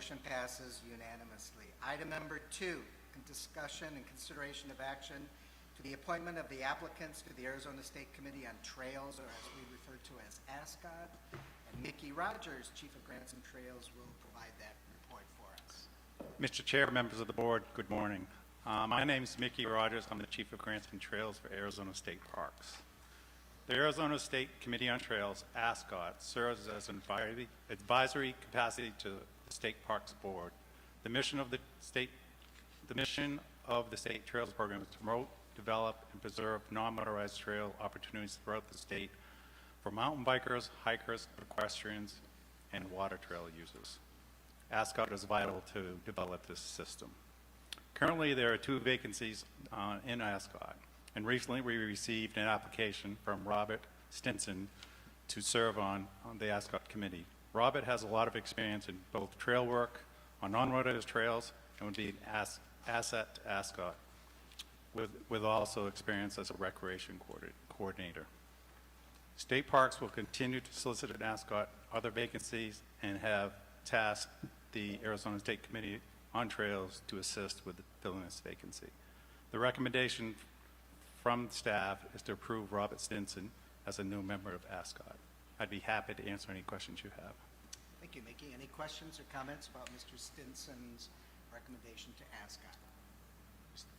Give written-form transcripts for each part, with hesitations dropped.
motion passes unanimously. Item number 2, discussion and consideration of action to the appointment of the applicants to the Arizona State Committee on Trails, or as we refer to as ASCOT. And Mickey Rogers, Chief of Grants and Trails, will provide that report for us. Mr. Chair, members of the board, good morning. My name is Mickey Rogers. I'm the Chief of Grants and Trails for Arizona State Parks. The Arizona State Committee on Trails, ASCOT, serves as an advisory capacity to the State Parks Board. The mission of the State Trails Program is to promote, develop, and preserve non-motorized trail opportunities throughout the state for mountain bikers, hikers, equestrians, and water trail users. ASCOT is vital to develop this system. Currently, there are 2 vacancies in ASCOT, and recently we received an application from Robert Stinson to serve on the ASCOT committee. Robert has a lot of experience in both trail work on non-motorized trails and would be an asset to ASCOT, with also experience as a recreation coordinator. State Parks will continue to solicit at ASCOT other vacancies and have tasked the Arizona State Committee on Trails to assist with filling this vacancy. The recommendation from staff is to approve Robert Stinson as a new member of ASCOT. I'd be happy to answer any questions you have. Thank you, Mickey. Any questions or comments about Mr. Stinson's recommendation to ASCOT?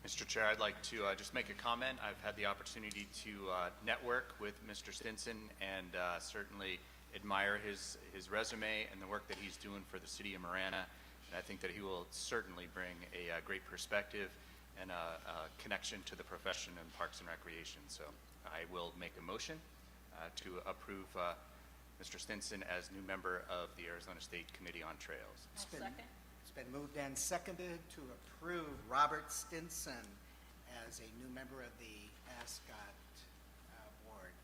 Mr. Chair, I'd like to just make a comment. I've had the opportunity to network with Mr. Stinson and certainly admire his resume and the work that he's doing for the city of Marana. And I think that he will certainly bring a great perspective and a connection to the profession in Parks and Recreation. So I will make a motion to approve Mr. Stinson as new member of the Arizona State Committee on Trails. It's been moved and seconded to approve Robert Stinson as a new member of the ASCOT board.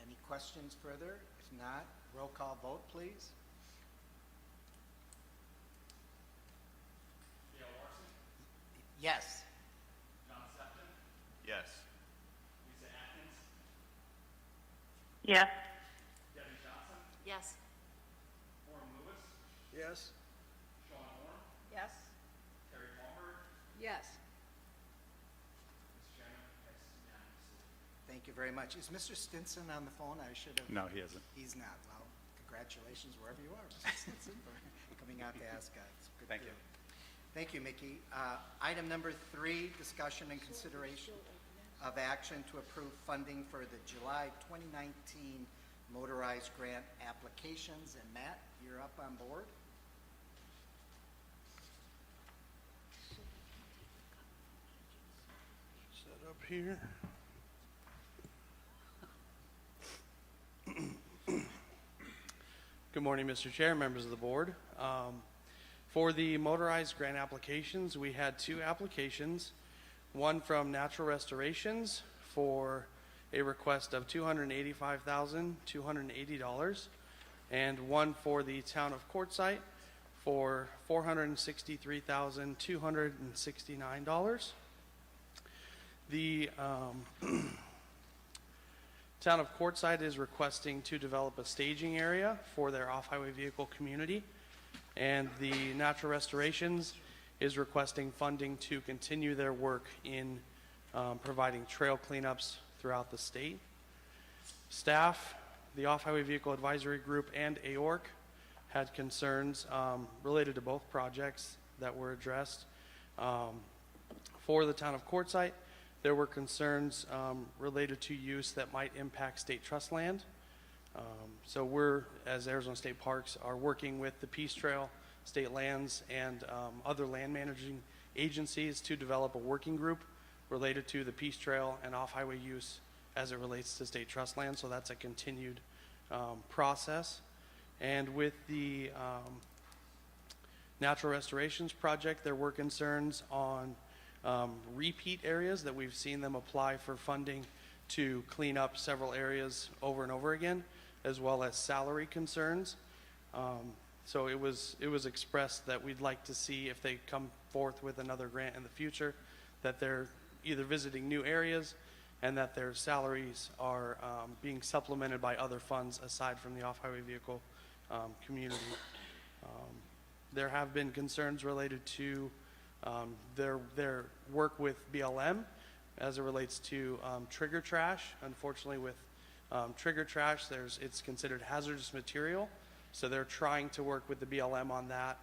Any questions further? If not, roll call vote, please. Gail Larson? Yes. John Septon? Yes. Lisa Atkins? Yes. Debbie Johnson? Yes. Warren Lewis? Yes. Sean Horn? Yes. Terry Palmer? Yes. Mr. Chairman, that's unanimously. Thank you very much. Is Mr. Stinson on the phone? I should have. No, he isn't. He's not. Well, congratulations wherever you are, Mr. Stinson, for coming out to ASCOT. It's good. Thank you. Thank you, Mickey. Item number 3, discussion and consideration of action to approve funding for the July 2019 motorized grant applications. And Matt, you're up on board. Set up here. Good morning, Mr. Chair, members of the board. For the motorized grant applications, we had 2 applications. One from Natural Restorations for a request of $285,280, and one for the town of Quartzsite for $463,269. The town of Quartzsite is requesting to develop a staging area for their off-highway vehicle community, and the Natural Restorations is requesting funding to continue their work in providing trail cleanups throughout the state. Staff, the Off-Highway Vehicle Advisory Group, and AORC had concerns related to both projects that were addressed. For the town of Quartzsite, there were concerns related to use that might impact state trust land. So we're, as Arizona State Parks, are working with the Peace Trail, state lands, and other land managing agencies to develop a working group related to the Peace Trail and off-highway use as it relates to state trust land. So that's a continued process. And with the Natural Restorations Project, there were concerns on repeat areas that we've seen them apply for funding to clean up several areas over and over again, as well as salary concerns. So it was expressed that we'd like to see if they come forth with another grant in the future, that they're either visiting new areas and that their salaries are being supplemented by other funds aside from the off-highway vehicle community. There have been concerns related to their work with BLM as it relates to trigger trash. Unfortunately, with trigger trash, it's considered hazardous material, so they're trying to work with the BLM on that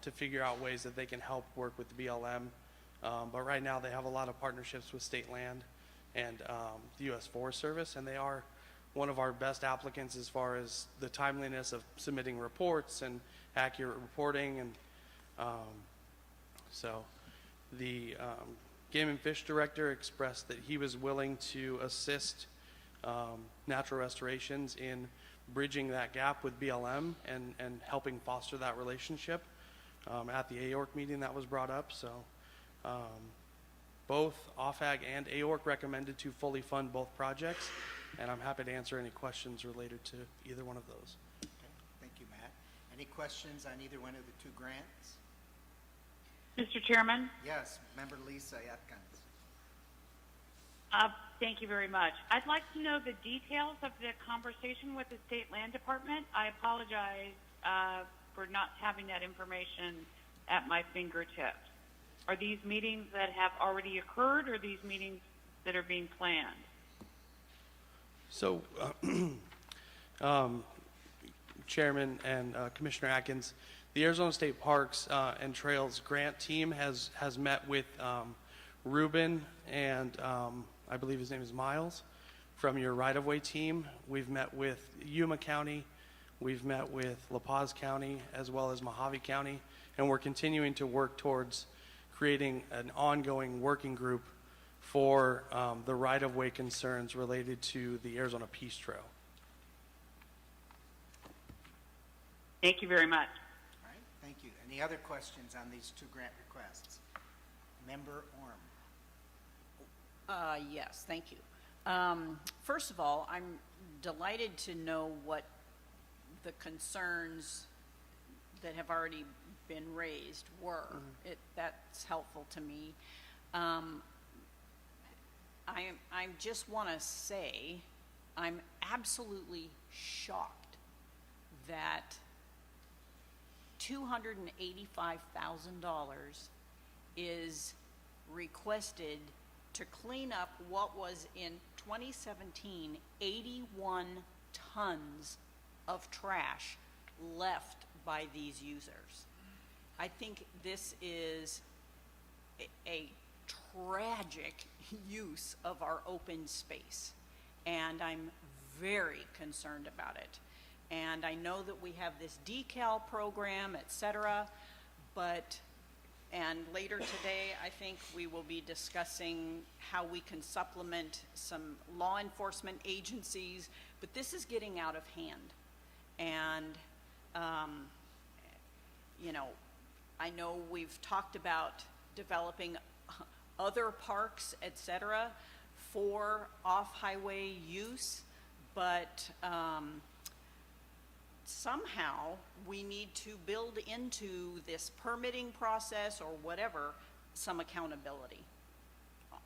to figure out ways that they can help work with the BLM. But right now, they have a lot of partnerships with state land and the U.S. Forest Service, and they are one of our best applicants as far as the timeliness of submitting reports and accurate reporting. And so the Game and Fish Director expressed that he was willing to assist Natural Restorations in bridging that gap with BLM and helping foster that relationship. At the AORC meeting that was brought up, so both OFAG and AORC recommended to fully fund both projects, and I'm happy to answer any questions related to either one of those. Okay, thank you, Matt. Any questions on either one of the two grants? Mr. Chairman, Yes, Member Lisa Atkins. thank you very much. I'd like to know the details of the conversation with the State Land Department. I apologize for not having that information at my fingertips. Are these meetings that have already occurred, or these meetings that are being planned? So, Chairman and Commissioner Atkins, the Arizona State Parks and Trails grant team has met with Ruben and I believe his name is Miles from your right-of-way team. We've met with Yuma County, we've met with La Paz County, as well as Mojave County, and we're continuing to work towards creating an ongoing working group for the right-of-way concerns related to the Arizona Peace Trail. Thank you very much. All right, thank you. Any other questions on these two grant requests? Member Orm. Yes, thank you. First of all, I'm delighted to know what the concerns that have already been raised were. That's helpful to me. I just want to say I'm absolutely shocked that $285,000 is requested to clean up what was in 2017 81 tons of trash left by these users. I think this is a tragic use of our open space, and I'm very concerned about it. And I know that we have this decal program, et cetera, and later today, I think we will be discussing how we can supplement some law enforcement agencies, but this is getting out of hand. And, you know, I know we've talked about developing other parks, et cetera, for off-highway use, but somehow we need to build into this permitting process or whatever some accountability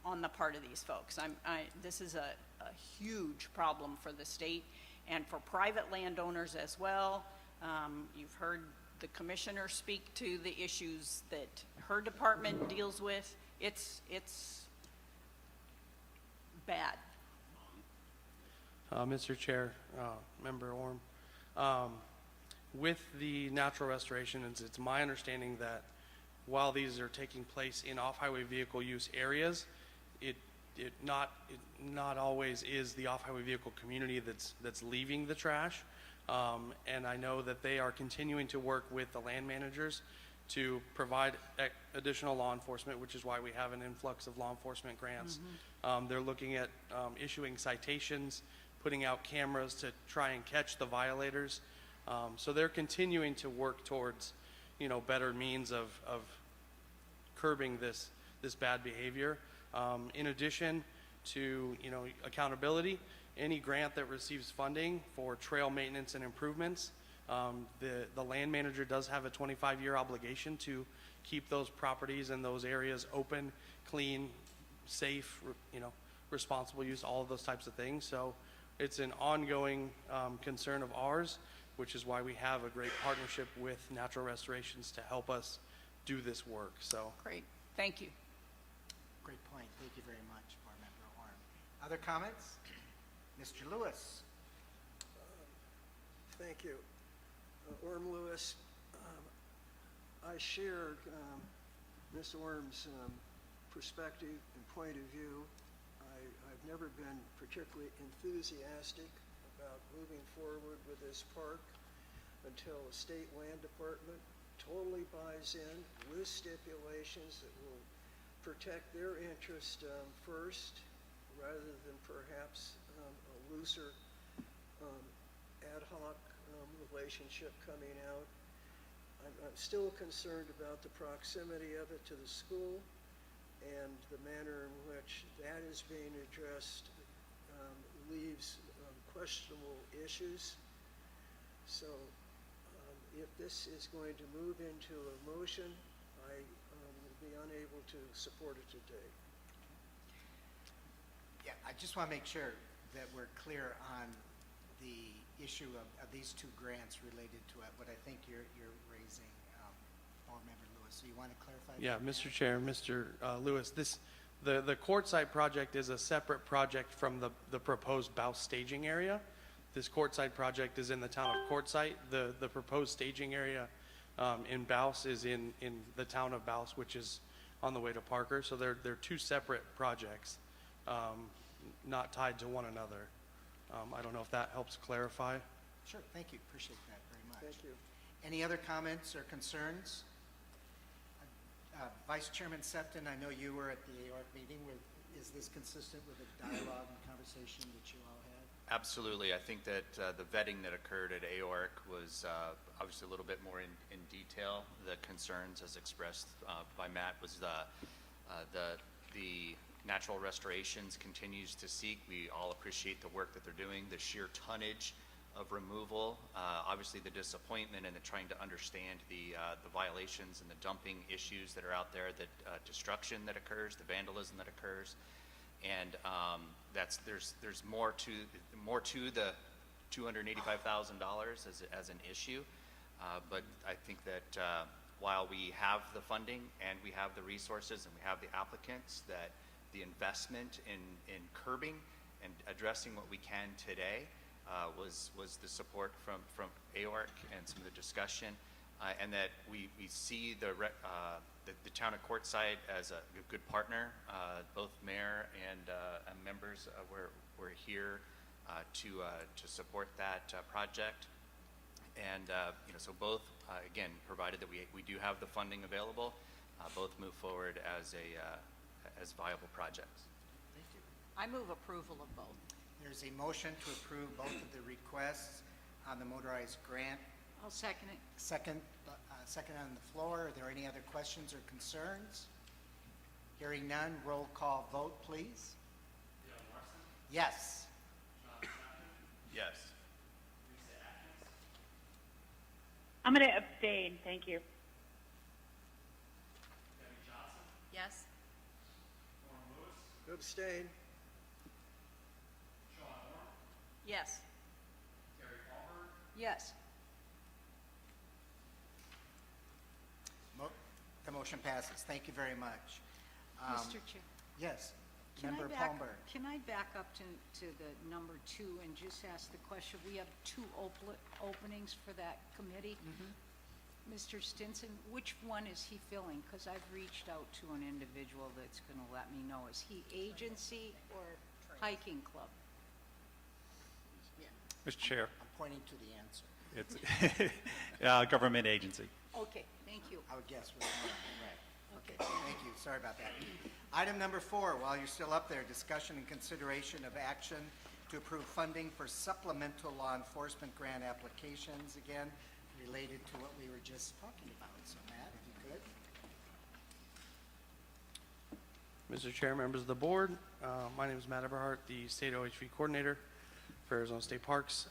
on the part of these folks. This is a huge problem for the state and for private landowners as well. You've heard the commissioner speak to the issues that her department deals with. It's bad. Mr. Chair, Member Orm, with the natural restorations, it's my understanding that while these are taking place in off-highway vehicle use areas, it not always is the off-highway vehicle community that's leaving the trash. And I know that they are continuing to work with the land managers to provide additional law enforcement, which is why we have an influx of law enforcement grants. They're looking at issuing citations, putting out cameras to try and catch the violators. So they're continuing to work towards, better means of curbing this bad behavior. In addition to, accountability, any grant that receives funding for trail maintenance and improvements, the land manager does have a 25-year obligation to keep those properties and those areas open, clean, safe, responsible use, all of those types of things. So it's an ongoing concern of ours which is why we have a great partnership with Natural Restorations to help us do this work. So, Great, thank you. Great point. Thank you very much, Board Member Orm. Other comments? Mr. Lewis? Thank you. Orm Lewis, I share Ms. Orm's perspective and point of view. I've never been particularly enthusiastic about moving forward with this park until the State Land Department totally buys in with stipulations that will protect their interest first, rather than perhaps a looser ad hoc relationship coming out. I'm still concerned about the proximity of it to the school and the manner in which that is being addressed leaves questionable issues. So if this is going to move into a motion, I will be unable to support it today. Yeah, I just want to make sure that we're clear on the issue of these two grants related to it, what I think you're raising, Board Member Lewis. So you want to clarify? yeah, that? Mr. Chair, Mr. Lewis, the courtside project is a separate project from the proposed Bouse staging area. This courtside project is in the town of Quartzsite. The proposed staging area in Bouse is in the town of Bouse, which is on the way to Parker. So they're two separate projects, not tied to one another. I don't know if that helps clarify. Sure, thank you. Appreciate that very much. Thank you. Any other comments or concerns? Vice Chairman Sefton, I know you were at the AORC meeting. Is this consistent with the dialogue and conversation that you all had? Absolutely. I think that the vetting that occurred at AORC was obviously a little bit more in detail. The concerns as expressed by Matt was the Natural Restorations continues to seek. We all appreciate the work that they're doing, the sheer tonnage of removal, obviously the disappointment and the trying to understand the violations and the dumping issues that are out there, the destruction that occurs, the vandalism that occurs, and there's more to the $285,000 as an issue, but I think that while we have the funding and we have the resources and we have the applicants, that the investment in curbing and addressing what we can today was the support from AORC and some of the discussion, and that we see the town of Quartzsite as a good partner. Both mayor and members were here to support that project, and so both again, provided that we do have the funding available, both move forward as viable projects. Thank you. I move approval of both. There's a motion to approve both of the requests on the motorized grant. I'll second it. Second on the floor. Are there any other questions or concerns? Hearing none, roll call vote, please. Yes. Yes. I'm going to abstain. Thank you. Yes. Abstain. Yes. Yes. The motion passes. Thank you very much. Mr. Chair. Yes, Can Member I back- Palmberg. Can I back up to the number 2 and just ask the question? We have 2 openings for that committee. Mr. Stinson, which one is he filling? Because I've reached out to an individual that's going to let me know. Is he agency or hiking club? Mr. Chair, I'm pointing to the answer. it's government agency. Okay, thank you. I would guess was one, right. Okay, thank you. Sorry about that. Item number 4, while you're still up there, discussion and consideration of action to approve funding for supplemental law enforcement grant applications, again, related to what we were just talking about. So Matt, if you could. Mr. Chair, members of the board, my name is Matt Eberhardt, the State OHV Coordinator for Arizona State Parks.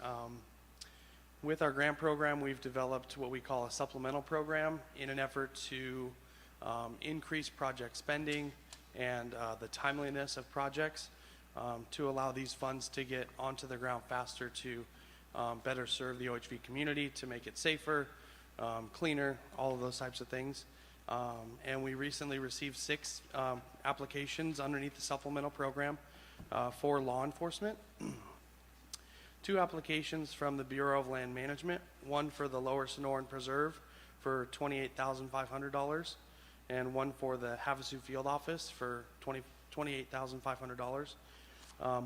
With our grant program, we've developed what we call a supplemental program in an effort to increase project spending and the timeliness of projects to allow these funds to get onto the ground faster to better serve the OHV community, to make it safer, cleaner, all of those types of things. And we recently received 6 applications underneath the supplemental program for law enforcement. 2 applications from the Bureau of Land Management, one for the Lower Sonoran Preserve for $28,500, and one for the Havasu Field Office for $28,500.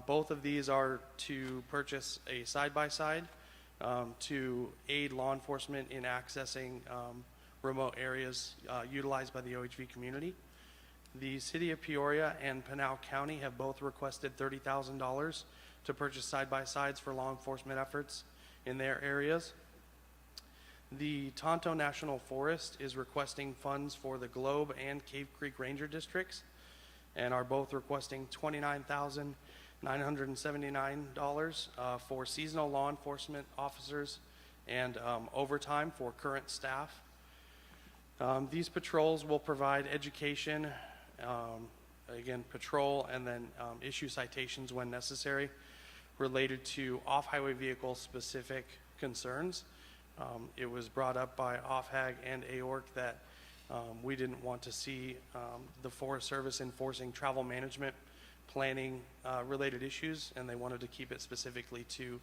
Both of these are to purchase a side-by-side to aid law enforcement in accessing remote areas utilized by the OHV community. The City of Peoria and Pinal County have both requested $30,000 to purchase side-by-sides for law enforcement efforts in their areas. The Tonto National Forest is requesting funds for the Globe and Cave Creek Ranger Districts, and are both requesting $29,979 for seasonal law enforcement officers and overtime for current staff. These patrols will provide education, again, patrol, and then issue citations when necessary related to off-highway vehicle specific concerns. It was brought up by OFHAG and AORC that we didn't want to see the Forest Service enforcing travel management planning related issues, and they wanted to keep it specifically to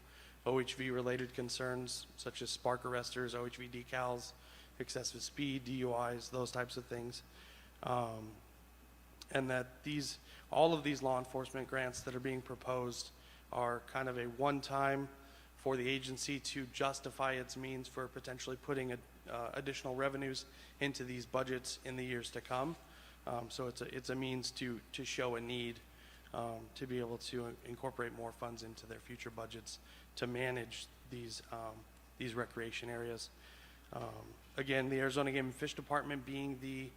OHV related concerns such as spark arresters, OHV decals, excessive speed, DUIs, those types of things. And that all of these law enforcement grants that are being proposed are kind of a one-time for the agency to justify its means for potentially putting additional revenues into these budgets in the years to come. So it's a means to show a need to be able to incorporate more funds into their future budgets to manage these recreation areas. Again, the Arizona Game and Fish Department being the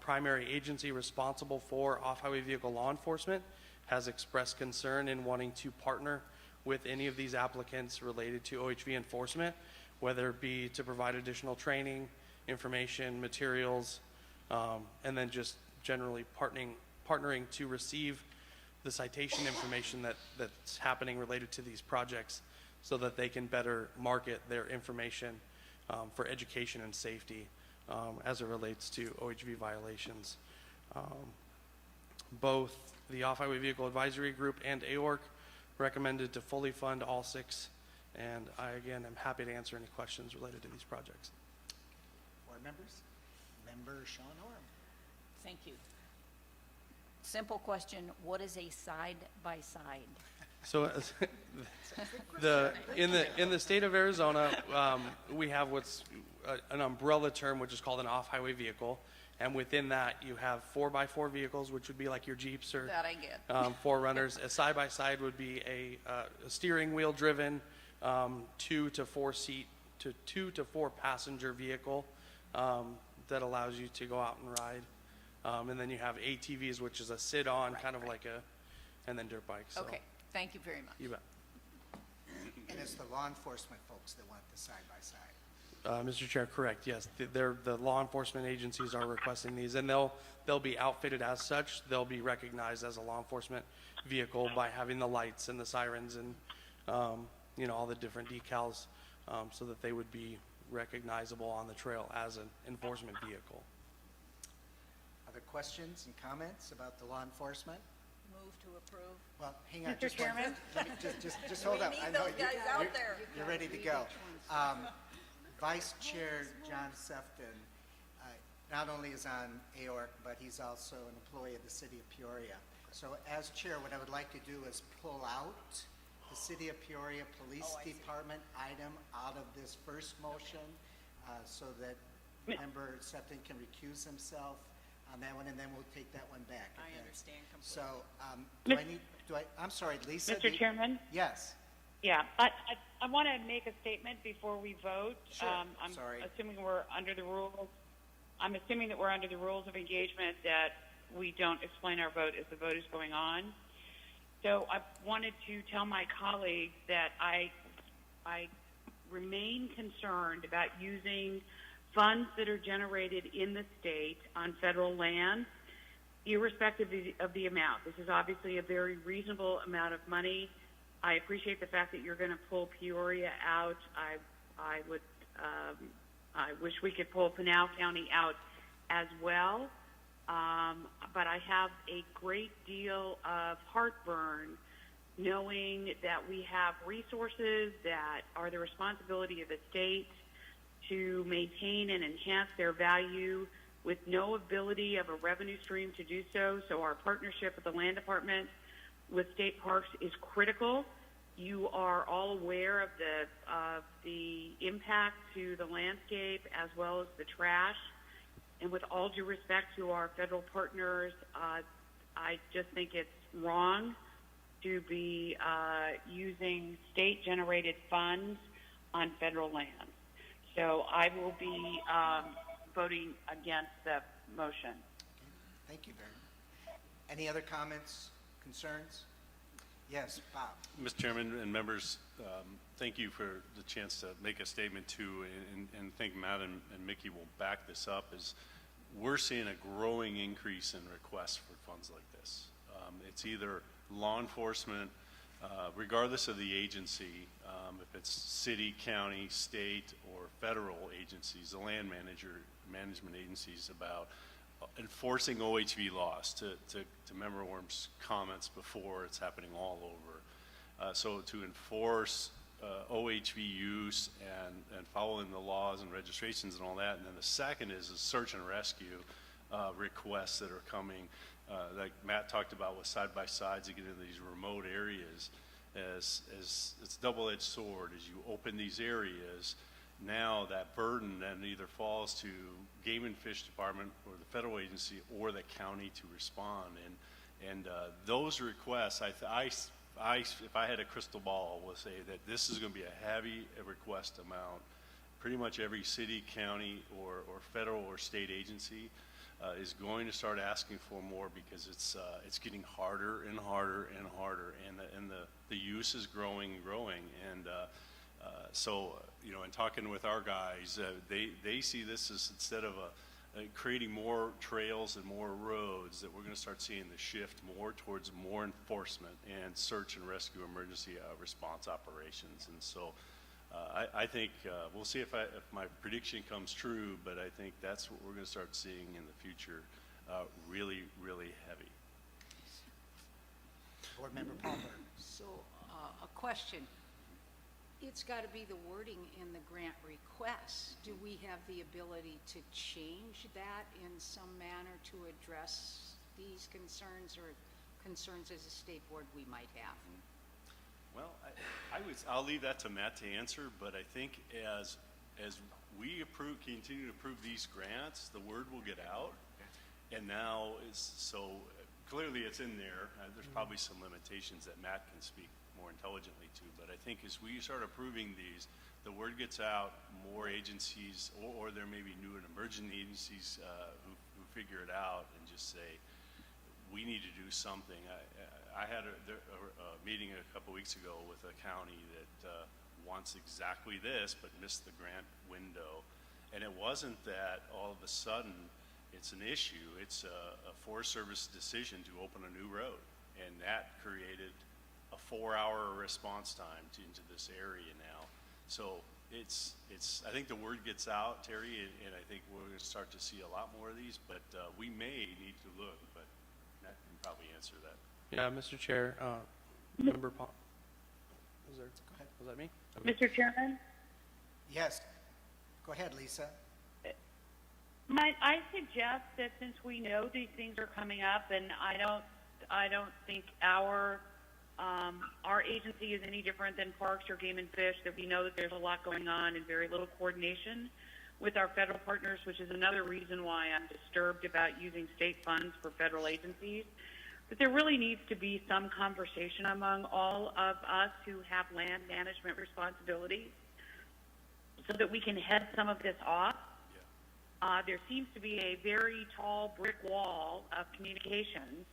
primary agency responsible for off-highway vehicle law enforcement has expressed concern in wanting to partner with any of these applicants related to OHV enforcement, whether it be to provide additional training, information, materials, and then just generally partnering to receive the citation information that's happening related to these projects so that they can better market their information for education and safety as it relates to OHV violations. Both the Off-Highway Vehicle Advisory Group and AORC recommended to fully fund all 6, and I, again, am happy to answer any questions related to these projects. Board members? Member Sean Orm. Thank you. Simple question, what is a side-by-side? So in the state of Arizona, we have what's an umbrella term, which is called an off-highway vehicle. And within that, you have 4x4 vehicles, which would be like your Jeeps or That I get. 4Runners. A side-by-side would be a steering wheel driven 2 to 4 passenger vehicle that allows you to go out and ride. And then you have ATVs, which is a sit-on, kind of like and then dirt bikes. So. Okay, thank you very much. You bet. And it's the law enforcement folks that want the side-by-side. Mr. Chair, correct, yes. The law enforcement agencies are requesting these, and they'll be outfitted as such. They'll be recognized as a law enforcement vehicle by having the lights and the sirens and, all the different decals so that they would be recognizable on the trail as an enforcement vehicle. Other questions and comments about the law enforcement? Move to approve. Well, hang on. Mr. just one- Chairman? let me just hold up. We I need know those guys out there. You're ready to go. Vice Chair John Sefton not only is on AORC, but he's also an employee of the City of Peoria. So as chair, what I would like to do is pull out the City of Peoria Police Department item out of this first motion so that Member Sefton can recuse himself on that one, and then we'll take that one back. I okay? understand completely. So, I'm sorry, Lisa? Mr. Chairman? Yes. Yeah, I want to make a statement before we vote. Sure. I'm Sorry. assuming we're under the rules. I'm assuming that we're under the rules of engagement that we don't explain our vote as the vote is going on. So I wanted to tell my colleagues that I remain concerned about using funds that are generated in the state on federal land, irrespective of the amount. This is obviously a very reasonable amount of money I appreciate the fact that you're going to pull Peoria out. I wish we could pull Pinal County out as well. But I have a great deal of heartburn knowing that we have resources that are the responsibility of the state to maintain and enhance their value with no ability of a revenue stream to do so. So our partnership with the land department with state parks is critical. You are all aware of the impact to the landscape as well as the trash. And with all due respect to our federal partners, I just think it's wrong to be using state-generated funds on federal lands. So I will be voting against the motion. Thank you very much. Any other comments, concerns? Yes, Bob. Mr. Chairman and members, thank you for the chance to make a statement too, and think Matt and Mickey will back this up, is we're seeing a growing increase in requests for funds like this. It's either law enforcement, regardless of the agency, if it's city, county, state, or federal agencies, the land management agencies, about enforcing OHV laws, to Member Worm's comments before, it's happening all over. So to enforce OHV use and following the laws and registrations and all that. And then the second is search and rescue requests that are coming, like Matt talked about with side-by-sides to get into these remote areas. As it's a double-edged sword. As you open these areas, now that burden then either falls to Game and Fish Department or the federal agency or the county to respond. And those requests, if I had a crystal ball, will say that this is going to be a heavy request amount. Pretty much every city, county, or federal or state agency is going to start asking for more because it's getting harder and harder and harder, and the use is growing and growing. And so, you know, in talking with our guys, they see this as, instead of creating more trails and more roads, that we're going to start seeing the shift more towards more enforcement and search and rescue emergency response operations. And so I think we'll see if my prediction comes true, but I think that's what we're going to start seeing in the future, really, really heavy. Board Member Palmer. So, a question. It's got to be the wording in the grant request. Do we have the ability to change that in some manner to address these concerns or concerns as a state board we might have? Well, I'll leave that to Matt to answer, but I think as we continue to approve these grants, the word will get out. And now clearly it's in there. There's probably some limitations that Matt can speak more intelligently to, but I think as we start approving these, the word gets out, more agencies, or there may be new and emerging agencies who figure it out and just say, we need to do something. I had a meeting a couple weeks ago with a county that wants exactly this, but missed the grant window. And it wasn't that all of a sudden it's an issue. It's a Forest Service decision to open a new road, and that created a 4-hour response time into this area now. So I think the word gets out, Terry, and I think we're going to start to see a lot more of these, but we may need to look, but Matt can probably answer that. Yeah, Mr. Chair, Member Palmer. Go ahead. Was that me? Mr. Chairman? Yes. Go ahead, Lisa. I suggest that since we know these things are coming up, and I don't think our agency is any different than Parks or Game and Fish, that we know that there's a lot going on and very little coordination with our federal partners, which is another reason why I'm disturbed about using state funds for federal agencies. But there really needs to be some conversation among all of us who have land management responsibilities so that we can head some of this off. There seems to be a very tall brick wall of communications,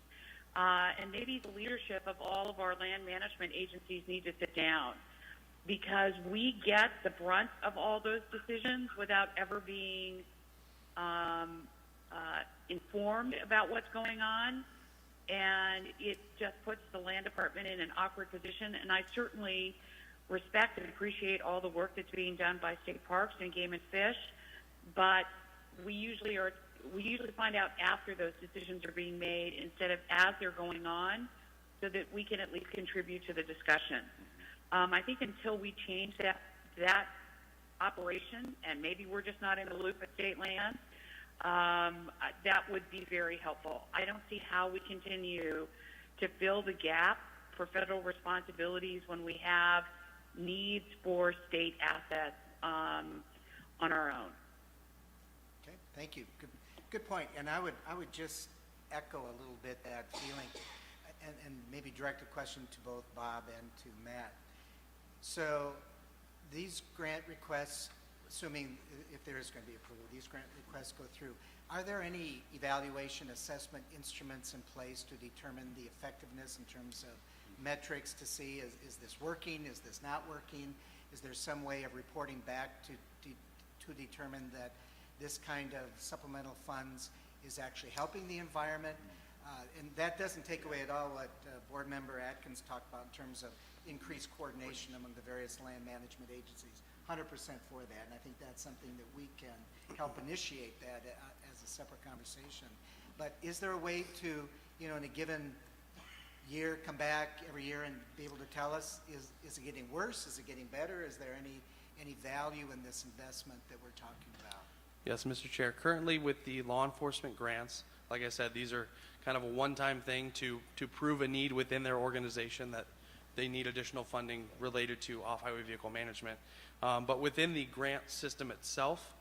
and maybe the leadership of all of our land management agencies need to sit down, because we get the brunt of all those decisions without ever being informed about what's going on. and it just puts the land department in an awkward position. And I certainly respect and appreciate all the work that's being done by state parks and game and fish, but we usually find out after those decisions are being made instead of as they're going on, so that we can at least contribute to the discussion. I think until we change that operation, and maybe we're just not in the loop at state land, that would be very helpful. I don't see how we continue to fill the gap for federal responsibilities when we have needs for state assets on our own. Okay, thank you. Good point. And I would just echo a little bit that feeling, and maybe direct a question to both Bob and to Matt. So these grant requests, assuming if there is going to be approval, these grant requests go through, are there any evaluation assessment instruments in place to determine the effectiveness in terms of metrics to see is this working, is this not working? Is there some way of reporting back to determine that this kind of supplemental funds is actually helping the environment? And that doesn't take away at all what Board Member Atkins talked about in terms of increased coordination among the various land management agencies. 100% for that, and I think that's something that we can help initiate that as a separate conversation. But is there a way to, in a given year, come back every year and be able to tell us, is it getting worse? Is it getting better? Is there any value in this investment that we're talking about? Yes, Mr. Chair. Currently with the law enforcement grants, like I said, these are kind of a one-time thing to prove a need within their organization that they need additional funding related to off-highway vehicle management. But within the grant system itself,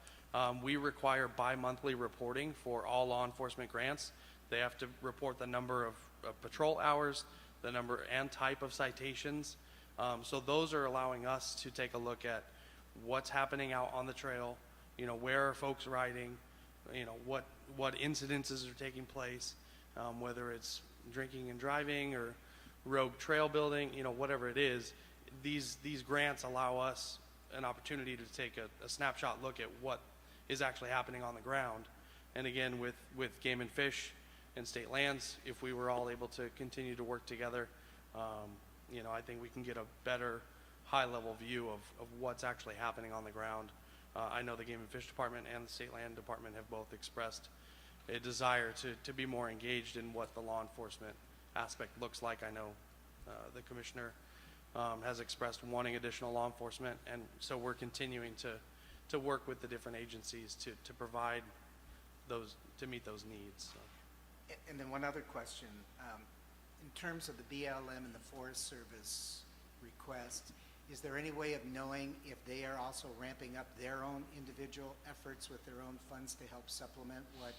we require bi-monthly reporting for all law enforcement grants. They have to report the number of patrol hours, the number and type of citations. So those are allowing us to take a look at what's happening out on the trail, where are folks riding, what incidences are taking place, whether it's drinking and driving or rogue trail building, whatever it is. These grants allow us an opportunity to take a snapshot look at what is actually happening on the ground. And again, with Game and Fish and state lands, if we were all able to continue to work together, I think we can get a better high-level view of what's actually happening on the ground. I know the Game and Fish Department and the State Land Department have both expressed a desire to be more engaged in what the law enforcement aspect looks like. I know the Commissioner has expressed wanting additional law enforcement, and so we're continuing to work with the different agencies to provide those, to meet those needs. So. And then one other question. In terms of the BLM and the Forest Service request, is there any way of knowing if they are also ramping up their own individual efforts with their own funds to help supplement what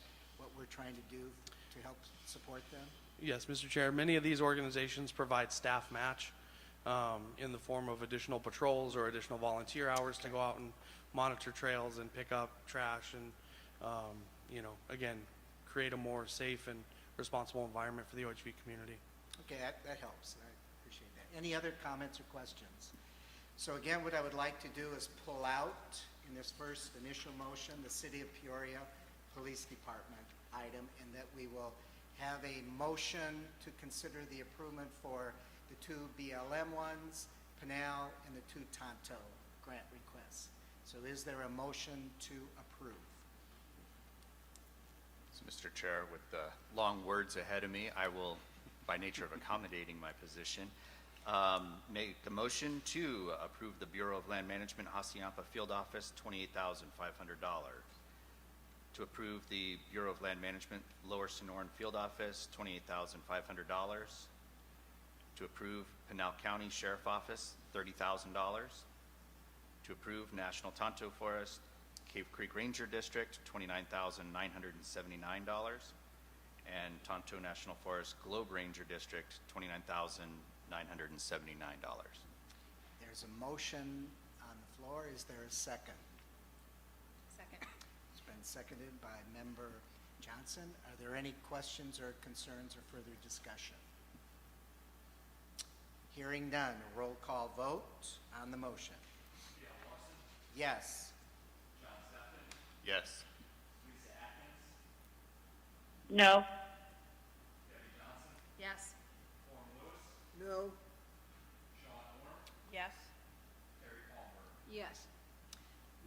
we're trying to do to help support them? Yes, Mr. Chair. Many of these organizations provide staff match in the form of additional patrols or additional volunteer hours to go out and monitor trails and pick up trash and, again, create a more safe and responsible environment for the OHV community. Okay, that helps. I appreciate that. Any other comments or questions? So again, what I would like to do is pull out in this first initial motion the City of Peoria Police Department item, and that we will have a motion to consider the approval for the two BLM ones, Pinal, and the two Tonto grant requests. So is there a motion to approve? So, Mr. Chair, with the long words ahead of me, I will, by nature of accommodating my position, make a motion to approve the Bureau of Land Management Hassayampa Field Office $28,500. To approve the Bureau of Land Management Lower Sonoran Field Office $28,500. To approve Pinal County Sheriff Office $30,000. To approve National Tonto Forest Cave Creek Ranger District $29,979. And Tonto National Forest Globe Ranger District $29,979. There's a motion on the floor. Is there a second? Second. It's been seconded by Member Johnson. Are there any questions or concerns or further discussion? Hearing none, a roll call vote on the motion. Yes. Yes. No. No? Yes. Yes.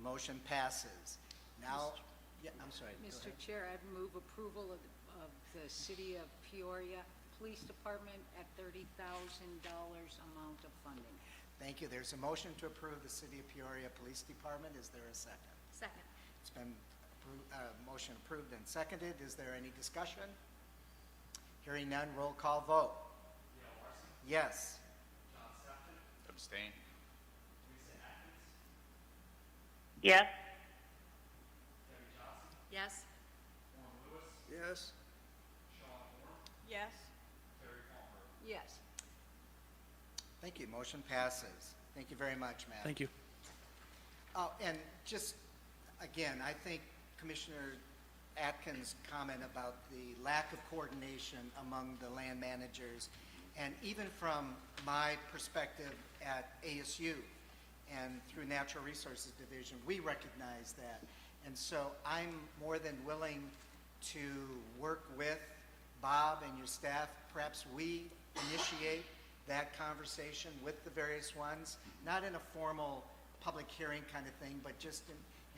Motion passes. Now, yeah, I'm sorry. Go Mr. ahead. Chair, I'd move approval of the City of Peoria Police Department at $30,000 amount of funding. Thank you. There's a motion to approve the City of Peoria Police Department. Is there a second? Second. It's been motion approved and seconded. Is there any discussion? Hearing none, roll call vote. Yes. Abstain? Yes. Yes. Yes? Yes. Yes. Thank you. Motion passes. Thank you very much, Matt. Thank you. Oh, and just, again, I think Commissioner Atkins' comment about the lack of coordination among the land managers, and even from my perspective at ASU and through Natural Resources Division, we recognize that. And so I'm more than willing to work with Bob and your staff. Perhaps we initiate that conversation with the various ones, not in a formal public hearing kind of thing, but just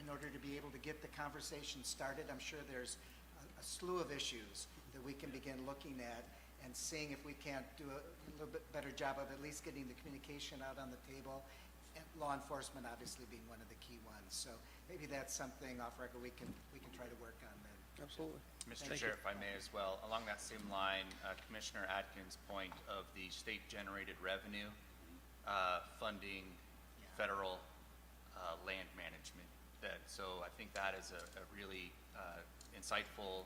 in order to be able to get the conversation started. I'm sure there's a slew of issues that we can begin looking at and seeing if we can't do a little bit better job of at least getting the communication out on the table, and law enforcement obviously being one of the key ones. So maybe that's something off record we can try to work on then. Absolutely. Mr. Thank Chair, you. if I may as well, along that same line, Commissioner Atkins' point of the state-generated revenue funding federal land management. So I think that is a really insightful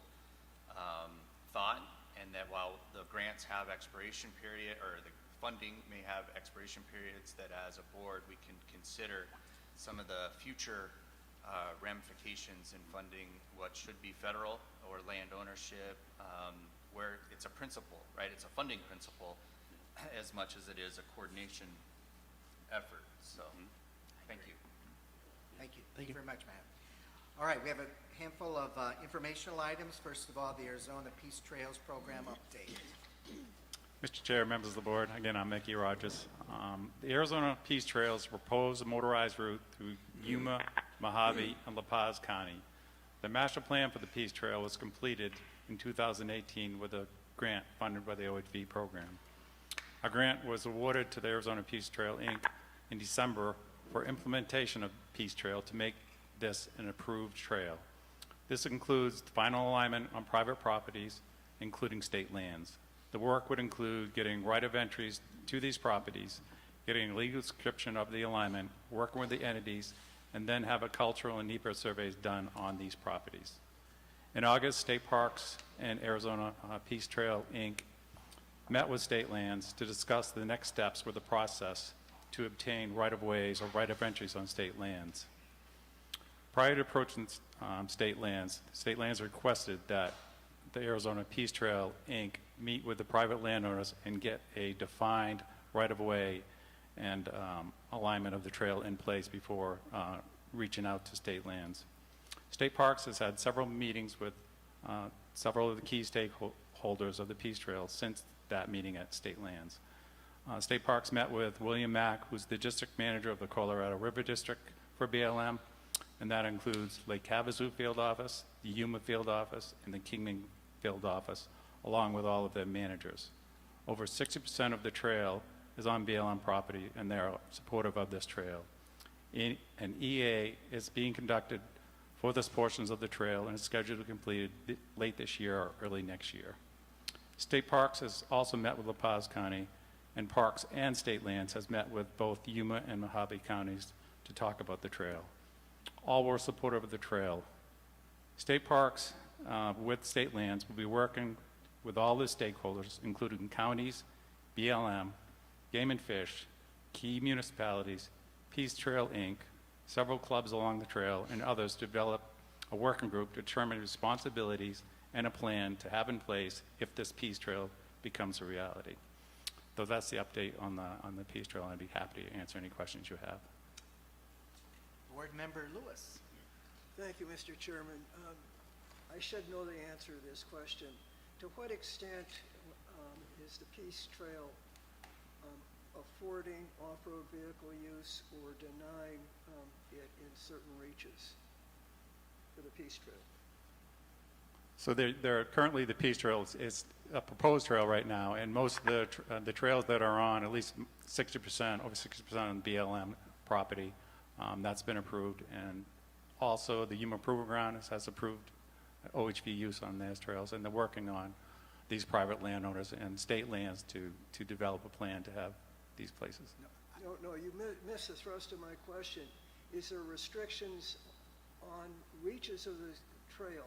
thought, and that while the grants have expiration period, or the funding may have expiration periods, that as a board we can consider some of the future ramifications in funding what should be federal or land ownership, where it's a principle, right? It's a funding principle as much as it is a coordination effort. So, thank you. Thank you. Thank you. Very much, Matt. All right, we have a handful of informational items. First of all, the Arizona Peace Trails Program update. Mr. Chair, members of the board, again, I'm Mickey Rogers. The Arizona Peace Trails propose a motorized route through Yuma, Mojave, and La Paz County. The master plan for the Peace Trail was completed in 2018 with a grant funded by the OHV program. A grant was awarded to the Arizona Peace Trail, Inc. in December for implementation of Peace Trail to make this an approved trail. This includes the final alignment on private properties, including state lands. The work would include getting right of entries to these properties, getting a legal description of the alignment, working with the entities, and then have a cultural and NEPA surveys done on these properties. In August, State Parks and Arizona Peace Trail, Inc. met with state lands to discuss the next steps with the process to obtain right-of-ways or right-of-entries on state lands. Prior to approaching state lands requested that the Arizona Peace Trail, Inc. meet with the private landowners and get a defined right-of-way and alignment of the trail in place before reaching out to state lands. State Parks has had several meetings with several of the key stakeholders of the Peace Trail since that meeting at state lands. State Parks met with William Mack, who's the district manager of the Colorado River District for BLM, and that includes Lake Havasu Field Office, the Yuma Field Office, and the Kingman Field Office, along with all of their managers. Over 60% of the trail is on BLM property, and they're supportive of this trail. An EA is being conducted for this portions of the trail and is scheduled to be completed late this year or early next year. State Parks has also met with La Paz County, and Parks and State Lands has met with both Yuma and Mojave counties to talk about the trail. All were supportive of the trail. State Parks with State Lands will be working with all the stakeholders, including counties, BLM, Game and Fish, key municipalities, Peace Trail, Inc., several clubs along the trail, and others to develop a working group to determine responsibilities and a plan to have in place if this Peace Trail becomes a reality. So that's the update on the Peace Trail, and I'd be happy to answer any questions you have. Board Member Lewis. Thank you, Mr. Chairman. I should know the answer to this question. To what extent is the Peace Trail affording off-road vehicle use or denying it in certain reaches for the Peace Trail? So there are currently the Peace Trail is a proposed trail right now, and most of the trails that are on, at least 60%, over 60% on BLM property, that's been approved. And also the Human Improvement Ground has approved OHV use on those trails, and they're working on these private landowners and state lands to develop a plan to have these places. No, you missed the thrust of my question. Is there restrictions on reaches of the trail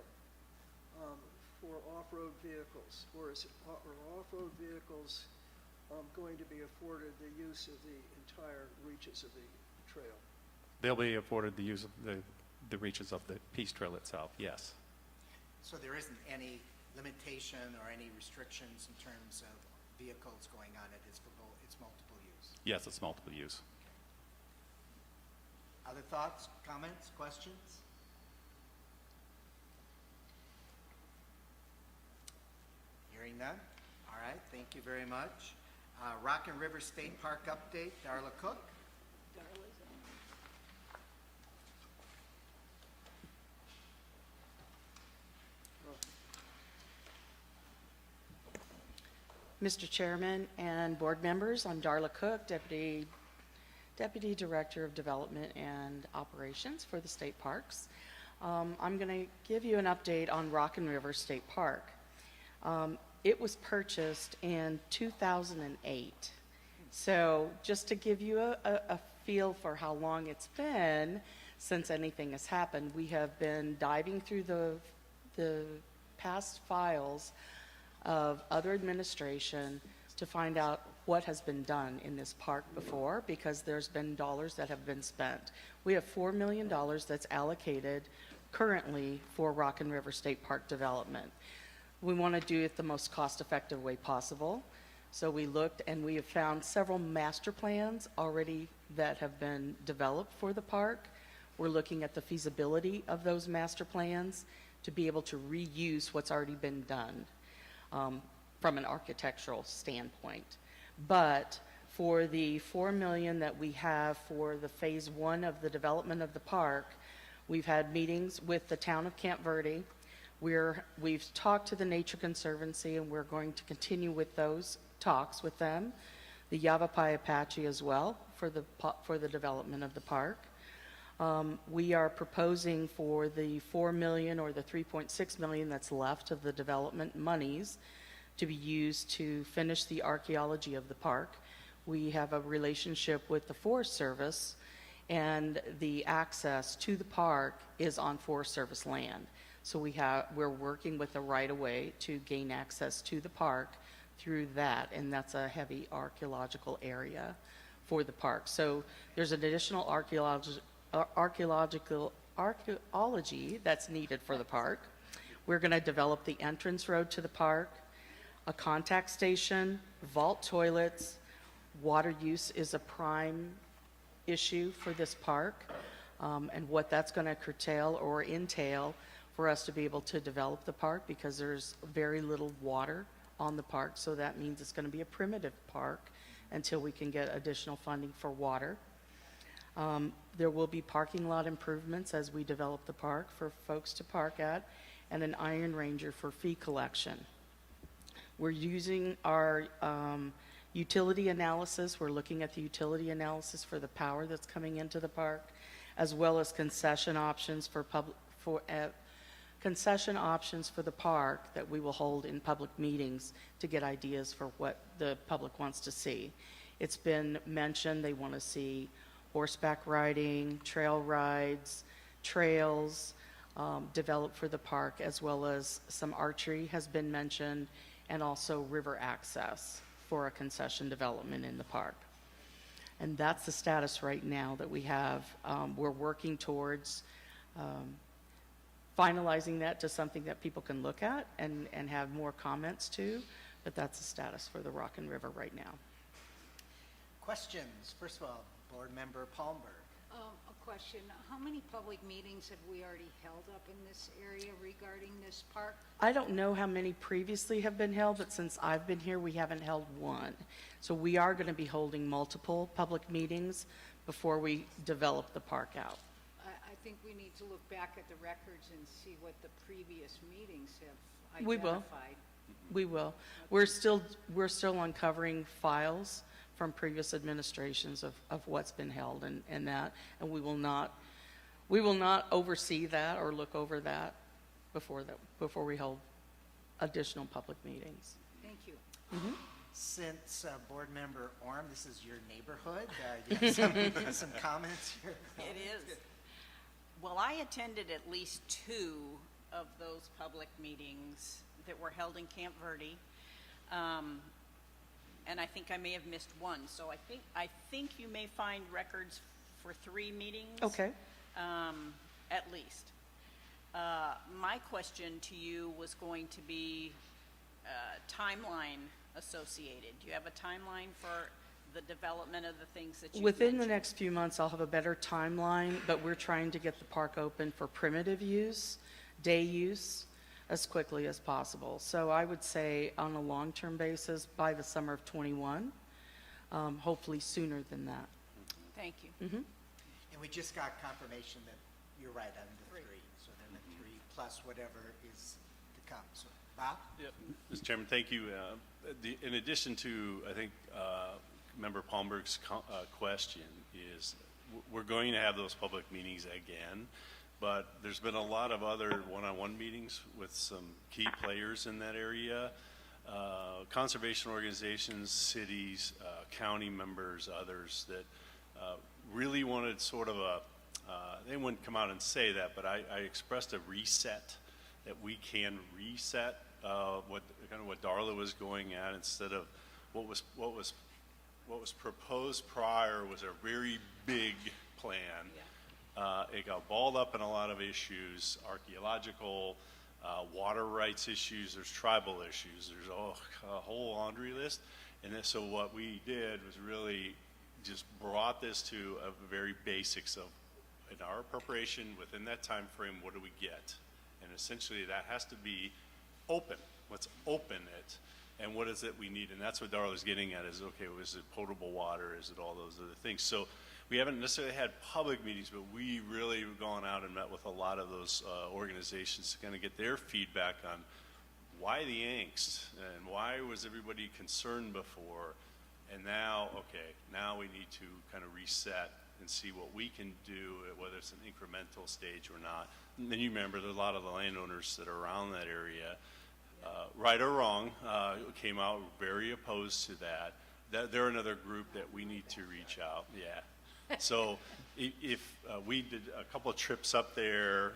for off-road vehicles? Or are off-road vehicles going to be afforded the use of the entire reaches of the trail? They'll be afforded the use of the reaches of the Peace Trail itself, yes. So there isn't any limitation or any restrictions in terms of vehicles going on it, it's multiple use? Yes, it's multiple use. Other thoughts, comments, questions? Hearing none? All right, thank you very much. Rock and River State Park update, Darla Cook. Mr. Chairman and board members, I'm Darla Cook, Deputy Director of Development and Operations for the state parks. I'm going to give you an update on Rock and River State Park. It was purchased in 2008. So just to give you a feel for how long it's been since anything has happened, we have been diving through the past files of other administration to find out what has been done in this park before, because there's been dollars that have been spent. We have $4 million that's allocated currently for Rock and River State Park development. We want to do it the most cost-effective way possible. So we looked and we have found several master plans already that have been developed for the park. We're looking at the feasibility of those master plans to be able to reuse what's already been done. From an architectural standpoint. But for the $4 million that we have for the phase 1 of the development of the park, we've had meetings with the town of Camp Verde. We've talked to the Nature Conservancy, and we're going to continue with those talks with them. The Yavapai Apache as well for the development of the park. We are proposing for the $4 million or the $3.6 million that's left of the development monies to be used to finish the archaeology of the park. We have a relationship with the Forest Service, and the access to the park is on Forest Service land. So we're working with the right-of-way to gain access to the park through that, and that's a heavy archaeological area for the park. So there's an additional archaeology that's needed for the park. We're going to develop the entrance road to the park, a contact station, vault toilets. Water use is a prime issue for this park, and what that's going to curtail or entail for us to be able to develop the park, because there's very little water on the park. So that means it's going to be a primitive park until we can get additional funding for water. There will be parking lot improvements as we develop the park for folks to park at, and an Iron Ranger for fee collection. We're using our utility analysis. We're looking at the utility analysis for the power that's coming into the park, as well as concession options for the park that we will hold in public meetings to get ideas for what the public wants to see. It's been mentioned they want to see horseback riding, trail rides, trails developed for the park, as well as some archery has been mentioned, and also river access for a concession development in the park. And that's the status right now that we have. We're working towards finalizing that to something that people can look at and have more comments to, but that's the status for the Rock and River right now. Questions? First of all, Board Member Palmberg. A question. How many public meetings have we already held up in this area regarding this park? I don't know how many previously have been held, but since I've been here, we haven't held one. So we are going to be holding multiple public meetings before we develop the park out. I think we need to look back at the records and see what the previous meetings have We will. identified. We will. We're still uncovering files from previous administrations of what's been held and that, and we will not oversee that or look over that before we hold additional public meetings. Thank you. Since Board Member Orm, this is your neighborhood, you have some comments here? It is. Well, I attended at least 2 of those public meetings that were held in Camp Verde. And I think I may have missed one. So I think you may find records for 3 meetings. Okay. At least. My question to you was going to be timeline associated. Do you have a timeline for the development of the things that you Within the mentioned? next few months, I'll have a better timeline, but we're trying to get the park open for primitive use, day use, as quickly as possible. So I would say on a long-term basis, by the summer of '21, hopefully sooner than that. Thank you. And we just got confirmation that you're right on the 3, so then the 3 plus whatever is to come. So, Bob? Yep. Mr. Chairman, thank you. In addition to, I think, Member Palmberg's question is, we're going to have those public meetings again, but there's been a lot of other one-on-one meetings with some key players in that area, conservation organizations, cities, county members, others that really wanted sort of they wouldn't come out and say that, but I expressed a reset, that we can reset what Darla was going at, instead of what was proposed prior was a very big plan. It got balled up in a lot of issues, archaeological, water rights issues, there's tribal issues, there's a whole laundry list. And then, so what we did was really just brought this to a very basics of, in our appropriation within that time frame, what do we get? And essentially that has to be open. Let's open it. And what is it we need? And that's what Darla's getting at is, okay, is it potable water? Is it all those other things? So we haven't necessarily had public meetings, but we really have gone out and met with a lot of those organizations to kind of get their feedback on why the angst and why was everybody concerned before. And now, okay, now we need to kind of reset and see what we can do, whether it's an incremental stage or not. And then you remember there's a lot of the landowners that are around that area, right or wrong, came out very opposed to that. They're another group that we need to reach out. Yeah. So if we did a couple of trips up there,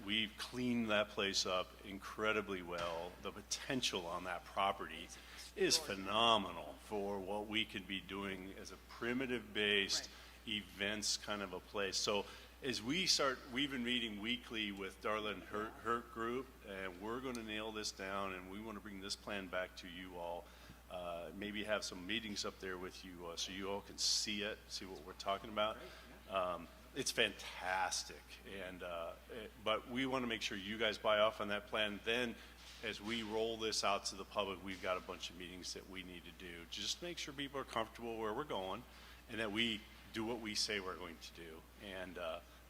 we've cleaned that place up incredibly well. The potential on that property is phenomenal for what we could be doing as a primitive-based events kind of a place. So as we've been meeting weekly with Darla and her group, and we're going to nail this down, and we want to bring this plan back to you all. Maybe have some meetings up there with you so you all can see it, see what we're talking about. It's fantastic, and but we want to make sure you guys buy off on that plan. Then as we roll this out to the public, we've got a bunch of meetings that we need to do. Just make sure people are comfortable where we're going, and that we do what we say we're going to do. And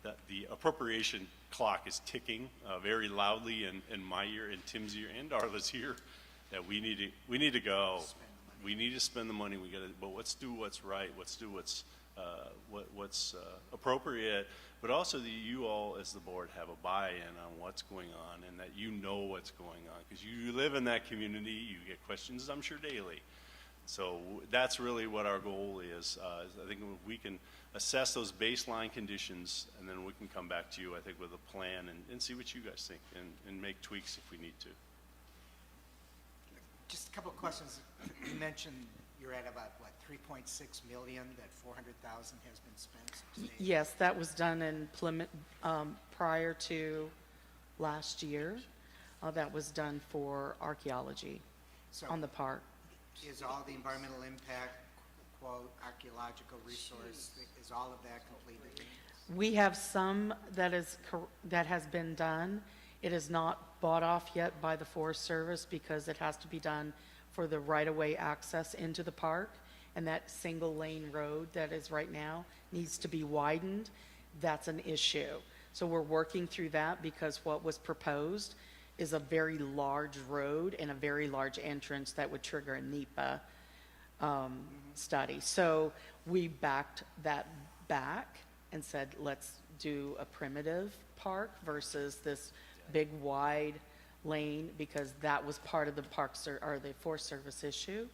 that the appropriation clock is ticking very loudly in my ear, in Tim's ear, and Darla's ear, that we need to go. We need to spend the money. We got to, but let's do what's right. Let's do what's appropriate. But also that you all, as the board, have a buy-in on what's going on, and that you know what's going on, because you live in that community. You get questions, I'm sure, daily. So that's really what our goal is. I think we can assess those baseline conditions, and then we can come back to you, I think, with a plan and see what you guys think, and make tweaks if we need to. Just a couple of questions. You mentioned you're at about, what, 3.6 million, that 400,000 has been spent to date? Yes, that was done in Plymouth prior to last year. That was done for archaeology So on the park. is all the environmental impact, quote, archaeological resource, is all of that completed? We have some that that has been done. It is not bought off yet by the Forest Service because it has to be done for the right-of-way access into the park. And that single lane road that is right now needs to be widened. That's an issue. So we're working through that because what was proposed is a very large road and a very large entrance that would trigger a NEPA study. So we backed that back and said, let's do a primitive park versus this big wide lane, because that was part of the or the Forest Service issue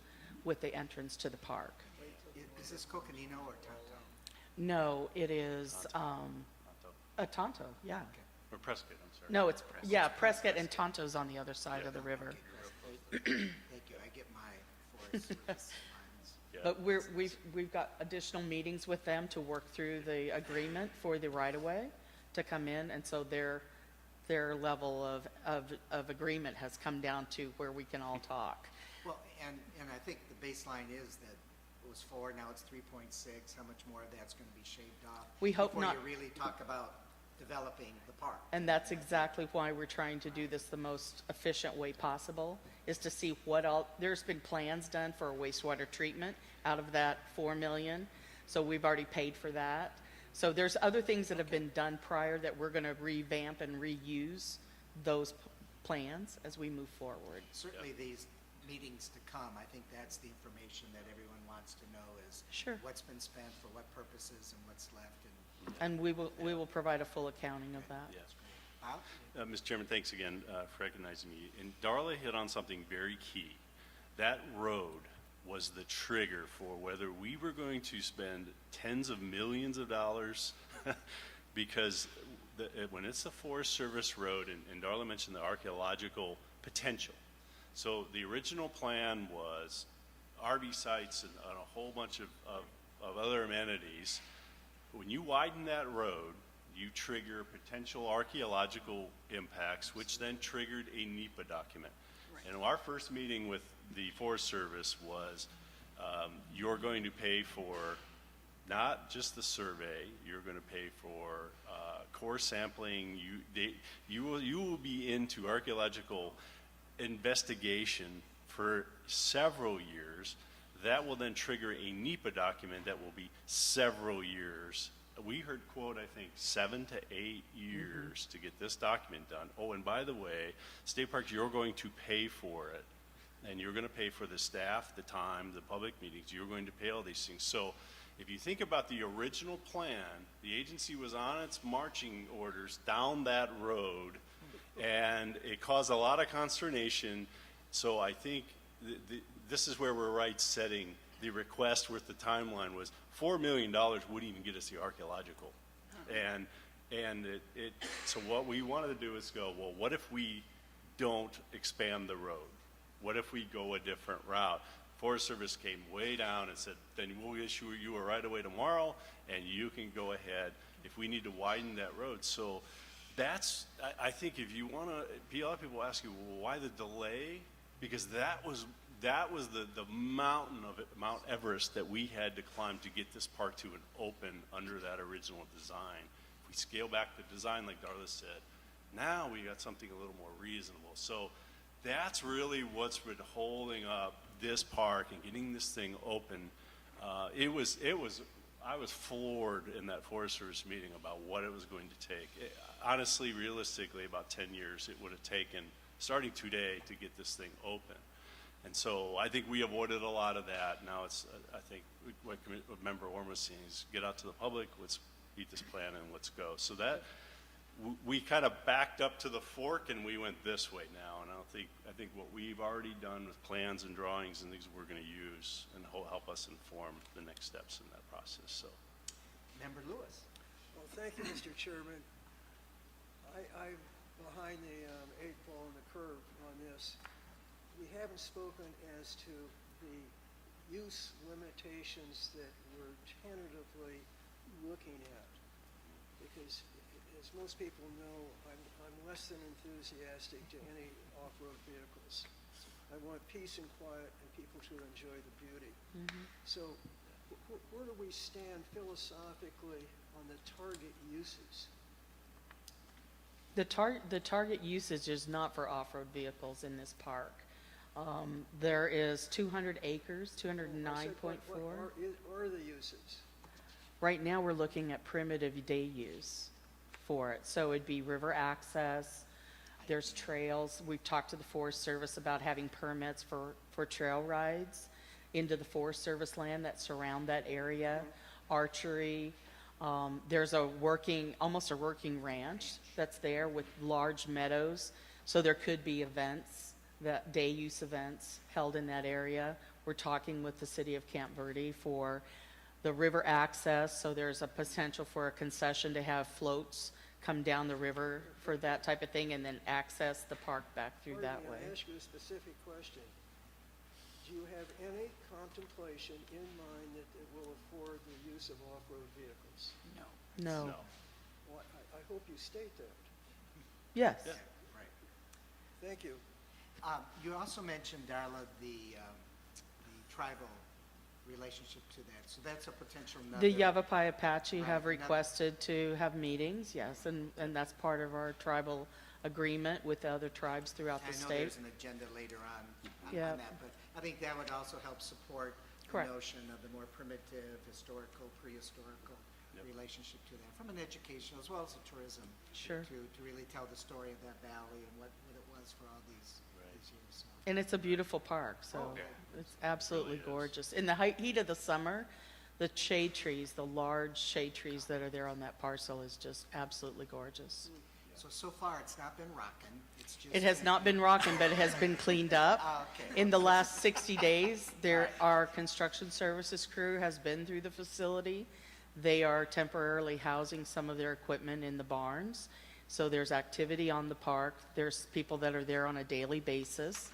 with the entrance to the park. Is this Coconino or Tonto? No, it is Tonto, yeah. Or Prescott, I'm sorry. No, it's, yeah, Prescott and Tonto's on the other side of the river. Thank you. I get my Forest Service lines. Yeah. But we've got additional meetings with them to work through the agreement for the right-of-way to come in, and so their level of agreement has come down to where we can all talk. Well, and I think the baseline is that it was 4, now it's 3.6. How much more of that's going to be shaved off? We hope not. Before you really talk about developing the park. And that's exactly why we're trying to do this the most efficient way possible, is to see what all, there's been plans done for wastewater treatment out of that 4 million. So we've already paid for that. So there's other things that have been done prior that we're going to revamp and reuse those plans as we move forward. Certainly these meetings to come, I think that's the information that everyone wants to know is Sure. what's been spent for what purposes and what's left. And we will provide a full accounting of that. Yes. Bob? Mr. Chairman, thanks again for recognizing me. And Darla hit on something very key. That road was the trigger for whether we were going to spend tens of millions of dollars because when it's a Forest Service road, and Darla mentioned the archaeological potential. So the original plan was RV sites and a whole bunch of other amenities. When you widen that road, you trigger potential archaeological impacts, which then triggered a NEPA document. And our first meeting with the Forest Service was, you're going to pay for not just the survey, you're going to pay for core sampling. You will be into archaeological investigation for several years. That will then trigger a NEPA document that will be several years. We heard, quote, I think 7 to 8 years to get this document done. Oh, and by the way, State Parks, you're going to pay for it. And you're going to pay for the staff, the time, the public meetings. You're going to pay all these things. So if you think about the original plan, the agency was on its marching orders down that road, and it caused a lot of consternation. So I think this is where we're right setting the request with the timeline was $4 million wouldn't even get us the archaeological. And so what we wanted to do is go, well, what if we don't expand the road? What if we go a different route? Forest Service came way down and said, then we'll issue you a right-of-way tomorrow, and you can go ahead if we need to widen that road. So that's, I think if you want to, a lot of people ask you, well, why the delay? Because that was the mountain of it, Mount Everest that we had to climb to get this park to an open under that original design. If we scale back the design, like Darla said, now we got something a little more reasonable. So that's really what's been holding up this park and getting this thing open. I was floored in that Forest Service meeting about what it was going to take. Honestly, realistically, about 10 years it would have taken, starting today, to get this thing open. And so I think we avoided a lot of that. Now it's, I think, what Member Orm was saying is get out to the public, let's eat this plan, and let's go. So that, we kind of backed up to the fork and we went this way now. And I think what we've already done with plans and drawings and things we're going to use and help us inform the next steps in that process. So, Member Lewis. Well, thank you, Mr. Chairman. I'm behind the 8 ball in the curve on this. We haven't spoken as to the use limitations that we're tentatively looking at. Because as most people know, I'm less than enthusiastic to any off-road vehicles. I want peace and quiet and people to enjoy the beauty. So where do we stand philosophically on the target uses? The target usage is not for off-road vehicles in this park. There is 200 acres, I said, 209.4. what are the uses? Right now, we're looking at primitive day use for it. So it'd be river access, there's trails. We've talked to the Forest Service about having permits for trail rides into the Forest Service land that surround that area, archery. There's almost a working ranch that's there with large meadows. So there could be events, day use events held in that area. We're talking with the city of Camp Verde for the river access, so there's a potential for a concession to have floats come down the river for that type of thing and then access the park back through that way. I ask you a specific question. Do you have any contemplation in mind that it will afford the use of off-road vehicles? No. Well, I hope you state that. Yes. Right. Thank you. You also mentioned, Darla, the tribal relationship to that. So that's a potential The another. Yavapai Apache Right, have another- requested to have meetings, yes, and that's part of our tribal agreement with the other tribes throughout I the know state. there's an agenda later on Yep. that, but I think that would also help support the Correct. notion of the more primitive, historical, prehistorical relationship to that, from an educational as well as a tourism. Sure. To really tell the story of that valley and what it was for all these years. So. And it's a beautiful park, so Oh, yeah. it's absolutely Really is. gorgeous. In the heat of the summer, the shade trees, the large shade trees that are there on that parcel is just absolutely gorgeous. So far, it's not been rocking. It's just. It has not been rocking, but it has been cleaned up. Okay. In the last 60 days, our construction services crew has been through the facility. They are temporarily housing some of their equipment in the barns. So there's activity on the park. There's people that are there on a daily basis.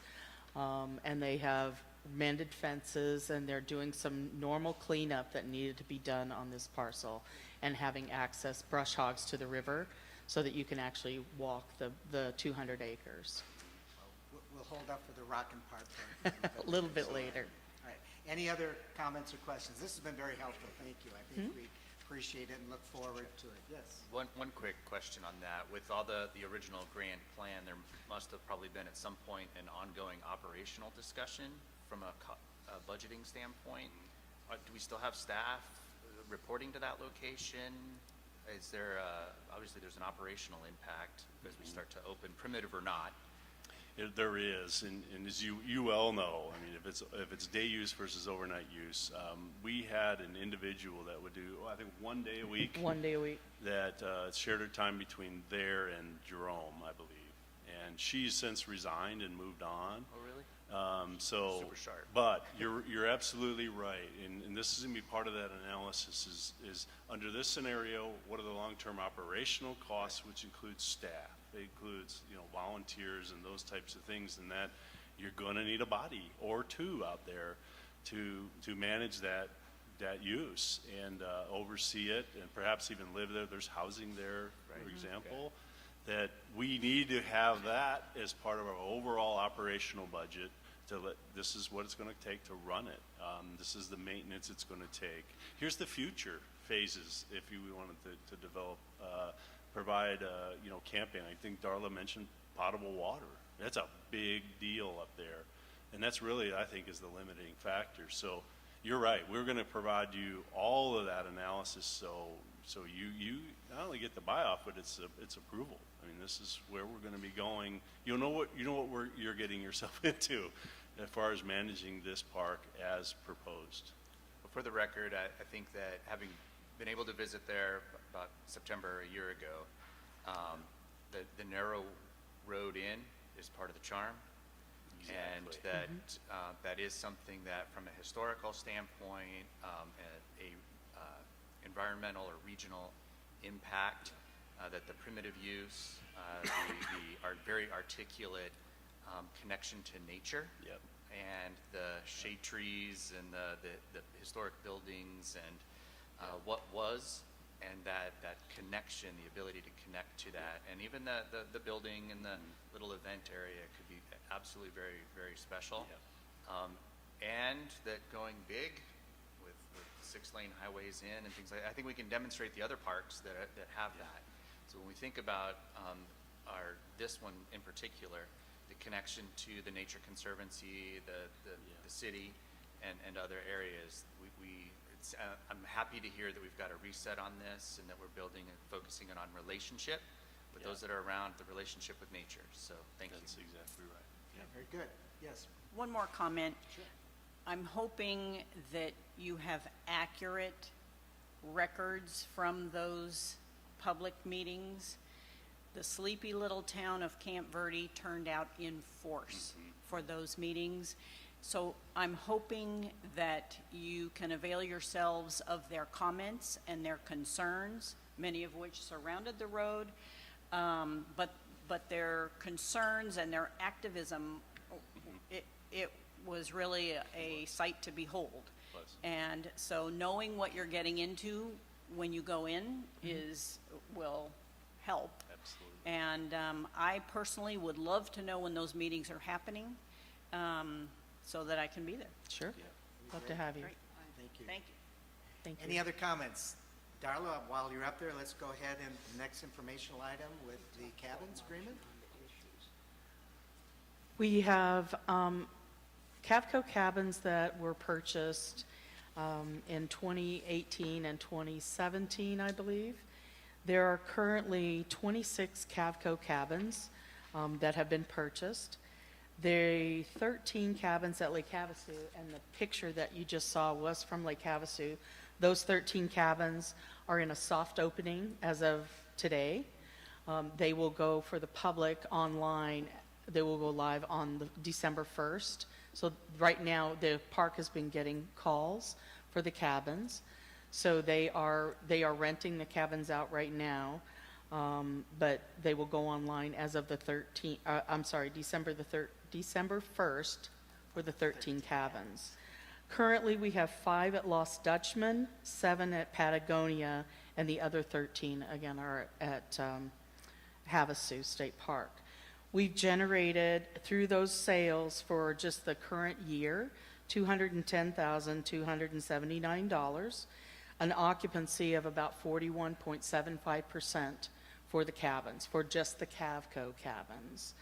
And they have mended fences, and they're doing some normal cleanup that needed to be done on this parcel, and having access, brush hogs to the river, so that you can actually walk the 200 acres. We'll hold up for the rocking part for A little bit later. All right. Any other comments or questions? This has been very helpful. Thank you. I think we appreciate it and look forward to it. Yes. One quick question on that. With all the original grant plan, there must have probably been at some point an ongoing operational discussion from a budgeting standpoint. Do we still have staff reporting to that location? Is there, obviously there's an operational impact as we start to open, primitive or not. There is, and as you well know, I mean, if it's day use versus overnight use, we had an individual that would do, I think, 1 day a week. 1 day a week. That shared her time between there and Jerome, I believe, and she's since resigned and moved on. Oh, really? Super sharp. But you're absolutely right, and this is going to be part of that analysis. Is under this scenario, what are the long-term operational costs, which includes staff, it includes volunteers and those types of things, and that you're going to need a body or two out there to manage that use and oversee it, and perhaps even live there. There's housing there, for example. That we need to have that as part of our overall operational budget. This is what it's going to take to run it. This is the maintenance it's going to take. Here's the future phases if you wanted to develop, provide, camping. I think Darla mentioned potable water. That's a big deal up there. And that's really, I think, is the limiting factor. So you're right. We're going to provide you all of that analysis so you not only get the buy-off, but it's approval. I mean, this is where we're going to be going. You know what you're getting yourself into as far as managing this park as proposed. But for the record, I think that having been able to visit there about September a year ago, the narrow road in is part of the charm. And that is something that from a historical standpoint, a environmental or regional impact, that the primitive use, our very articulate connection to nature, and the shade trees and the historic buildings and what was, and that connection, the ability to connect to that, and even the building and the little event area could be absolutely very, very special. And that going big with 6-lane highways in and things like that. I think we can demonstrate the other parks that have that. So when we think about this one in particular, the connection to the Nature Conservancy, the city, and other areas, I'm happy to hear that we've got a reset on this and that we're building and focusing on relationship with those that are around, the relationship with nature. So thank you. That's exactly right. Yeah, very good. Yes. One more comment. Sure. I'm hoping that you have accurate records from those public meetings. The sleepy little town of Camp Verde turned out in force for those meetings. So I'm hoping that you can avail yourselves of their comments and their concerns, many of which surrounded the road, but their concerns and their activism, it was really a sight to behold. And so knowing what you're getting into when you go in will help. Absolutely. And I personally would love to know when those meetings are happening, so that I can be there. Sure. Love to have you. Great. Thank you. Thank you. Thank you. Any other comments? Darla, while you're up there, let's go ahead and the next informational item with the cabins agreement. We have Cavco cabins that were purchased in 2018 and 2017, I believe. There are currently 26 Cavco cabins that have been purchased. The 13 cabins at Lake Havasu, and the picture that you just saw was from Lake Havasu. Those 13 cabins are in a soft opening as of today. They will go for the public online. They will go live on December 1st. So right now, the park has been getting calls for the cabins. So they are renting the cabins out right now, but they will go online as of the December 1st for the 13 cabins. Currently, we have 5 at Lost Dutchman, 7 at Patagonia, and the other 13, again, are at Havasu State Park. We've generated, through those sales for just the current year, $210,279, an occupancy of about 41.75% for the cabins, for just the Cavco cabins.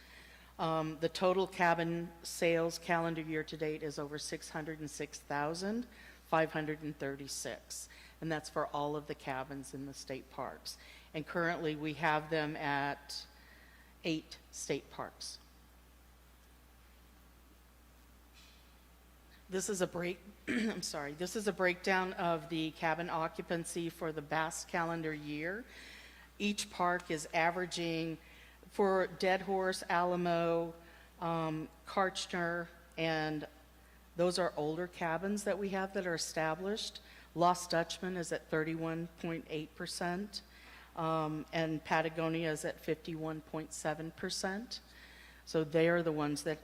The total cabin sales calendar year to date is over 606,536, and that's for all of the cabins in the state parks. And currently, we have them at 8 state parks. This is a this is a breakdown of the cabin occupancy for the Bass calendar year. Each park is averaging, for Dead Horse, Alamo, Kartchner, and those are older cabins that we have that are established. Lost Dutchman is at 31.8%, and Patagonia is at 51.7%. So they are the ones that,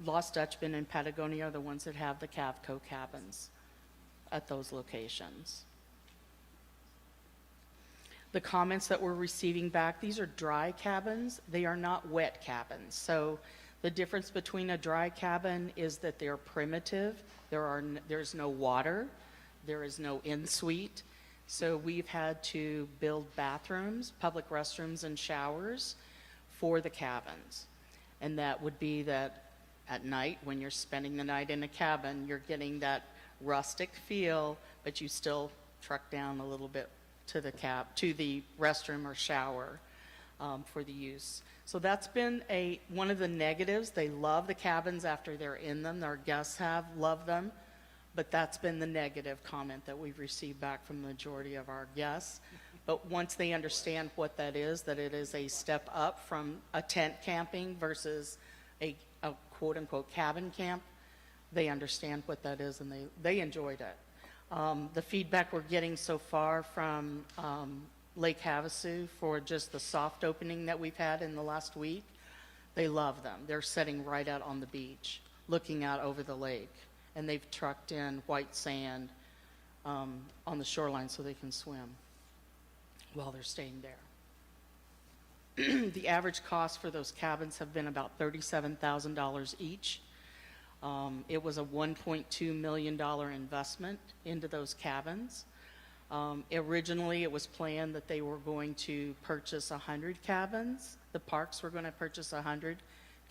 Lost Dutchman and Patagonia are the ones that have the Cavco cabins at those locations. The comments that we're receiving back, these are dry cabins. They are not wet cabins. So the difference between a dry cabin is that they're primitive. There's no water. There is no in-suite. So we've had to build bathrooms, public restrooms, and showers for the cabins. And that would be that at night, when you're spending the night in a cabin, you're getting that rustic feel, but you still truck down a little bit to the restroom or shower for the use. So that's been one of the negatives. They love the cabins after they're in them. Our guests have loved them, but that's been the negative comment that we've received back from the majority of our guests. But once they understand what that is, that it is a step up from a tent camping versus a quote-unquote cabin camp, they understand what that is, and they enjoyed it. The feedback we're getting so far from Lake Havasu for just the soft opening that we've had in the last week, they love them. They're sitting right out on the beach, looking out over the lake, and they've trucked in white sand on the shoreline so they can swim while they're staying there. The average cost for those cabins have been about $37,000 each. It was a $1.2 million investment into those cabins. Originally, it was planned that they were going to purchase 100 cabins. The parks were going to purchase 100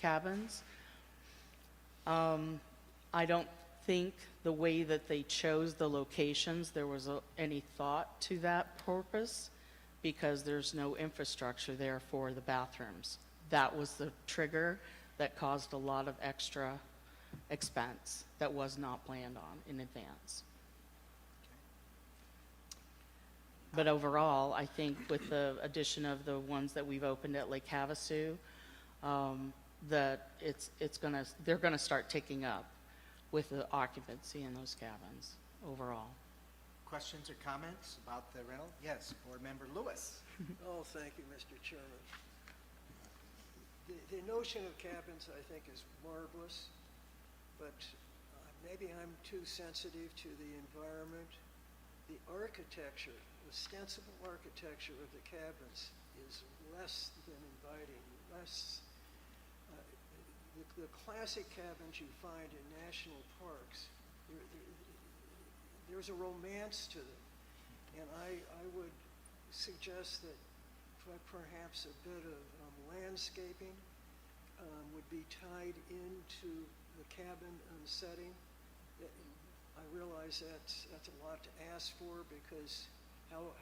cabins. I don't think the way that they chose the locations, there was any thought to that purpose, because there's no infrastructure there for the bathrooms. That was the trigger that caused a lot of extra expense that was not planned on in advance. But overall, I think with the addition of the ones that we've opened at Lake Havasu, that they're gonna start ticking up with the occupancy in those cabins overall. Questions or comments about the rental? Yes, Board Member Lewis. Oh, thank you, Mr. Chairman. The notion of cabins, I think, is marvelous, but maybe I'm too sensitive to the environment. The architecture, ostensible architecture of the cabins is less than inviting, the classic cabins you find in national parks, there's a romance to them. And I would suggest that perhaps a bit of landscaping would be tied into the cabin setting. I realize that's a lot to ask for, because how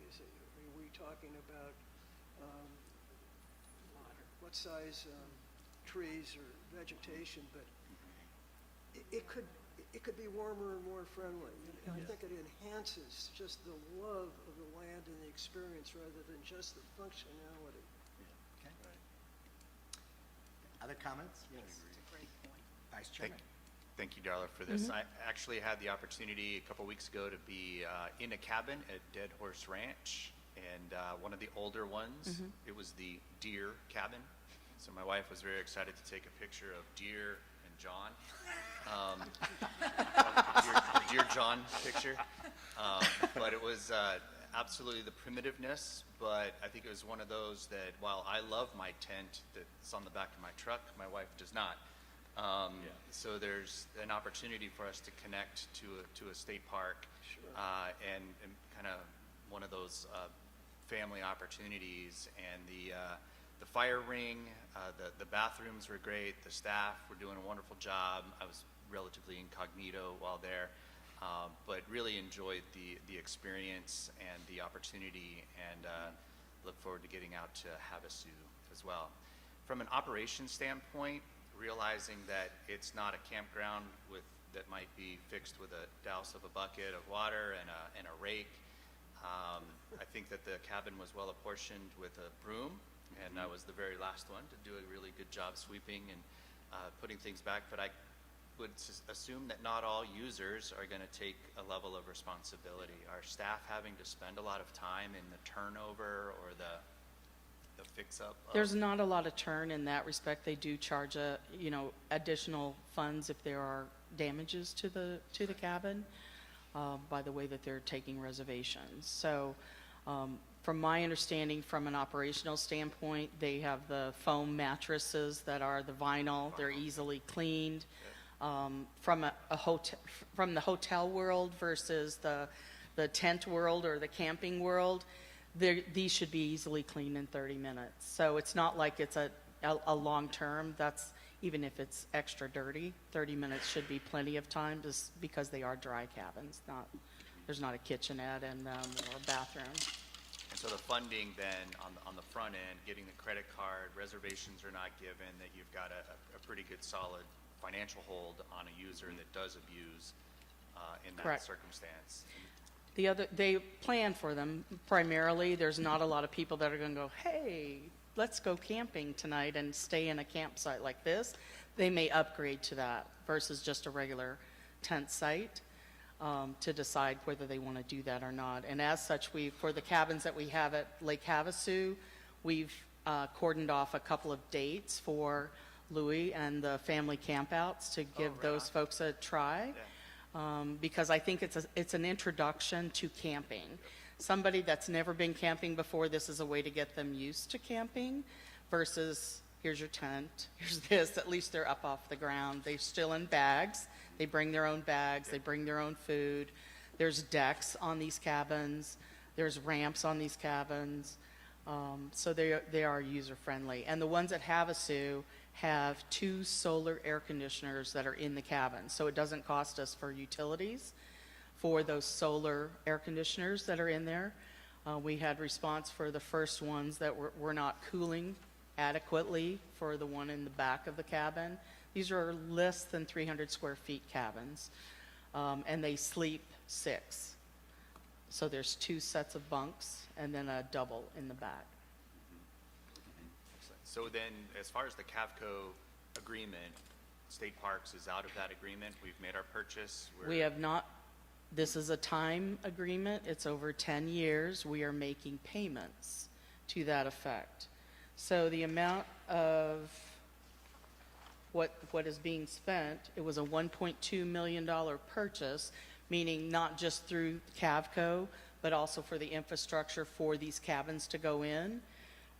is it, are we talking about what size trees or vegetation, but it could be warmer and more friendly. And I think it enhances just the love of the land and the experience rather than just the functionality. Okay. Other comments? Yes. It's a great point. Vice Chairman. Thank you, Darla, for this. I actually had the opportunity a couple weeks ago to be in a cabin at Dead Horse Ranch, and one of the older ones, it was the deer cabin. So my wife was very excited to take a picture of Deer and John, Deer John picture. But it was absolutely the primitiveness, but I think it was one of those that while I love my tent that's on the back of my truck, my wife does not. So there's an opportunity for us to connect to a state park, and kind of one of those family opportunities. And the fire ring, the bathrooms were great. The staff were doing a wonderful job. I was relatively incognito while there, but really enjoyed the experience and the opportunity, and look forward to getting out to Havasu as well. From an operations standpoint, realizing that it's not a campground that might be fixed with a douse of a bucket of water and a rake. I think that the cabin was well apportioned with a broom, and I was the very last one to do a really good job sweeping and putting things back. But I would assume that not all users are going to take a level of responsibility. Are staff having to spend a lot of time in the turnover or the fix-up? There's not a lot of turn in that respect. They do charge additional funds if there are damages to the cabin, by the way that they're taking reservations. So from my understanding, from an operational standpoint, they have the foam mattresses that are the vinyl. They're easily cleaned. From from the hotel world versus the tent world or the camping world, these should be easily cleaned in 30 minutes. So it's not like it's a long term. That's, even if it's extra dirty, 30 minutes should be plenty of time, just because they are dry cabins. There's not a kitchenette in them or a bathroom. And so the funding then on the front end, getting the credit card, reservations are not given, that you've got a pretty good solid financial hold on a user that does abuse in that Correct. circumstance. They plan for them primarily. There's not a lot of people that are going to go, hey, let's go camping tonight and stay in a campsite like this. They may upgrade to that versus just a regular tent site, to decide whether they want to do that or not. And as such, for the cabins that we have at Lake Havasu, we've cordoned off a couple of dates for Louis and the family campouts to give those folks a try. Yeah. Because I think it's an introduction to camping. Somebody that's never been camping before, this is a way to get them used to camping versus here's your tent, here's this. At least they're up off the ground. They're still in bags. They bring their own bags. They bring their own food. There's decks on these cabins. There's ramps on these cabins. So they are user-friendly. And the ones at Havasu have 2 solar air conditioners that are in the cabin. So it doesn't cost us for utilities for those solar air conditioners that are in there. We had response for the first ones that were not cooling adequately for the one in the back of the cabin. These are less than 300 square feet cabins, and they sleep 6. So there's 2 sets of bunks and then a double in the back. So then, as far as the Cavco agreement, State Parks is out of that agreement. We've made our purchase. We have not, this is a time agreement. It's over 10 years. We are making payments to that effect. So the amount of what is being spent, it was a $1.2 million purchase, meaning not just through Cavco, but also for the infrastructure for these cabins to go in.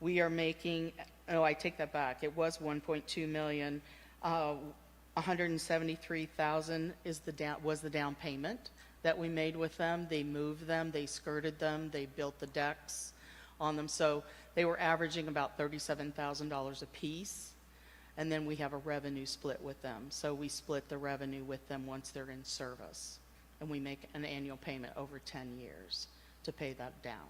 We are making, oh, I take that back. It was 1.2 million. 173,000 was the down payment that we made with them. They moved them, they skirted them, they built the decks on them. So they were averaging about $37,000 a piece. And then we have a revenue split with them. So we split the revenue with them once they're in service. And we make an annual payment over 10 years to pay that down.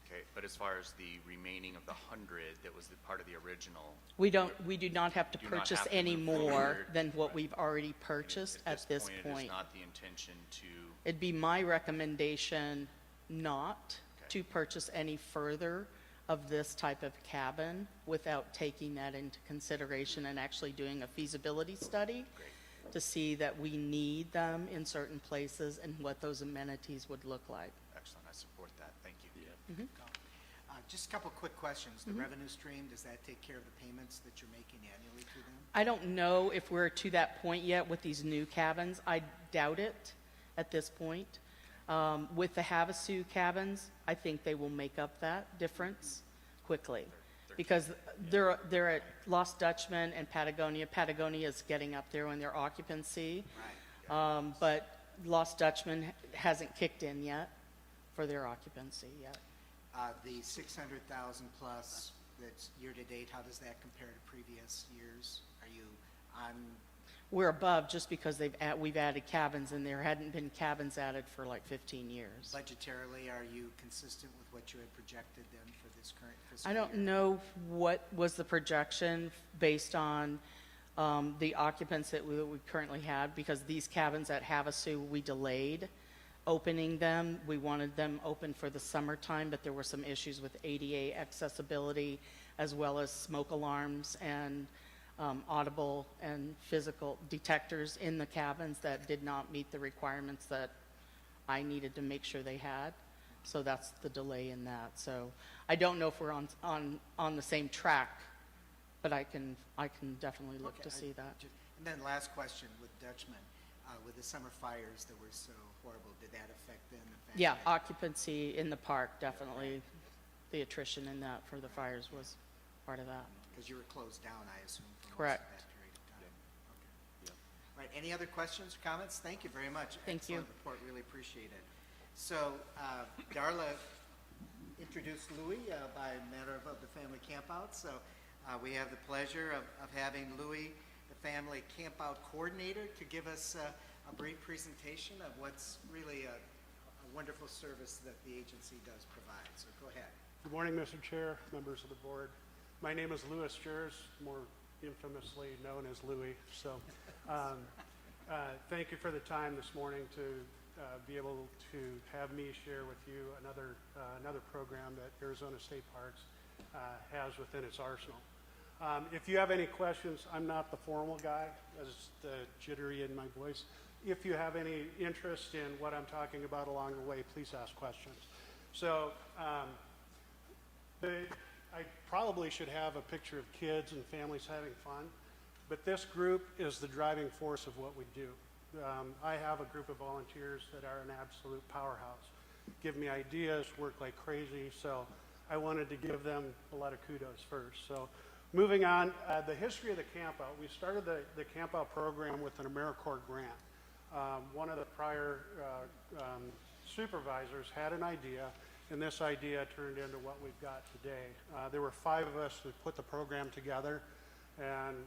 Okay, but as far as the remaining of the 100 that was the part of the original, We do not have to Do not purchase have to any move more forward. than what Right. we've already purchased at this It is point. not the intention to, It'd be my recommendation not Okay. to purchase any further of this type of cabin without taking that into consideration and actually doing a feasibility study to see that we need them in certain places and what those amenities would look like. excellent, I support that, thank you. Just a couple quick questions. The revenue stream, does that take care of the payments that you're making annually to them? I don't know if we're to that point yet with these new cabins. I doubt it at this point. With the Havasu cabins, I think they will make up that difference quickly. Because they're at Lost Dutchman and Patagonia. Patagonia is getting up there in their occupancy. Right. But Lost Dutchman hasn't kicked in yet for their occupancy yet. The 600,000 plus that's year-to-date, how does that compare to previous years? Are you on, We're above just because we've added cabins, and there hadn't been cabins added for like 15 years. budgetarily, are you consistent with what you had projected then for this current fiscal I year? don't know what was the projection based on the occupants that we currently had, because these cabins at Havasu, we delayed opening them. We wanted them open for the summertime, but there were some issues with ADA accessibility as well as smoke alarms and audible and physical detectors in the cabins that did not meet the requirements that I needed to make sure they had. So that's the delay in that. So I don't know if we're on the same track, but I can definitely look Okay, to see that. And then last question with Dutchman, with the summer fires that were so horrible, did that affect then the fact Yeah, that- occupancy in the park, definitely. The attrition in that for the fires was part of that. Because you were closed down, I assume, for most of Correct. that period of time. Okay. All right, any other questions or comments? Thank you very much. Thank you. Excellent report, really appreciate it. So, Darla introduced Louis by matter of the family campout. So we have the pleasure of having Louis, the family campout coordinator, to give us a brief presentation of what's really a wonderful service that the agency does provide. So go ahead. Good morning, Mr. Chair, members of the board. My name is Louis Jers, more infamously known as Louis. So thank you for the time this morning to be able to have me share with you another program that Arizona State Parks has within its arsenal. If you have any questions, I'm not the formal guy, as the jittery in my voice. If you have any interest in what I'm talking about along the way, please ask questions. So I probably should have a picture of kids and families having fun, but this group is the driving force of what we do. I have a group of volunteers that are an absolute powerhouse, give me ideas, work like crazy, so I wanted to give them a lot of kudos first. So Moving on, the history of the campout. We started the campout program with an AmeriCorps grant. One of the prior supervisors had an idea, and this idea turned into what we've got today. There were 5 of us that put the program together, and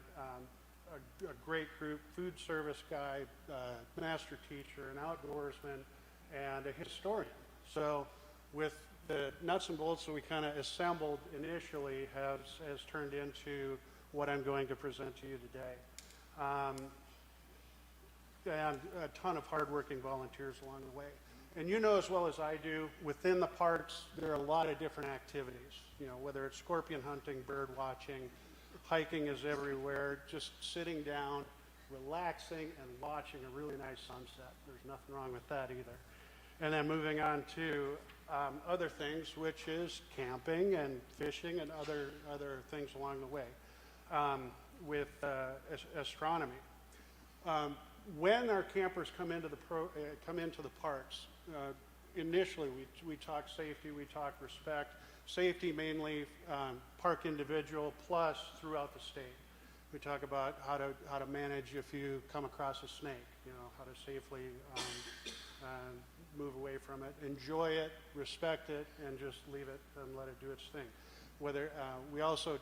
a great group, food service guy, master teacher, an outdoorsman, and a historian. So with the nuts and bolts that we kind of assembled initially has turned into what I'm going to present to you today. And a ton of hardworking volunteers along the way. And you know as well as I do, within the parks, there are a lot of different activities. You know, whether it's scorpion hunting, bird watching, hiking is everywhere, just sitting down, relaxing, and watching a really nice sunset. There's nothing wrong with that either. And then moving on to other things, which is camping and fishing and other things along the way with astronomy. When our campers come into the parks, initially we talk safety, we talk respect. Safety mainly park individual plus throughout the state. We talk about how to manage if you come across a snake, you know, how to safely move away from it, enjoy it, respect it, and just leave it and let it do its thing. Whether we also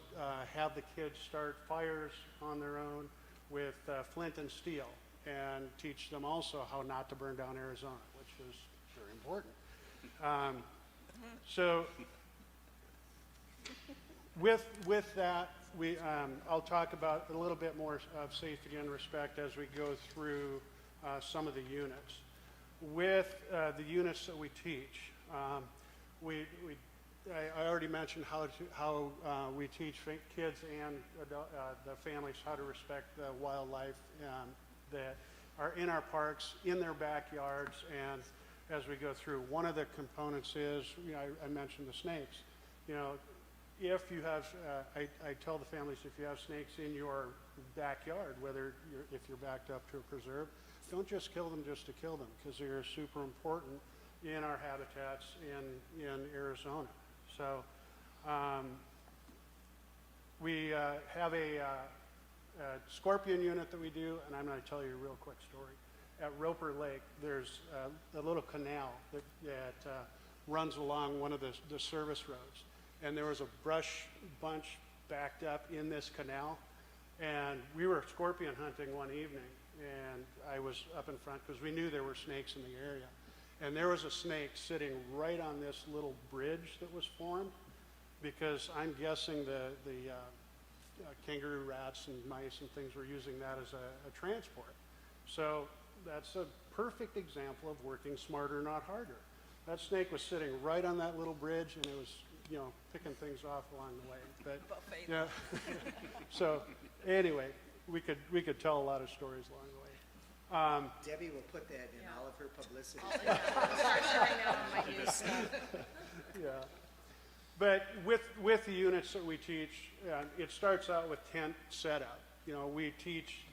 have the kids start fires on their own with flint and steel, and teach them also how not to burn down Arizona, which is very important. So with that, I'll talk about a little bit more of safety and respect as we go through some of the units. With the units that we teach, I already mentioned how we teach kids and the families how to respect the wildlife that are in our parks, in their backyards, and as we go through. One of the components is, you know, I mentioned the snakes. You know, if you have, I tell the families, if you have snakes in your backyard, if you're backed up to a preserve, don't just kill them just to kill them, because they are super important in our habitats in Arizona. So we have a scorpion unit that we do, and I'm going to tell you a real quick story. At Roper Lake, there's a little canal that runs along one of the service roads, and there was a brush bunch backed up in this canal, and we were scorpion hunting one evening, and I was up in front because we knew there were snakes in the area, and there was a snake sitting right on this little bridge that was formed, because I'm guessing the kangaroo rats and mice and things were using that as a transport. So that's a perfect example of working smarter, not harder. That snake was sitting right on that little bridge, and it was, you know, picking things off along the way. But yeah. So anyway, we could tell a lot of stories along the way. Debbie will put that in all of her publicity. Yeah. But with the units that we teach, it starts out with tent setup. You know, we teach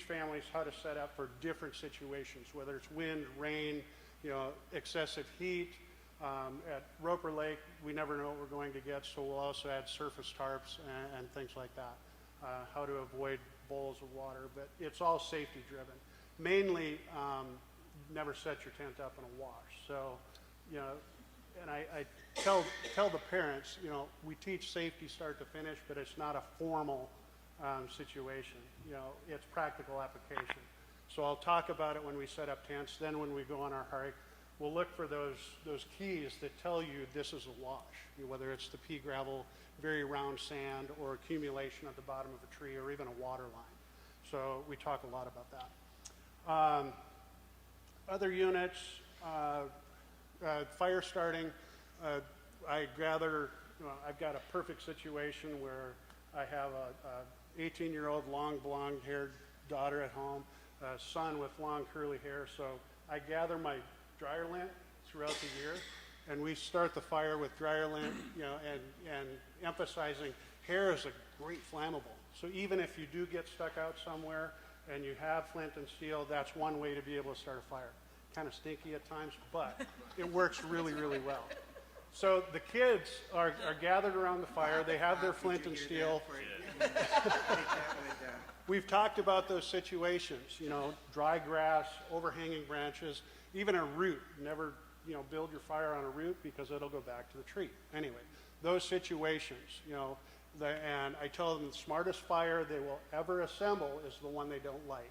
families how to set up for different situations, whether it's wind, rain, you know, excessive heat. At Roper Lake, we never know what we're going to get, so we'll also add surface tarps and things like that. How to avoid bowls of water, but it's all safety driven. Mainly, never set your tent up in a wash. So, you know, and I tell the parents, you know, we teach safety start to finish, but it's not a formal situation. You know, it's practical application. So I'll talk about it when we set up tents. Then when we go on our hike, we'll look for those keys that tell you this is a wash, you know, whether it's the pea gravel, very round sand, or accumulation at the bottom of a tree, or even a water line. So we talk a lot about that. Other units, fire starting. I've got a perfect situation where I have a 18-year-old long blonde-haired daughter at home, a son with long curly hair. So I gather my dryer lint throughout the year, and we start the fire with dryer lint, you know, and emphasizing hair is a great flammable. So even if you do get stuck out somewhere and you have flint and steel, that's one way to be able to start a fire. Kind of stinky at times, but it works really, really well. So the kids are gathered around the fire. They have their flint and steel. We've talked about those situations, you know, dry grass, overhanging branches, even a root. Never, you know, build your fire on a root because it'll go back to the tree. Anyway, those situations, you know, and I tell them the smartest fire they will ever assemble is the one they don't light,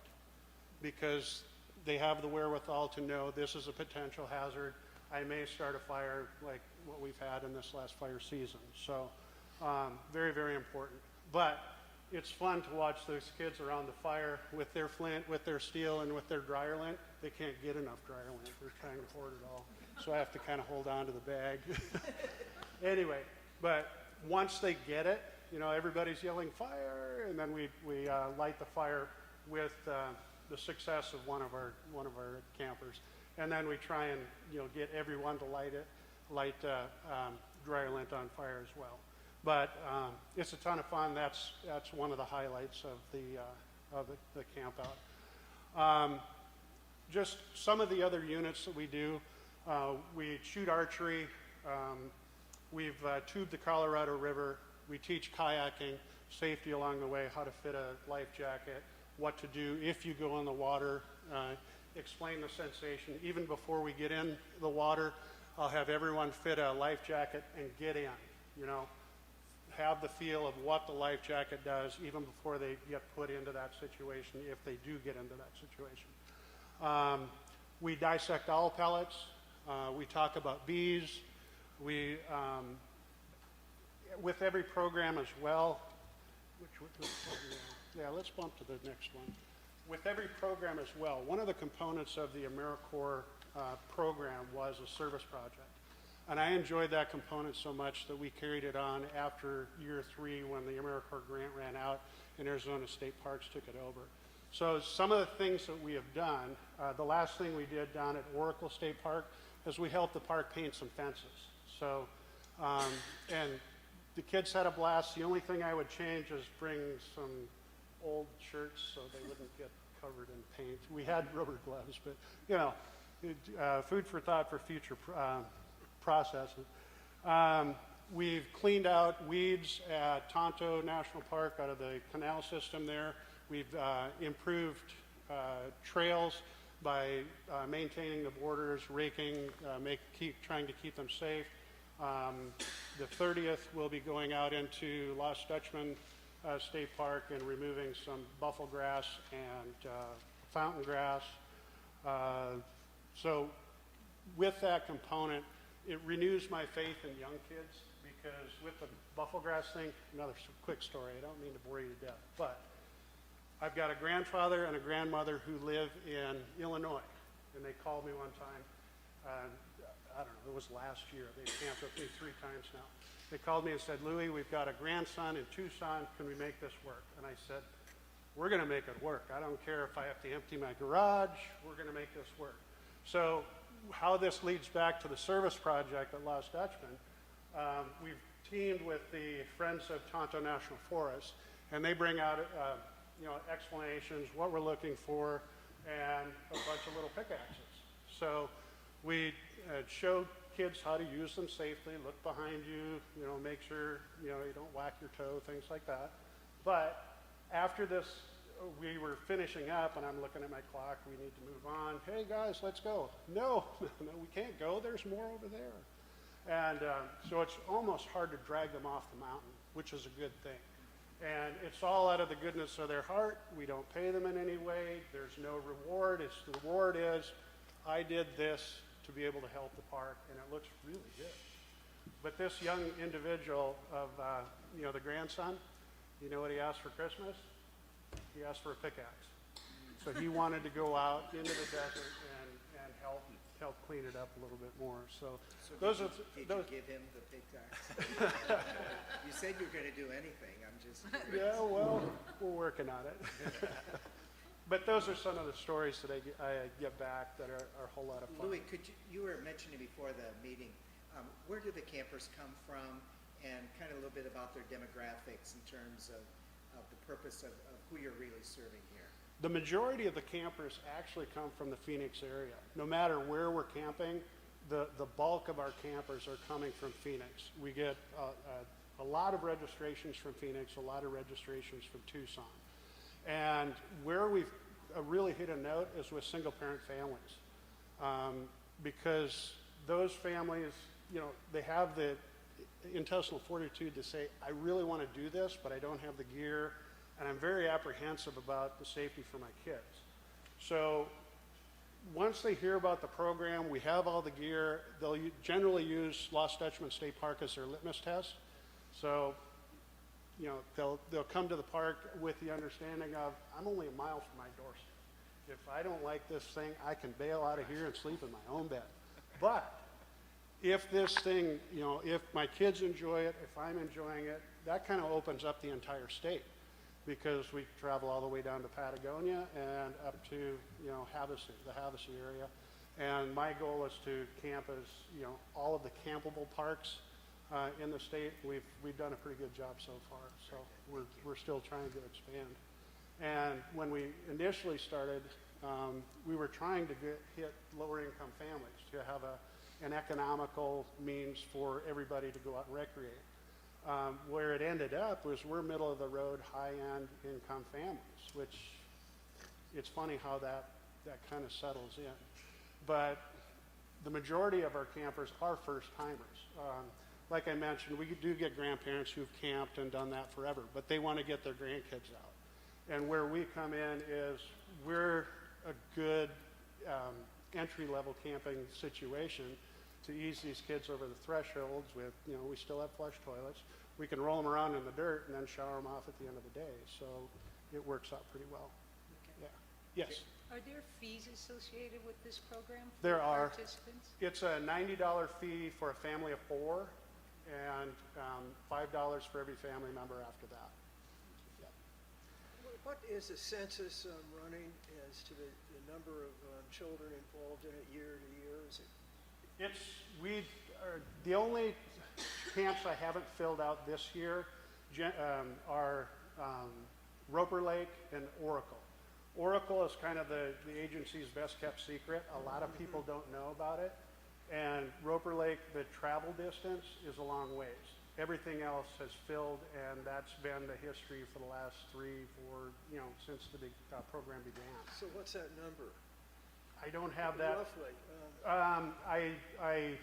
because they have the wherewithal to know this is a potential hazard. I may start a fire like what we've had in this last fire season. So very, very important. But it's fun to watch those kids around the fire with their flint, with their steel, and with their dryer lint. They can't get enough dryer lint. They're trying to hoard it all. So I have to kind of hold on to the bag. Anyway, but once they get it, you know, everybody's yelling fire, and then we light the fire with the success of one of our campers. And then we try and, you know, get everyone to light dryer lint on fire as well. But it's a ton of fun. That's one of the highlights of the camp out. Just some of the other units that we do. We shoot archery. We've tubed the Colorado River. We teach kayaking, safety along the way, how to fit a life jacket, what to do if you go in the water, explain the sensation. Even before we get in the water, I'll have everyone fit a life jacket and get in, you know, have the feel of what the life jacket does even before they get put into that situation, if they do get into that situation. We dissect owl pellets. We talk about bees. We, with every program as well, let's bump to the next one. With every program as well, one of the components of the AmeriCorps program was a service project. And I enjoyed that component so much that we carried it on after year 3 when the AmeriCorps grant ran out and Arizona State Parks took it over. So some of the things that we have done, the last thing we did down at Oracle State Park is we helped the park paint some fences. So, and the kids had a blast. The only thing I would change is bring some old shirts so they wouldn't get covered in paint. We had rubber gloves, but, you know, food for thought for future processes. We've cleaned out weeds at Tonto National Park out of the canal system there. We've improved trails by maintaining the borders, raking, trying to keep them safe. The 30th, we'll be going out into Lost Dutchman State Park and removing some buffalo grass and fountain grass. So with that component, it renews my faith in young kids, because with the buffalo grass thing, another quick story, I don't mean to bore you to death, but I've got a grandfather and a grandmother who live in Illinois, and they called me one time, I don't know, it was last year, they've camped with me 3 times now. They called me and said, Louis, we've got a grandson in Tucson, can we make this work? And I said, we're gonna make it work. I don't care if I have to empty my garage, we're gonna make this work. So how this leads back to the service project at Lost Dutchman, we've teamed with the Friends of Tonto National Forest, and they bring out you know, explanations, what we're looking for, and a bunch of little pickaxes. So we show kids how to use them safely, look behind you, you know, make sure, you know, you don't whack your toe, things like that. But after this, we were finishing up, and I'm looking at my clock, we need to move on. Hey guys, let's go. No, no, we can't go, there's more over there. And so it's almost hard to drag them off the mountain, which is a good thing. And it's all out of the goodness of their heart. We don't pay them in any way. There's no reward. The reward is, I did this to be able to help the park, and it looks really good. But this young individual of, you know, the grandson, you know what he asked for Christmas? He asked for a pickaxe. So he wanted to go out into the desert and help clean it up a little bit more. So those are did you give him the pickaxe? You said you were going to do anything. I'm just curious. Yeah, well, we're working on it. But those are some of the stories that I get back that are a whole lot of fun. Louis, you were mentioning before the meeting, where do the campers come from, and kind of a little bit about their demographics in terms of the purpose of who you're really serving here? The majority of the campers actually come from the Phoenix area. No matter where we're camping, the bulk of our campers are coming from Phoenix. We get a lot of registrations from Phoenix, a lot of registrations from Tucson. And where we've really hit a note is with single-parent families. Because those families, you know, they have the intestinal fortitude to say, I really want to do this, but I don't have the gear, and I'm very apprehensive about the safety for my kids. So once they hear about the program, we have all the gear, they'll generally use Lost Dutchman State Park as their litmus test. So, you know, they'll come to the park with the understanding of, I'm only a mile from my doorstep. If I don't like this thing, I can bail out of here and sleep in my own bed. But if this thing, you know, if my kids enjoy it, if I'm enjoying it, that kind of opens up the entire state, because we travel all the way down to Patagonia and up to, you know, Havasu, the Havasu area. And my goal is to camp as, you know, all of the campable parks in the state. We've done a pretty good job so far, so we're still trying to expand. And when we initially started, we were trying to hit lower income families to have an economical means for everybody to go out and recreate. Where it ended up was we're middle of the road, high-end income families, which it's funny how that kind of settles in. But the majority of our campers are first-timers. Like I mentioned, we do get grandparents who've camped and done that forever, but they want to get their grandkids out. And where we come in is we're a good entry-level camping situation to ease these kids over the thresholds with, you know, we still have flush toilets. We can roll them around in the dirt and then shower them off at the end of the day. So it works out pretty well. Okay. Yeah. Yes. Are there fees associated with this program for There are. participants? It's a $90 fee for a family of 4 and $5 for every family member after that. What is the census running as to the number of children involved in it year to year? Is it? The only camps I haven't filled out this year are Roper Lake and Oracle. Oracle is kind of the agency's best kept secret. A lot of people don't know about it. And Roper Lake, the travel distance is a long ways. Everything else has filled, and that's been the history for the last 3, 4, you know, since the big program began. So what's that number? I don't have that. Roughly. I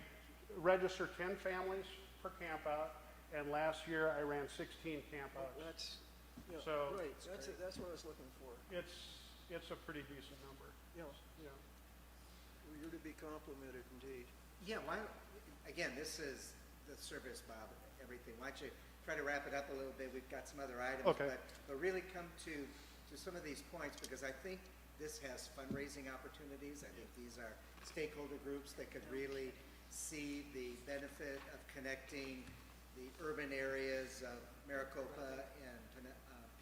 registered 10 families per camp out, and last year I ran 16 camp outs. That's, you know, So- great. That's what I was looking for. It's a pretty decent number. You know, Yeah. well, you're to be complimented indeed. Yeah, again, this is the service, Bob, everything. Why don't you try to wrap it up a little bit? We've got some other items. Okay. But really come to some of these points, because I think this has fundraising opportunities. I think these are stakeholder groups that could really see the benefit of connecting the urban areas of Maricopa and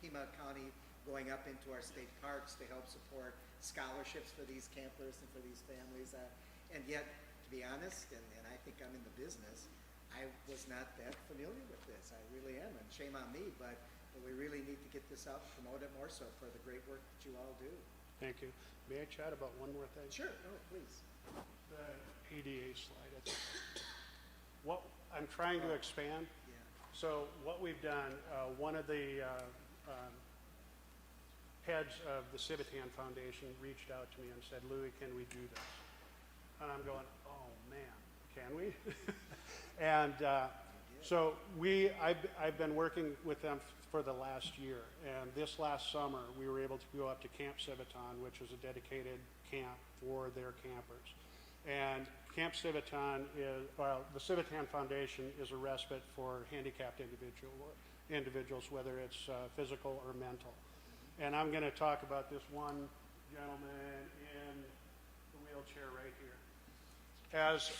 Pima County going up into our state parks to help support scholarships for these campers and for these families. And yet, to be honest, and I think I'm in the business, I was not that familiar with this. I really am, and shame on me, but we really need to get this out and promote it more so for the great work that you all do. Thank you. May I chat about one more thing? Sure, no, please. The ADA slide. What I'm trying to expand. Yeah. So what we've done, one of the heads of the Civitan Foundation reached out to me and said, Louis, can we do this? And I'm going, oh man, can we? And so I've been working with them for the last year, and this last summer we were able to go up to Camp Civitan, which is a dedicated camp for their campers. And Camp Civitan the Civitan Foundation is a respite for handicapped individuals, whether it's physical or mental. And I'm going to talk about this one gentleman in the wheelchair right here. As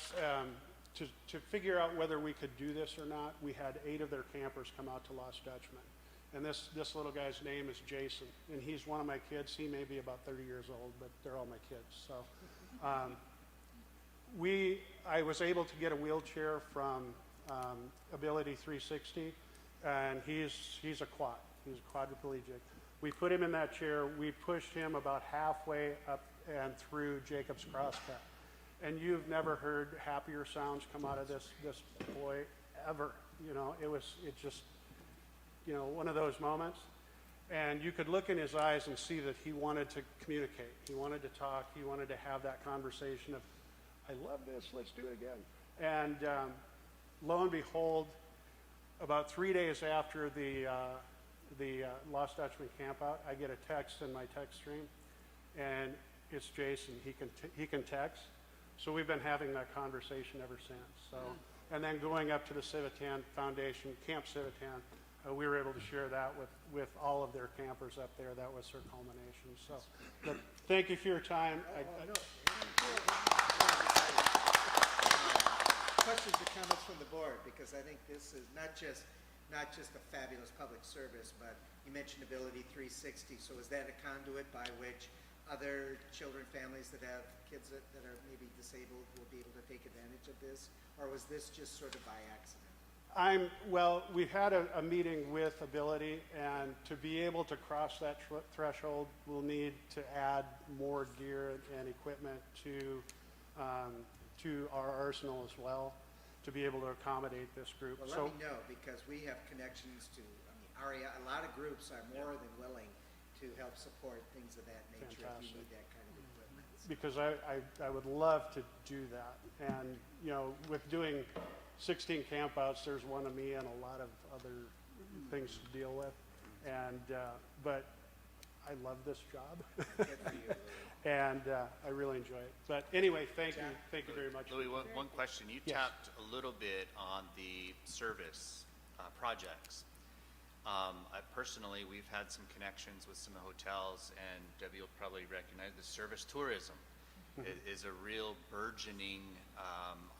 to figure out whether we could do this or not, we had 8 of their campers come out to Lost Dutchman. And this little guy's name is Jason, and he's one of my kids. He may be about 30 years old, but they're all my kids. So I was able to get a wheelchair from Ability 360, and he's a quad. He's a quadriplegic. We put him in that chair. We pushed him about halfway up and through Jacob's Crosscut. and you've never heard happier sounds come out of this boy ever. You know, it just, you know, one of those moments. And you could look in his eyes and see that he wanted to communicate. He wanted to talk. He wanted to have that conversation of, I love this, let's do it again. And lo and behold, about 3 days after the Lost Dutchman campout, I get a text in my text stream, and it's Jason. He can text. So we've been having that conversation ever since. So, and then going up to the Civitan Foundation, Camp Civitan, we were able to share that with all of their campers up there. That was their culmination. So, but thank you for your time. Questions or comments from the board, because I think this is not just a fabulous public service, but you mentioned Ability 360. So is that a conduit by which other children, families that have kids that are maybe disabled will be able to take advantage of this? Or was this just sort of by accident? Well, we've had a meeting with Ability, and to be able to cross that threshold, we'll need to add more gear and equipment to our arsenal as well, to be able to accommodate this group. Well, let me know, because we have connections to, a lot of groups are more than willing to help support things of that nature if you need that kind of equipment. Because I would love to do that. And, you know, with doing 16 campouts, there's one of me and a lot of other things to deal with. And, but I love this job. Good for you, Louis. And I really enjoy it. But anyway, thank you. Thank you very much. Louis, one question. You Yes. tapped a little bit on the service projects. Personally, we've had some connections with some hotels, and Debbie will probably recognize the service tourism is a real burgeoning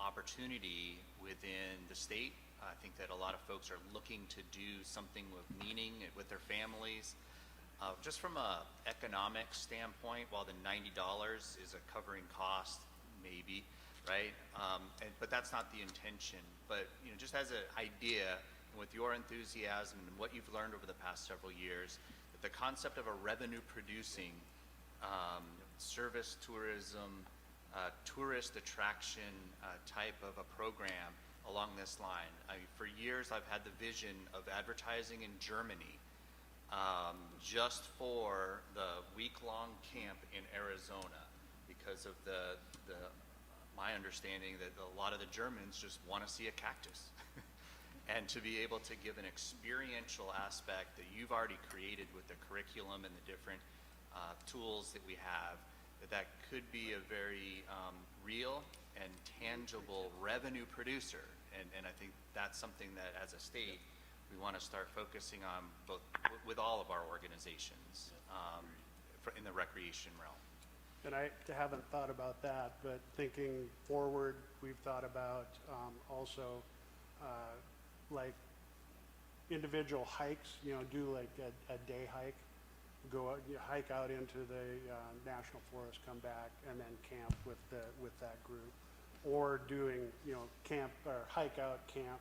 opportunity within the state. I think that a lot of folks are looking to do something with meaning with their families. Just from a economic standpoint, while the $90 is a covering cost, maybe, right? But that's not the intention. But you know, just as an idea, with your enthusiasm and what you've learned over the past several years, that the concept of a revenue-producing service tourism, tourist attraction type of a program along this line. For years, I've had the vision of advertising in Germany just for the week-long camp in Arizona, because of my understanding that a lot of the Germans just want to see a cactus. And to be able to give an experiential aspect that you've already created with the curriculum and the different tools that we have, that could be a very real and tangible revenue producer. And I think that's something that as a state, we want to start focusing on both with all of our organizations in the recreation realm. And I haven't thought about that, but thinking forward, we've thought about also like individual hikes, you know, do like a day hike, go out, hike out into the national forest, come back, and then camp with that group, or doing, you know, camp or hike out, camp,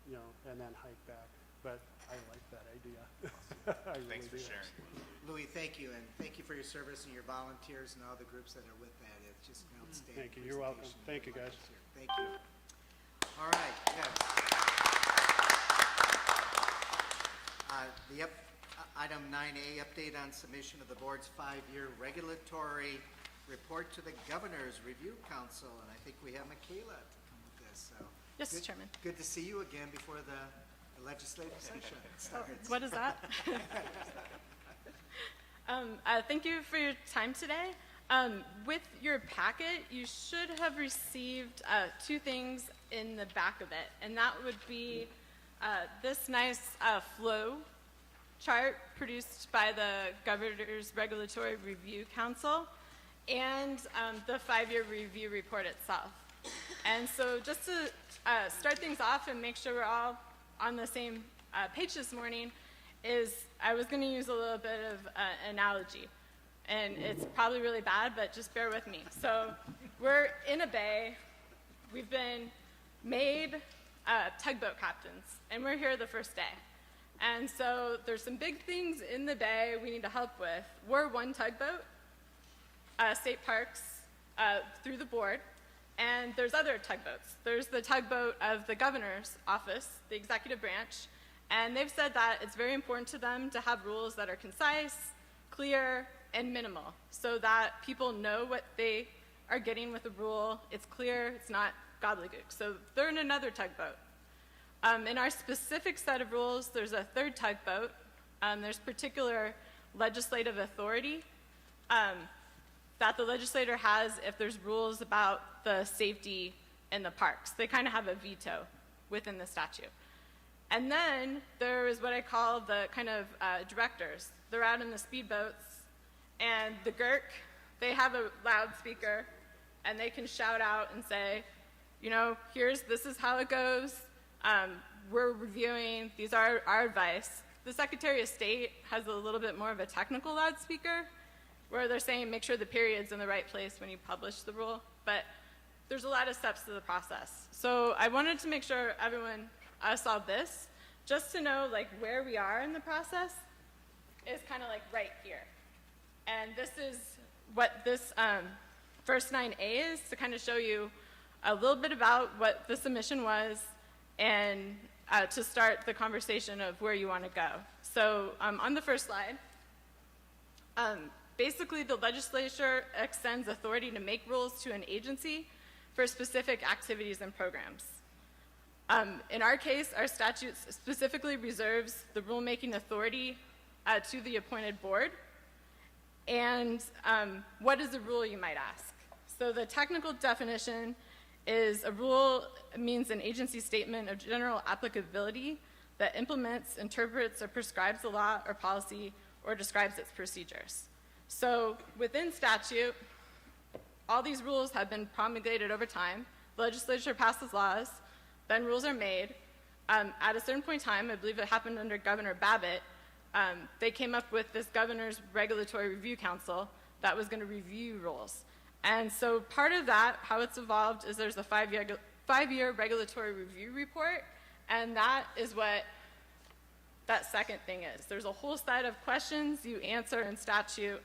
you know, and then hike back. But I like that idea. Thanks for sharing. Louis, thank you, and thank you for your service and your volunteers and all the groups that are with that. It's just an outstanding Thank you. You're welcome. presentation. Thank you, guys. Thank you. All right, yes. Item 9A, update on submission of the board's 5-year regulatory report to the Governor's Review Council, and I think we have Michaela to come with this. So Yes, good, Chairman. Good to see you again before the legislative session starts. What is that? Thank you for your time today. With your packet, you should have received 2 things in the back of it, and that would be this nice flow chart produced by the Governor's Regulatory Review Council, and the 5-year review report itself. And so just to start things off and make sure we're all on the same page this morning, I was going to use a little bit of analogy. And it's probably really bad, but just bear with me. So we're in a bay. We've been made tugboat captains, and we're here the first day. And so there's some big things in the bay we need to help with. We're one tugboat, state parks, through the board, And there's other tugboats. There's the tugboat of the governor's office, the executive branch, and they've said that it's very important to them to have rules that are concise, clear, and minimal, so that people know what they are getting with the rule. It's clear, it's not gobbledygook. So they're in another tugboat. In our specific set of rules, there's a third tugboat. There's particular legislative authority that the legislator has if there's rules about the safety in the parks. They kind of have a veto within the statute. And then there is what I call the kind of directors. They're out in the speedboats, and the GERC, they have a loudspeaker, and they can shout out and say, you know, this is how it goes. We're reviewing, these are our advice. The Secretary of State has a little bit more of a technical loudspeaker, where they're saying make sure the period's in the right place when you publish the rule. But there's a lot of steps to the process. So I wanted to make sure everyone saw this, just to know like where we are in the process is kind of like right here. And this is what this first 9A is, to kind of show you a little bit about what the submission was and to start the conversation of where you want to go. So on the first slide, basically the legislature extends authority to make rules to an agency for specific activities and programs. In our case, our statute specifically reserves the rulemaking authority to the appointed board. And what is a rule, you might ask? So the technical definition is a rule means an agency statement of general applicability that implements, interprets, or prescribes a law or policy or describes its procedures. So within statute, all these rules have been promulgated over time. The legislature passes laws, then rules are made. At a certain point in time, I believe it happened under Governor Babbitt, they came up with this Governor's Regulatory Review Council that was going to review rules. And so part of that, how it's evolved, is there's a five-year regulatory review report, and that is what that second thing is. There's a whole set of questions you answer in statute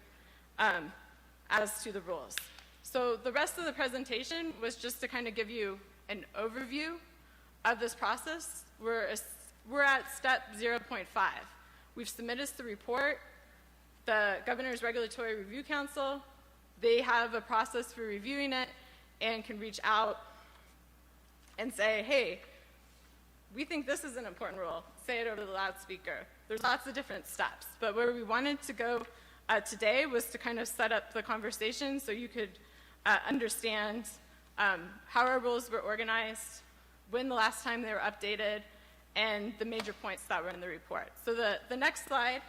as to the rules. So the rest of the presentation was just to kind of give you an overview of this process. We're at step 0.5. We've submitted the report. The Governor's Regulatory Review Council, they have a process for reviewing it and can reach out and say, hey, we think this is an important rule. Say it over the loudspeaker. There's lots of different steps. But where we wanted to go today was to kind of set up the conversation so you could understand how our rules were organized, when the last time they were updated, and the major points that were in the report. So the next slide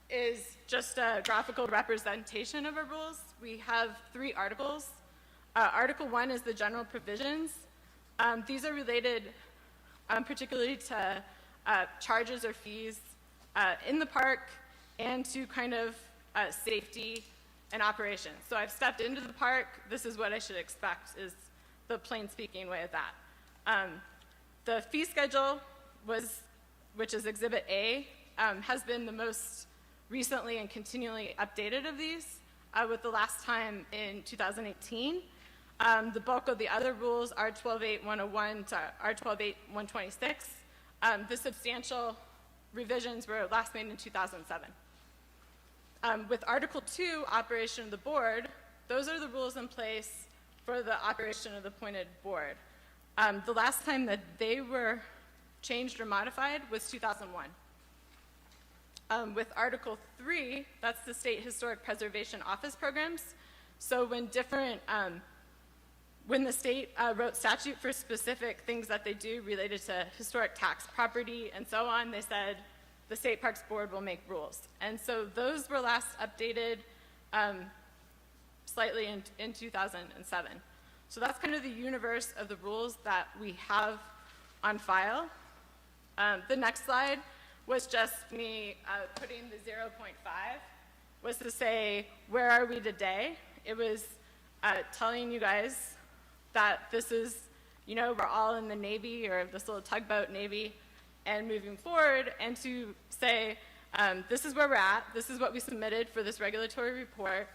is just a graphical representation of our rules. We have 3 articles. Article 1 is the general provisions. These are related particularly to charges or fees in the park and to kind of safety and operations. So I've stepped into the park. This is what I should expect, is the plain speaking way of that. The fee schedule which is Exhibit A, has been the most recently and continually updated of these, with the last time in 2018. The bulk of the other rules, R12.8.101 to R12.8.126, the substantial revisions were last made in 2007. With Article 2, operation of the board, those are the rules in place for the operation of the appointed board. The last time that they were changed or modified was 2001. With Article 3, that's the State Historic Preservation Office programs. So when when the state wrote statute for specific things that they do related to historic tax property and so on, they said the State Parks Board will make rules. And so those were last updated slightly in 2007. So that's kind of the universe of the rules that we have on file. The next slide was just me putting the 0.5, was to say, where are we today? It was telling you guys that this is, we're all in the Navy, or this little tugboat Navy, and moving forward, and to say, this is where we're at, this is what we submitted for this regulatory report,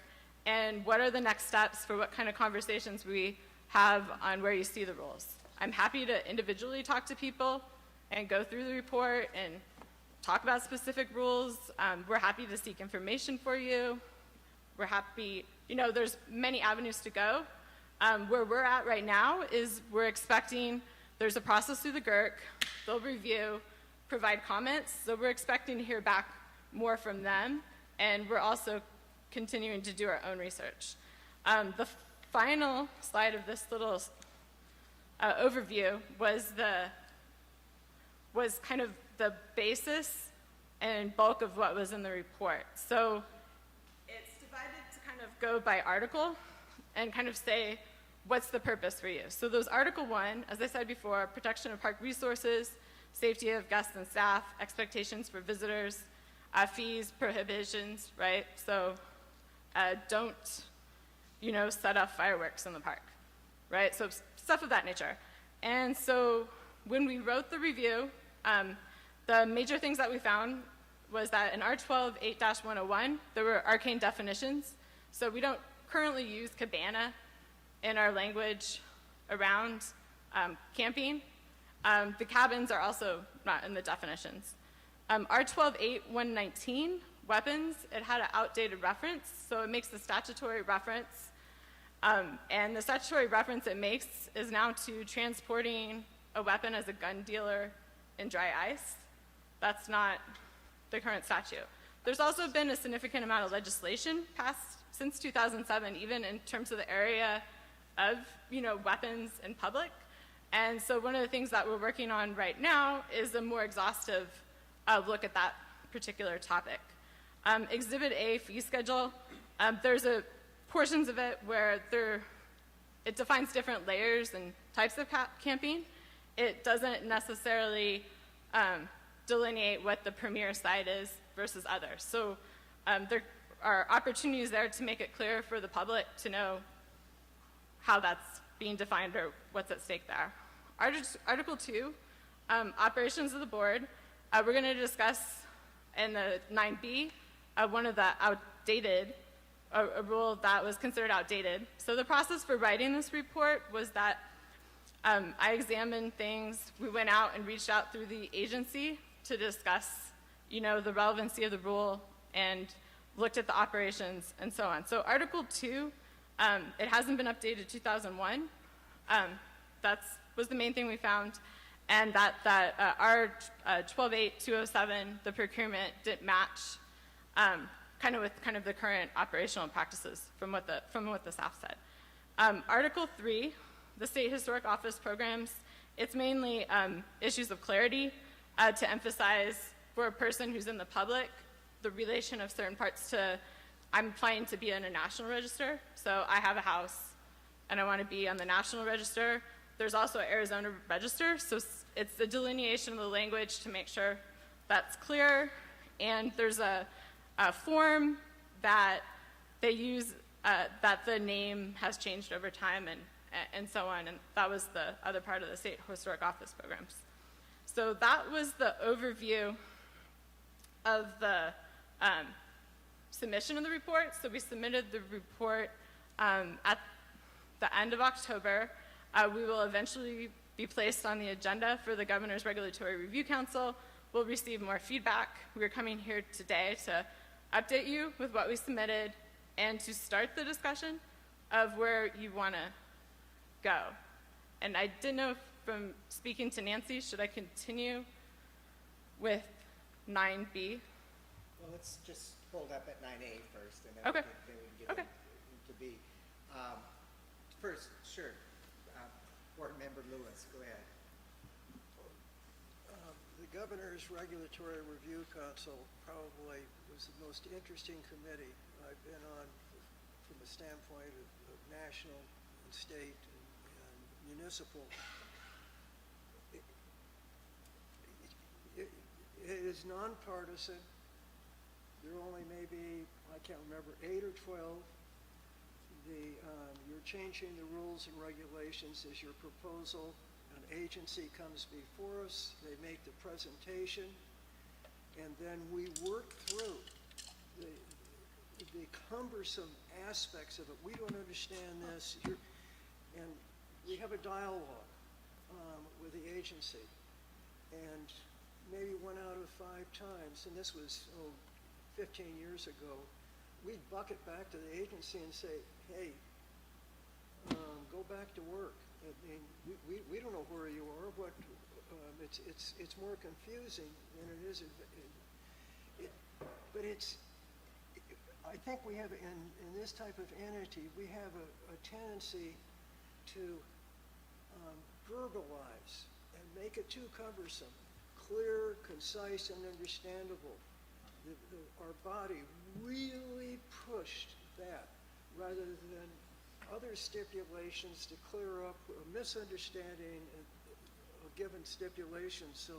and what are the next steps for what kind of conversations we have on where you see the rules. I'm happy to individually talk to people and go through the report and talk about specific rules. We're happy to seek information for you. We're happy, there's many avenues to go. Where we're at right now is we're expecting, there's a process through the GERC, they'll review, provide comments, so we're expecting to hear back more from them, and we're also continuing to do our own research. The final slide of this little overview was kind of the basis and bulk of what was in the report. So it's divided to kind of go by article and kind of say, what's the purpose for you? So those Article 1, as I said before, protection of park resources, safety of guests and staff, expectations for visitors, fees, prohibitions, right? So don't, set off fireworks in the park, right? So stuff of that nature. And so when we wrote the review, the major things that we found was that in R12 8-101, there were arcane definitions. So we don't currently use cabana in our language around camping. The cabins are also not in the definitions. R12 8-119, weapons, it had an outdated reference, so it makes the statutory reference. And the statutory reference it makes is now to transporting a weapon as a gun dealer in dry ice. That's not the current statute. There's also been a significant amount of legislation passed since 2007, even in terms of the area of, weapons in public. And so one of the things that we're working on right now is a more exhaustive look at that particular topic. Exhibit A, fee schedule, there's portions of it where it defines different layers and types of camping. It doesn't necessarily delineate what the premier site is versus others. So there are opportunities there to make it clear for the public to know how that's being defined or what's at stake there. Article 2, operations of the board. We're going to discuss in the 9B one of the outdated, a rule that was considered outdated. So the process for writing this report was that I examined things. We went out and reached out through the agency to discuss, the relevancy of the rule and looked at the operations and so on. So Article 2, it hasn't been updated 2001. That was the main thing we found. And that our 12.8.207, the procurement, didn't match with the current operational practices from what the staff said. Article 3, the State Historic Office programs, it's mainly issues of clarity to emphasize for a person who's in the public the relation of certain parts to, I'm applying to be in a national register, so I have a house and I want to be on the national register. There's also an Arizona register, so it's the delineation of the language to make sure that's clear. And there's a form that they use that the name has changed over time and so on, and that was the other part of the State Historic Office programs. So that was the overview of the submission of the report. So we submitted the report at the end of October. We will eventually be placed on the agenda for the Governor's Regulatory Review Council. We'll receive more feedback. We're coming here today to update you with what we submitted and to start the discussion of where you want to go. And I didn't know if from speaking to Nancy, should I continue with 9B? Well, let's just hold up at 9A first, and then Okay. we can get into B. First, sure. Board Member Lewis, go ahead. The Governor's Regulatory Review Council probably was the most interesting committee I've been on from the standpoint of national and state and municipal. It is nonpartisan. There are only maybe, I can't remember, 8 or 12. You're changing the rules and regulations as your proposal. An agency comes before us, they make the presentation, and then we work through the cumbersome aspects of it. We don't understand this. And we have a dialogue with the agency. And maybe 1 out of 5 times, and this was 15 years ago, we'd bucket back to the agency and say, hey, go back to work. I mean, we don't know where you are, but it's more confusing than it is. But I think we have, in this type of entity, we have a tendency to verbalize and make it too cumbersome. Clear, concise, and understandable. Our body really pushed that rather than other stipulations to clear up a misunderstanding of a given stipulation. So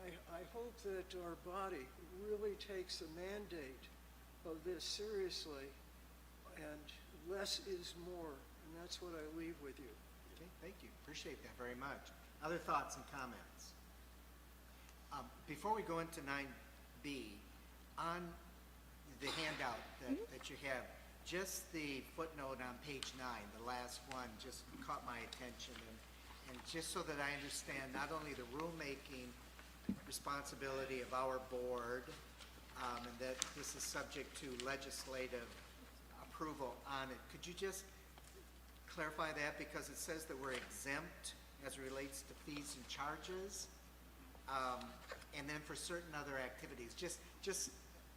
I hope that our body really takes the mandate of this seriously, and less is more, and that's what I leave with you. Okay, thank you. Appreciate that very much. Other thoughts and comments? Before we go into 9B, on the handout that you have, just the footnote on page 9, the last one, just caught my attention. And just so that I understand not only the rulemaking responsibility of our board, and that this is subject to legislative approval on it, could you just clarify that? Because it says that we're exempt as it relates to fees and charges, and then for certain other activities. Just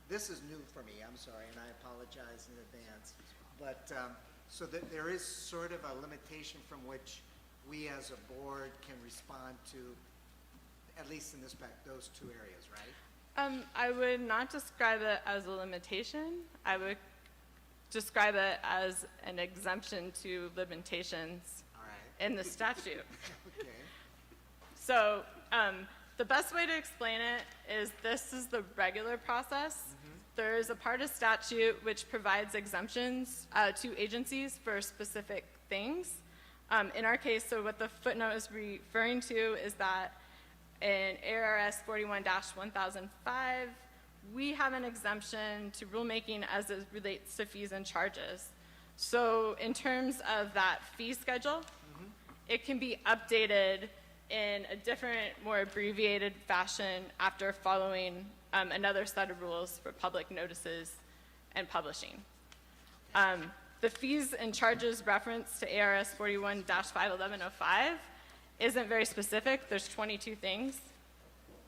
this is new for me, I'm sorry, and I apologize in advance. But so that there is sort of a limitation from which we as a board can respond to, at least in this those 2 areas, right? I would not describe it as a limitation. I would describe it as an exemption to limitations All right. in the statute. Okay. So the best way to explain it is this is the regular process. There is a part of statute which provides exemptions to agencies for specific things. In our case, so what the footnote is referring to is that in ARS 41-1005, we have an exemption to rulemaking as it relates to fees and charges. So in terms of that fee schedule, it can be updated in a different, more abbreviated fashion after following another set of rules for public notices and publishing. The fees and charges reference to ARS 41-51105 isn't very specific. There's 22 things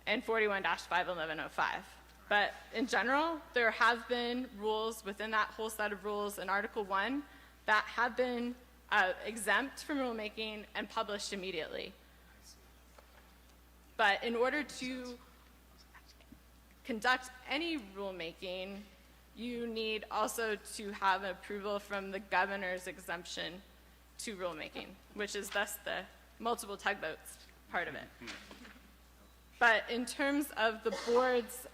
in 41-51105. But in general, there have been rules within that whole set of rules in Article 1 that have been exempt from rulemaking and published immediately. But in order to conduct any rulemaking, you need also to have approval from the governor's exemption to rulemaking, which is thus the multiple tugboats part of it. But in terms of the board's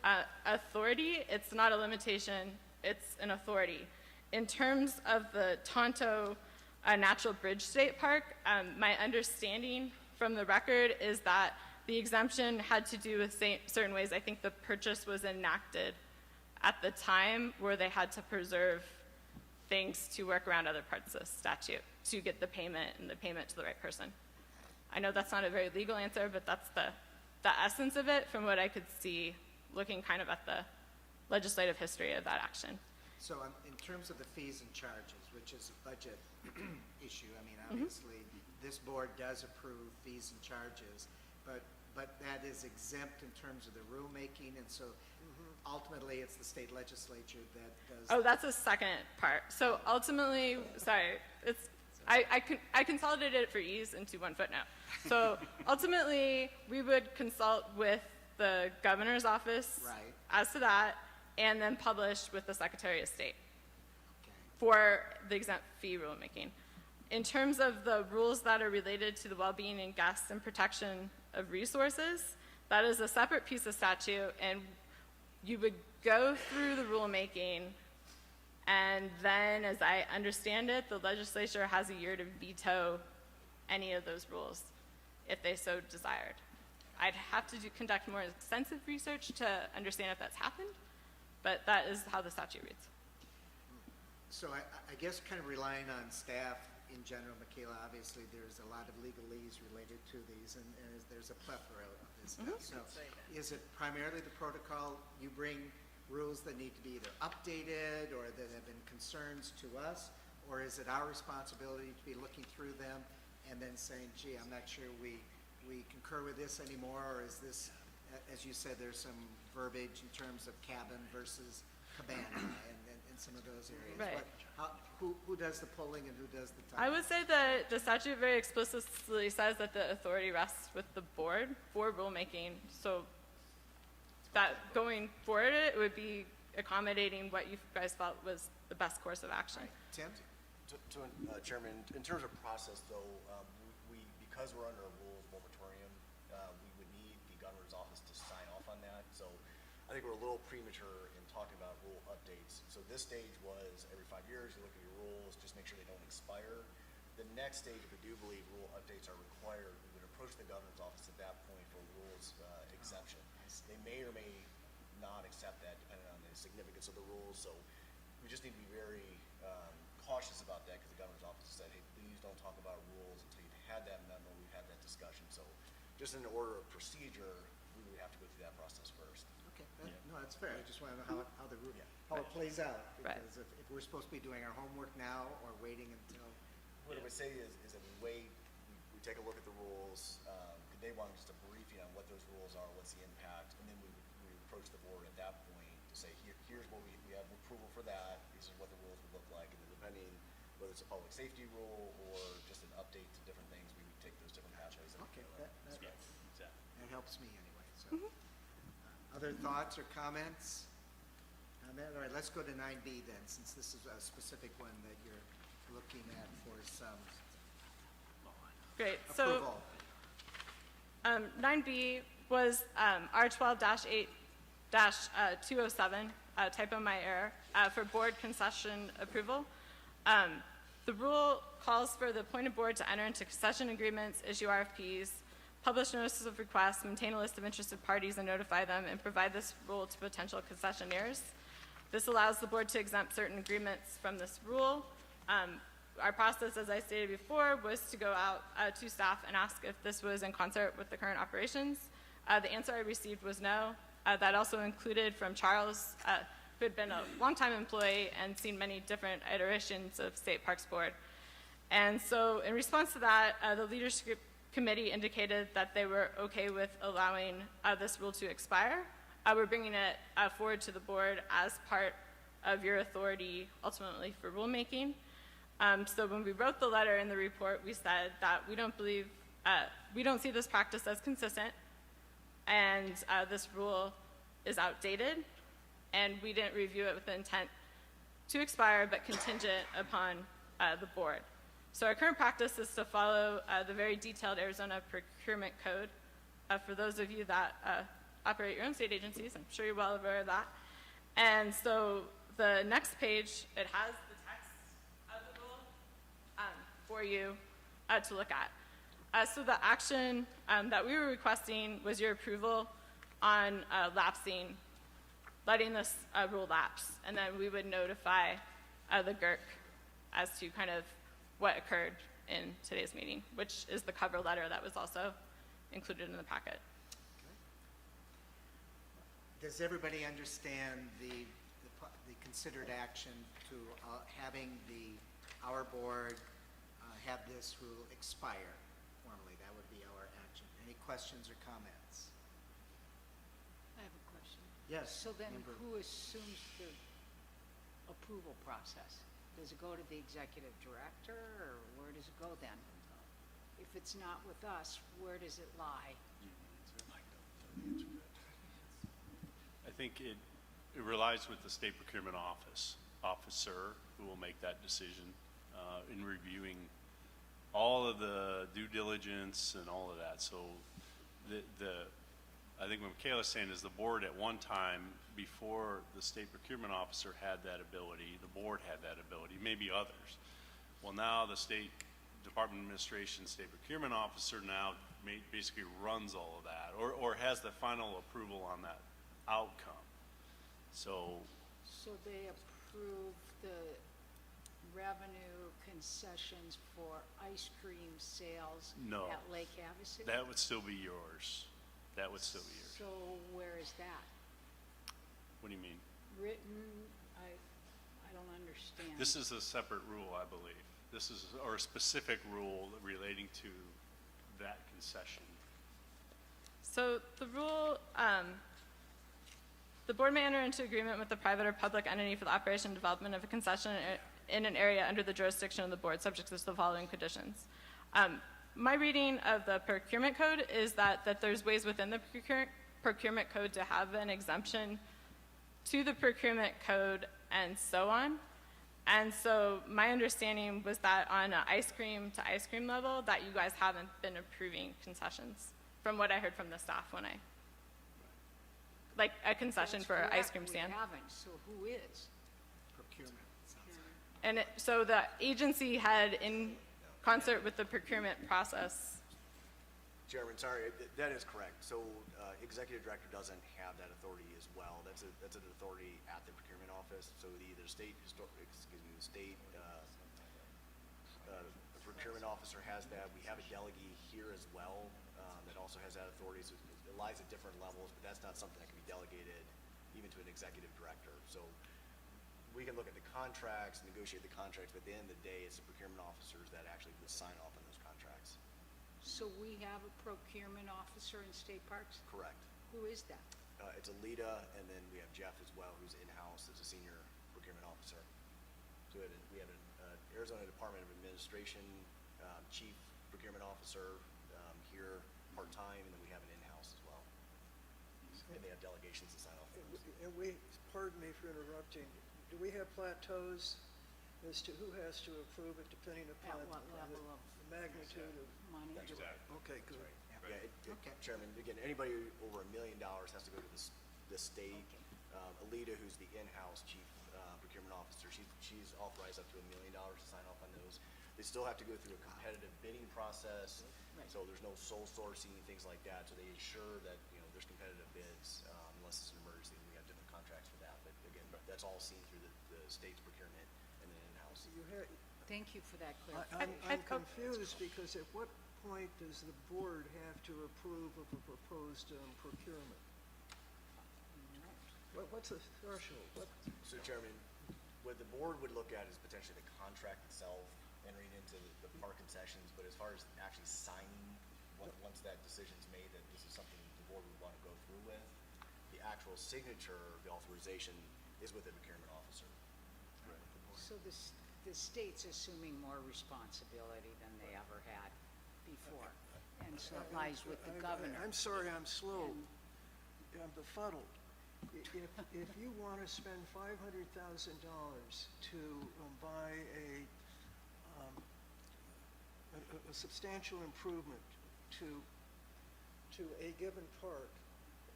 authority, it's not a limitation, it's an authority. In terms of the Tonto Natural Bridge State Park, my understanding from the record is that the exemption had to do with certain ways. I think the purchase was enacted at the time where they had to preserve things to work around other parts of the statute to get the payment and the payment to the right person. I know that's not a very legal answer, but that's the essence of it from what I could see looking kind of at the legislative history of that action. So in terms of the fees and charges, which is a budget issue, I mean, obviously, this board does approve fees and charges, but that is exempt in terms of the rulemaking, and so ultimately it's the state legislature that does. Oh, that's a second part. So ultimately, sorry, I consolidated it for ease into one footnote. So ultimately, we would consult with the governor's office as to that, and then publish with the Secretary of State for the exempt fee rulemaking. In terms of the rules that are related to the well-being and guests and protection of resources, that is a separate piece of statute, and you would go through the rulemaking, and then, as I understand it, the legislature has a year to veto any of those rules if they so desired. I'd have to conduct more extensive research to understand if that's happened, But that is how the statute reads. So I guess kind of relying on staff in general, Michaela, obviously there's a lot of legalese related to these, and there's a plethora of this stuff. So is it primarily the protocol, you bring rules that need to be either updated or that have been concerns to us, or is it our responsibility to be looking through them and then saying, gee, I'm not sure we concur with this anymore, or is this, as you said, there's some verbiage in terms of cabin versus cabana and some of those areas. Right. Who does the pulling and who does the I typing? would say that the statute very explicitly says that the authority rests with the board for rulemaking. So that going forward, it would be accommodating what you guys felt was the best course of action. Tim? Chairman, in terms of process, though, because we're under a rules moratorium, we would need the governor's office to sign off on that. So I think we're a little premature in talking about rule updates. So this stage was every 5 years, you look at your rules, just make sure they don't expire. The next stage, if we do believe rule updates are required, we would approach the governor's office at that point for rules exemption. They may or may not accept that depending on the significance of the rules. So we just need to be very cautious about that, because the governor's office said, hey, please don't talk about rules until you've had that memo, we've had that discussion. So just in order of procedure, we would have to go through that process first. Okay, no, that's fair. I just want to know how it plays out. Right. Because if we're supposed to be doing our homework now or waiting until, What I would say is that we wait, we take a look at the rules, they want just a briefing on what those rules are, what's the impact, and then we approach the board at that point to say, here's what we have approval for that, these are what the rules would look like, and then depending whether it's a public safety rule or just an update to different things, we would take those different pathways. okay, Exactly. that helps me anyway, so. Other thoughts or comments on that? All right, let's go to 9B then, since this is a specific one that you're looking at for some Great. So approval. 9B was R12-8-207, typo my error, for board concession approval. The rule calls for the appointed board to enter into concession agreements, issue RFPs, publish notices of request, maintain a list of interested parties and notify them, and provide this rule to potential concessionaires. This allows the board to exempt certain agreements from this rule. Our process, as I stated before, was to go out to staff and ask if this was in concert with the current operations. The answer I received was no. That also included from Charles, who had been a longtime employee and seen many different iterations of State Parks Board. And so in response to that, the leadership committee indicated that they were okay with allowing this rule to expire. We're bringing it forward to the board as part of your authority ultimately for rulemaking. So when we wrote the letter in the report, we said that we don't see this practice as consistent, and this rule is outdated, and we didn't review it with the intent to expire, but contingent upon the board. So our current practice is to follow the very detailed Arizona Procurement Code. For those of you that operate your own state agencies, I'm sure you're well aware of that. And so the next page, it has the text of the rule for you to look at. So the action that we were requesting was your approval on letting this rule lapse, and then we would notify the GERC as to kind of what occurred in today's meeting, which is the cover letter that was also included in the packet. Does everybody understand the considered action to having our board have this rule expire formally? That would be our action. Any questions or comments? I have a question. Yes. So then Member- who assumes the approval process? Does it go to the executive director, or where does it go then? If it's not with us, where does it lie? I think it relies with the state procurement officer, who will make that decision in reviewing all of the due diligence and all of that. So I think what Michaela's saying is the board at one time, before the state procurement officer had that ability, the board had that ability, maybe others. Well, now the state department administration, state procurement officer now basically runs all of that, or has the final approval on that outcome. So, So they approve the revenue concessions for ice cream sales No. at Lake Havasu? that would still be yours. That would still be yours. So where is that? What do you mean? Written, I don't understand. This is a separate rule, I believe. This is, or a specific rule relating to that concession. So the rule, the board may enter into agreement with the private or public entity for the operation and development of a concession in an area under the jurisdiction of the board, subject to the following conditions. My reading of the procurement code is that there's ways within the procurement code to have an exemption to the procurement code and so on. And so my understanding was that on an ice cream to ice cream level, that you guys haven't been approving concessions, from what I heard from the staff when like a concession That's for an ice correct, cream stand. We haven't, so who is? Procurement. And so the agency had, in concert with the procurement process, Chairman, sorry, that is correct. So executive director doesn't have that authority as well. That's an authority at the procurement office. So the state procurement officer has that. We have a delegee here as well that also has that authority. So it lies at different levels, but that's not something that can be delegated even to an executive director. So we can look at the contracts, negotiate the contracts, but at the end of the day, it's the procurement officers that actually will sign off on those contracts. So we have a procurement officer in state parks? Correct. Who is that? It's Alita, and then we have Jeff as well, who's in-house as a senior procurement officer. So we have an Arizona Department of Administration chief procurement officer here part-time, and then we have an in-house as well. And they have delegations to sign off on those. And we, pardon me for interrupting, do we have plateaus as to who has to approve it depending upon At what level of the magnitude of? money? That's exactly. Okay, good. Yeah, Okay. Chairman, again, anybody over $1 million has to go to the state. Alita, who's the in-house chief procurement officer, she's authorized up to $1 million to sign off on those. They still have to go through a competitive bidding process, Right. so there's no sole sourcing, things like that. So they ensure that, there's competitive bids, unless it's an emergency, we have different contracts for that. But again, that's all seen through the state's procurement and then in-house. Thank you for that I'm clarification. confused because at what point does the board have to approve of a proposed procurement? What's the threshold? So Chairman, what the board would look at is potentially the contract itself, entering into the park concessions, but as far as actually signing, once that decision's made that this is something the board would want to go through with, the actual signature, the authorization is with the procurement officer. So the state's assuming more responsibility than they ever had before, and so it lies with the governor. I'm sorry, I'm slow. I'm befuddled. If you want to spend $500,000 to buy a substantial improvement to a given park,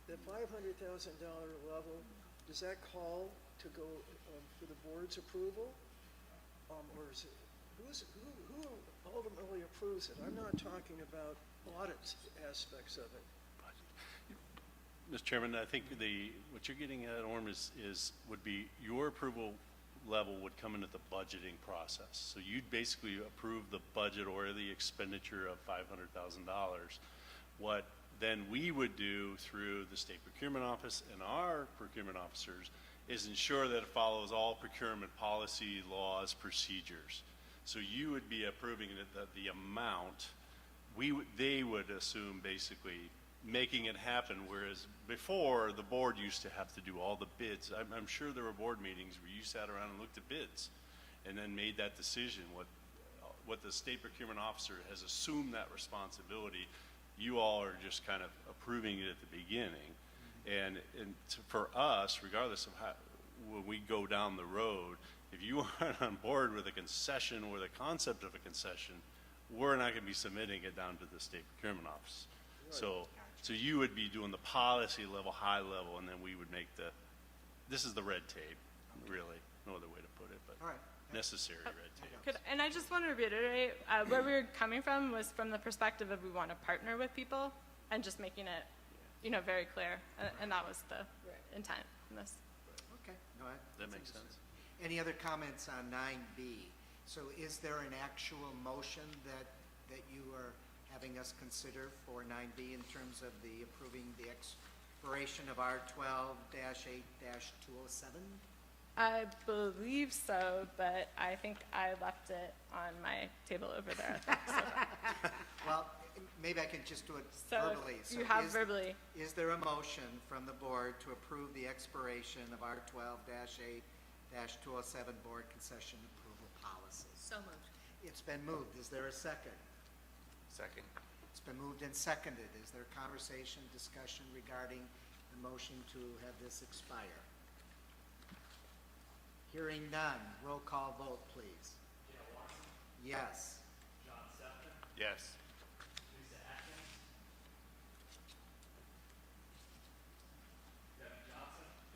the $500,000 level, does that call to go for the board's approval? Or is it, who ultimately approves it? I'm not talking about audit aspects of it. Mr. Chairman, I think what you're getting at, Orm, would be your approval level would come into the budgeting process. So you'd basically approve the budget or the expenditure of $500,000. What then we would do through the state procurement office and our procurement officers is ensure that it follows all procurement policy, laws, procedures. So you would be approving the amount. They would assume basically making it happen, whereas before the board used to have to do all the bids. I'm sure there were board meetings where you sat around and looked at bids and then made that decision. What the state procurement officer has assumed that responsibility. You all are just kind of approving it at the beginning. And for us, regardless of when we go down the road, if you aren't on board with a concession or the concept of a concession, we're not going to be submitting it down to the state procurement office. So you would be doing the policy level, high level, and then we would make this is the red tape, really, no other way to put it, but All right. necessary red tape. And I just want to reiterate, where we were coming from was from the perspective of we want to partner with people and just making it, very clear. And that was the intent in this. Okay, no, That makes sense. Any other comments on 9B? So is there an actual motion that you are having us consider for 9B in terms of the approving the expiration of R12-8-207? I believe so, but I think I left it on my table over there. Well, maybe I can just do it So verbally. if you have is- verbally. Is there a motion from the board to approve the expiration of R12-8-207 board concession approval policy? So moved. It's been moved. Is there a second? Second. It's been moved and seconded. Is there conversation, discussion regarding the motion to have this expire? Hearing none. Roll call vote, please. Yes. Yes.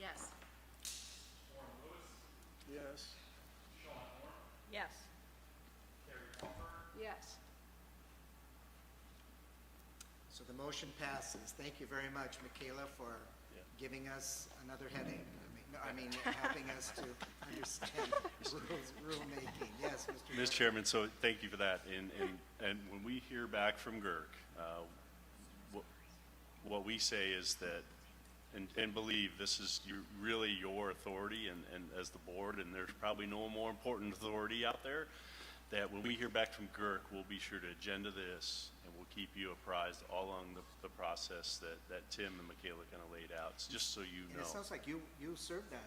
Yes. Yes. Yes. Yes. So the motion passes. Thank you very much, Michaela, for giving us another headache. Helping us to understand rulemaking. Yes, Mr. Mr. Chairman, so thank you for that. And when we hear back from GERC, what we say is that, and believe this is really your authority and as the board, and there's probably no more important authority out there, that when we hear back from GERC, we'll be sure to agenda this, and we'll keep you apprised all along the process that Tim and Michaela kind of laid out, just so you And know. it sounds like you served on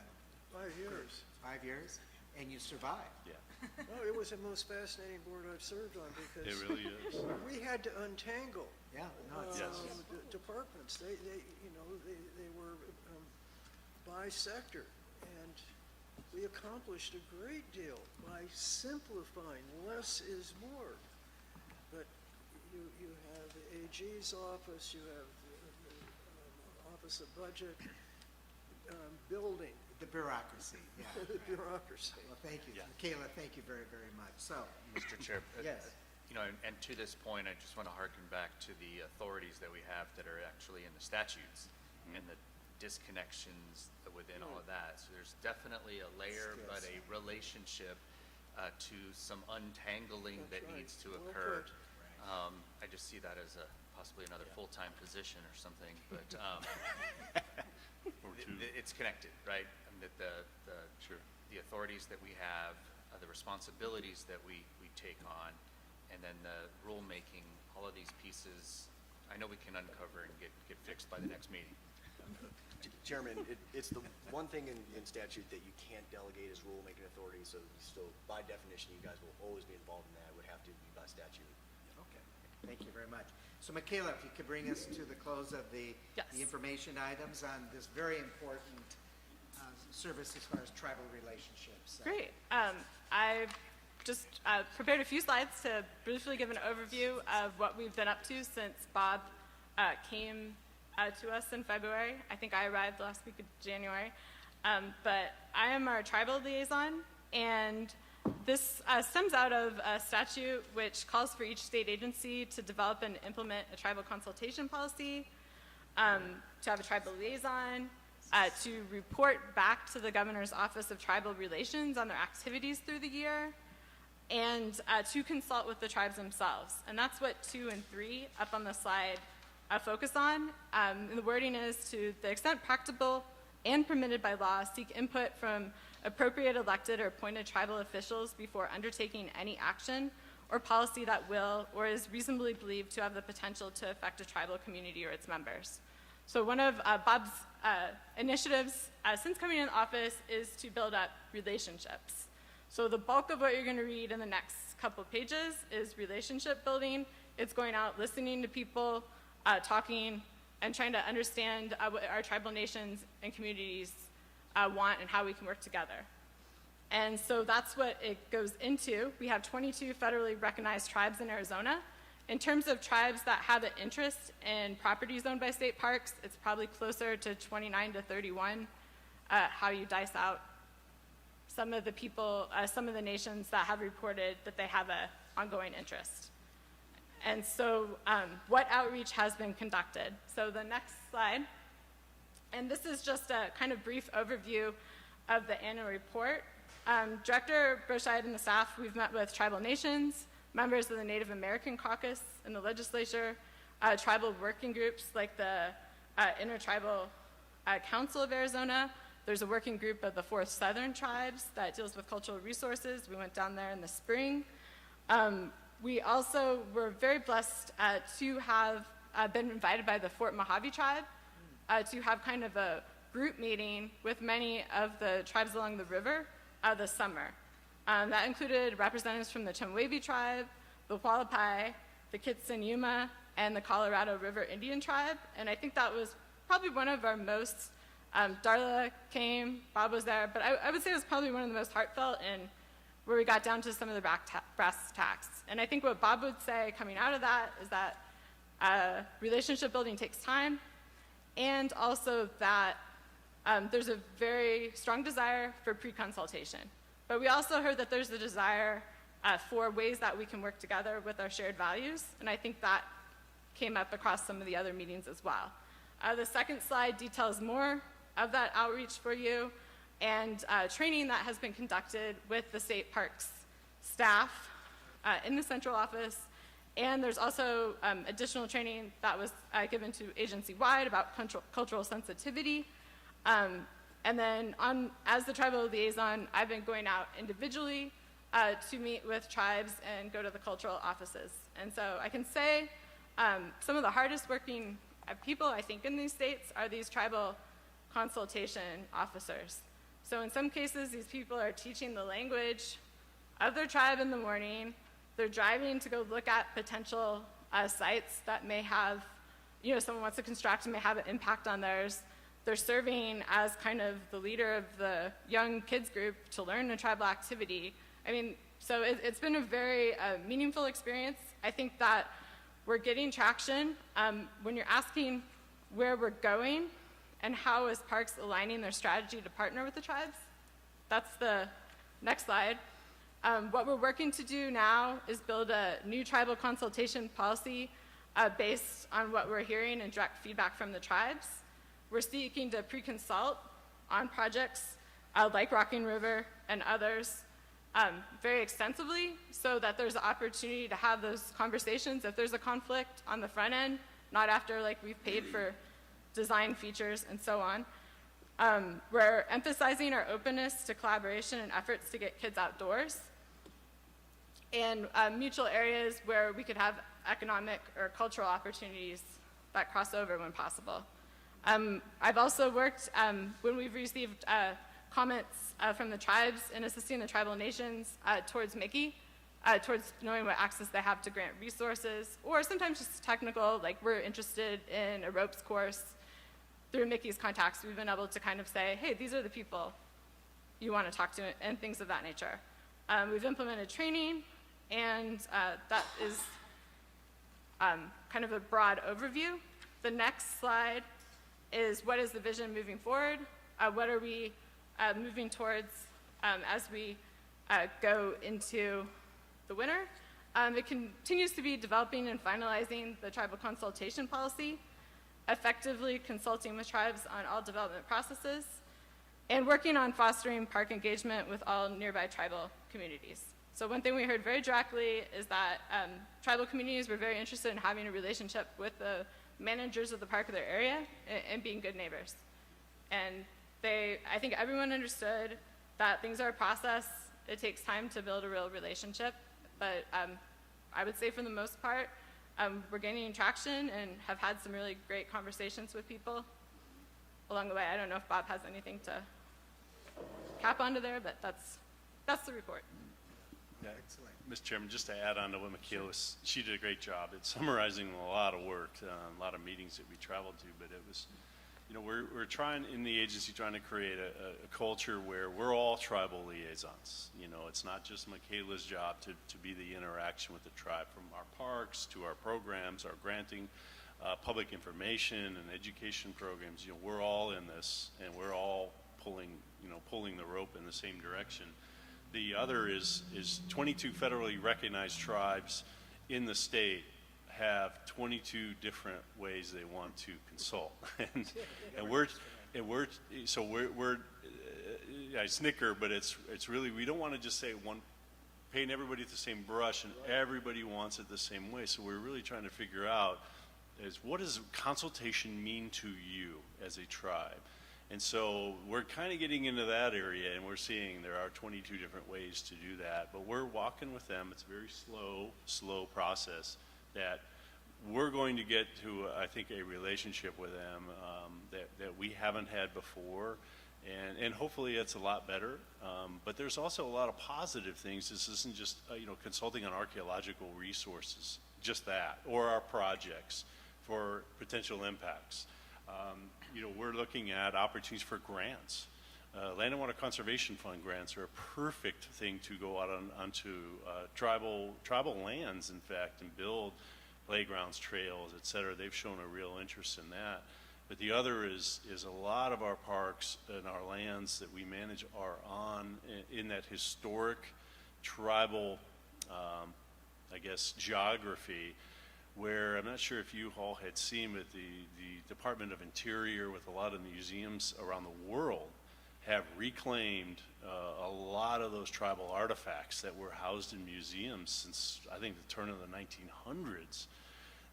5 years. 5 years, and you survived. Yeah, No, it was the most fascinating board I've served on it because really is. we had to untangle Yeah, no, it's, Yes. departments. They were by sector, and we accomplished a great deal by simplifying. Less is more. But you have the AG's office, you have the Office of Budget, building, the bureaucracy, yeah. the bureaucracy. Well, thank you. Yeah. Michaela, thank you very, very much. So, Mr. Chair. Yes. And to this point, I just want to harken back to the authorities that we have that are actually in the statutes and the disconnections within all of that. So there's definitely a layer, but a relationship to some untangling that That's right. needs to Well occur. put. I just see that as possibly another full-time position or something, but Or two. it's connected, right? And that the authorities that we have, the responsibilities that we take on, and then the rulemaking, all of these pieces, I know we can uncover and get fixed by the next meeting. Chairman, it's the one thing in statute that you can't delegate is rulemaking authority, so by definition, you guys will always be involved in that. It would have to be by statute. okay, thank you very much. So Michaela, if you could bring us to the close of the information items on this very important service as far as tribal relationships. Great. I just prepared a few slides to briefly give an overview of what we've been up to since Bob came to us in February. I think I arrived the last week of January. But I am our tribal liaison, and this stems out of a statute which calls for each state agency to develop and implement a tribal consultation policy, to have a tribal liaison, to report back to the Governor's Office of Tribal Relations on their activities through the year, and to consult with the tribes themselves. And that's what 2 and 3 up on the slide focus on. And the wording is, to the extent practicable and permitted by law, seek input from appropriate elected or appointed tribal officials before undertaking any action or policy that will or is reasonably believed to have the potential to affect a tribal community or its members. So one of Bob's initiatives since coming in office is to build up relationships. So the bulk of what you're going to read in the next couple of pages is relationship building. It's going out, listening to people, talking, and trying to understand what our tribal nations and communities want and how we can work together. And so that's what it goes into. We have 22 federally recognized tribes in Arizona. In terms of tribes that have an interest in properties owned by state parks, it's probably closer to 29 to 31, how you dice out some of the people, some of the nations that have reported that they have an ongoing interest. And so what outreach has been conducted? So the next slide, and this is just a kind of brief overview of the annual report. Director Broscheid and the staff, we've met with tribal nations, members of the Native American Caucus in the legislature, tribal working groups like the Intertribal Council of Arizona. There's a working group of the 4th Southern Tribes that deals with cultural resources. We went down there in the spring. We also were very blessed to have been invited by the Fort Mojave tribe to have kind of a group meeting with many of the tribes along the river this summer. That included representatives from the Chemehuevi tribe, the Hualapai, the Kitsin-Yuma, and the Colorado River Indian tribe. And I think that was probably one of our most, Darla came, Bob was there, but I would say it was probably one of the most heartfelt and where we got down to some of the brass tacks. And I think what Bob would say coming out of that is that relationship building takes time, and also that there's a very strong desire for pre-consultation. But we also heard that there's a desire for ways that we can work together with our shared values, and I think that came up across some of the other meetings as well. The second slide details more of that outreach for you, and training that has been conducted with the state parks staff in the central office. And there's also additional training that was given to agency-wide about cultural sensitivity. And then as the tribal liaison, I've been going out individually to meet with tribes and go to the cultural offices. And so I can say some of the hardest working people, I think, in these states are these tribal consultation officers. So in some cases, these people are teaching the language of their tribe in the morning. They're driving to go look at potential sites that may have, someone wants to construct and may have an impact on theirs. They're serving as kind of the leader of the young kids group to learn a tribal activity. I mean, so it's been a very meaningful experience. I think that we're getting traction. When you're asking where we're going and how is Parks aligning their strategy to partner with the tribes, that's the next slide. What we're working to do now is build a new tribal consultation policy based on what we're hearing and direct feedback from the tribes. We're seeking to pre-consult on projects like Rocking River and others very extensively so that there's an opportunity to have those conversations if there's a conflict on the front end, not after we've paid for design features and so on. We're emphasizing our openness to collaboration and efforts to get kids outdoors and mutual areas where we could have economic or cultural opportunities that cross over when possible. I've also worked, when we've received comments from the tribes in assisting the tribal nations towards Mickey, towards knowing what access they have to grant resources, or sometimes just technical, like we're interested in a ropes course. Through Mickey's contacts, we've been able to kind of say, hey, these are the people you want to talk to, and things of that nature. We've implemented training, and that is kind of a broad overview. The next slide is what is the vision moving forward? What are we moving towards as we go into the winter? It continues to be developing and finalizing the tribal consultation policy, effectively consulting with tribes on all development processes, and working on fostering park engagement with all nearby tribal communities. So one thing we heard very directly is that tribal communities were very interested in having a relationship with the managers of the park of their area and being good neighbors. And I think everyone understood that things are a process. It takes time to build a real relationship, but I would say for the most part, we're gaining traction and have had some really great conversations with people along the way. I don't know if Bob has anything to cap onto there, but that's the report. Yeah, excellent. Mr. Chairman, just to add on to what Michaela was, she did a great job at summarizing a lot of work, a lot of meetings that we traveled to, but it was, we're trying in the agency trying to create a culture where we're all tribal liaisons. It's not just Michaela's job to be the interaction with the tribe, from our parks to our programs, our granting, public information and education programs. We're all in this, and we're all pulling the rope in the same direction. The other is 22 federally recognized tribes in the state have 22 different ways they want to consult, and we're I snicker, but it's really, we don't want to just say paint everybody with the same brush and everybody wants it the same way. So we're really trying to figure out is what does consultation mean to you as a tribe? And so we're kind of getting into that area, and we're seeing there are 22 different ways to do that, but we're walking with them. It's a very slow process that we're going to get to, I think, a relationship with them that we haven't had before, and hopefully it's a lot better. But there's also a lot of positive things. This isn't just consulting on archaeological resources, just that, or our projects for potential impacts. We're looking at opportunities for grants. Land and Water Conservation Fund grants are a perfect thing to go out onto tribal lands, in fact, and build playgrounds, trails, et cetera. They've shown a real interest in that. But the other is a lot of our parks and our lands that we manage are on in that historic tribal, geography, where I'm not sure if you all had seen, but the Department of Interior with a lot of museums around the world have reclaimed a lot of those tribal artifacts that were housed in museums since, I think, the turn of the 1900s.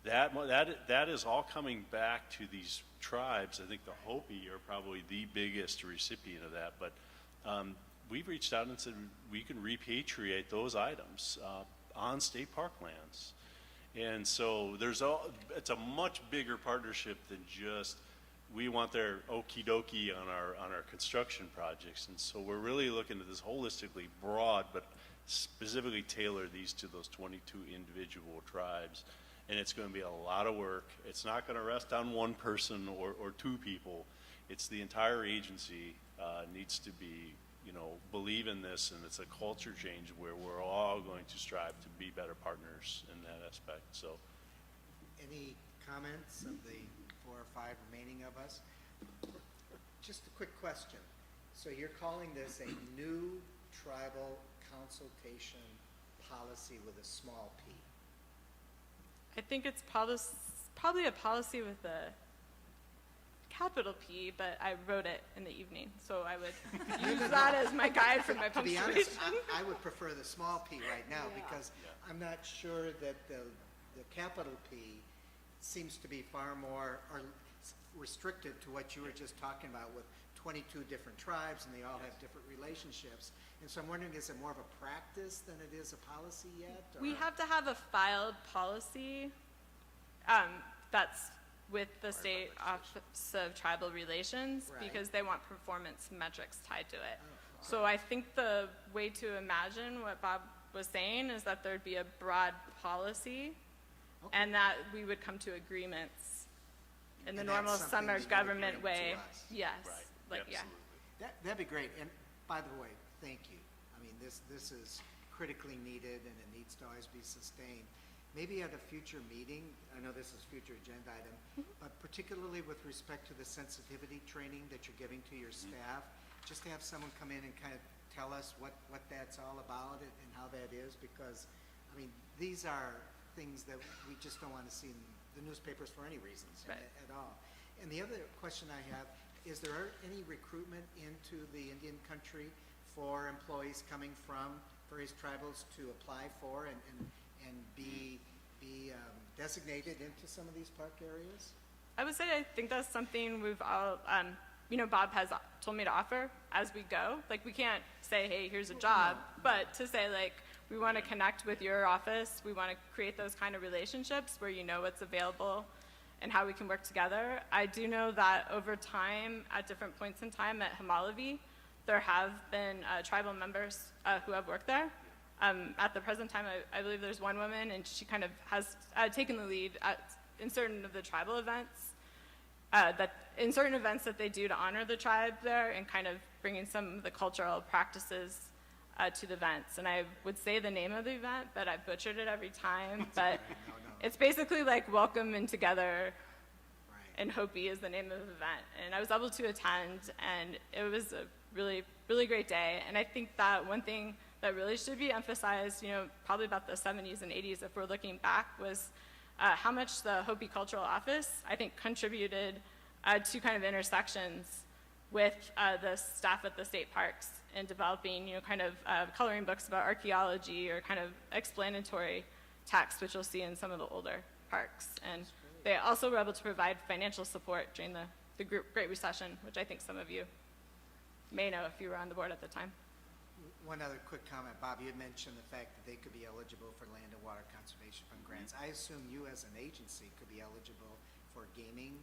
That is all coming back to these tribes. I think the Hopi are probably the biggest recipient of that, but we've reached out and said we can repatriate those items on state park lands. And so it's a much bigger partnership than just we want their okie dokie on our construction projects. And so we're really looking at this holistically broad, but specifically tailor these to those 22 individual tribes. And it's going to be a lot of work. It's not going to rest on one person or two people. It's the entire agency needs to be, believe in this, and it's a culture change where we're all going to strive to be better partners in that aspect. So, Any comments of the 4 or 5 remaining of us? Just a quick question. So you're calling this a new tribal consultation policy with a small p? I think it's probably a policy with a capital P, but I wrote it in the evening, so I would use that as my guide for my To be punctuation. honest, I would prefer the small p right now because I'm not sure that the capital P seems to be far more restricted to what you were just talking about with 22 different tribes, and they all have different relationships. And so I'm wondering, is it more of a practice than it is a policy yet? Or? We have to have a filed policy that's with the State Office of Tribal Relations because they want performance metrics tied to it. So I think the way to imagine what Bob was saying is that there'd be a broad policy and that we would come to agreements in the And normal that's something summer that you would government bring to way. us. Yes. Right. Yeah. That'd be great. And by the way, thank you. I mean, this is critically needed, and it needs to always be sustained. Maybe at a future meeting, I know this is a future agenda item, but particularly with respect to the sensitivity training that you're giving to your staff, just to have someone come in and kind of tell us what that's all about and how that is, because, I mean, these are things that we just don't want to see in the newspapers for any reasons at all. And the other question I have, is there any recruitment into the Indian country for employees coming from various tribals to apply for and be designated into some of these park areas? I would say I think that's something we've all, Bob has told me to offer as we go. Like, we can't say, hey, here's a job, but to say, like, we want to connect with your office. We want to create those kind of relationships where you know what's available and how we can work together. I do know that over time, at different points in time at Himalavi, there have been tribal members who have worked there. At the present time, I believe there's one woman, and she kind of has taken the lead in certain of the tribal events, in certain events that they do to honor the tribe there, and kind of bringing some of the cultural practices to the events. And I would say the name of the event, but I butchered it every time. But it's basically like Welcome and Together, and Hopi is the name of the event. And I was able to attend, and it was a really, really great day. And I think that one thing that really should be emphasized, probably about the 70s and 80s, if we're looking back, was how much the Hopi Cultural Office, I think, contributed to kind of intersections with the staff at the state parks in developing, kind of coloring books about archaeology or kind of explanatory text, which you'll see in some of the older parks. And they also were able to provide financial support during the Great Recession, which I think some of you may know if you were on the board at the time. One other quick comment. Bob, you had mentioned the fact that they could be eligible for land and water conservation fund grants. I assume you as an agency could be eligible for gaming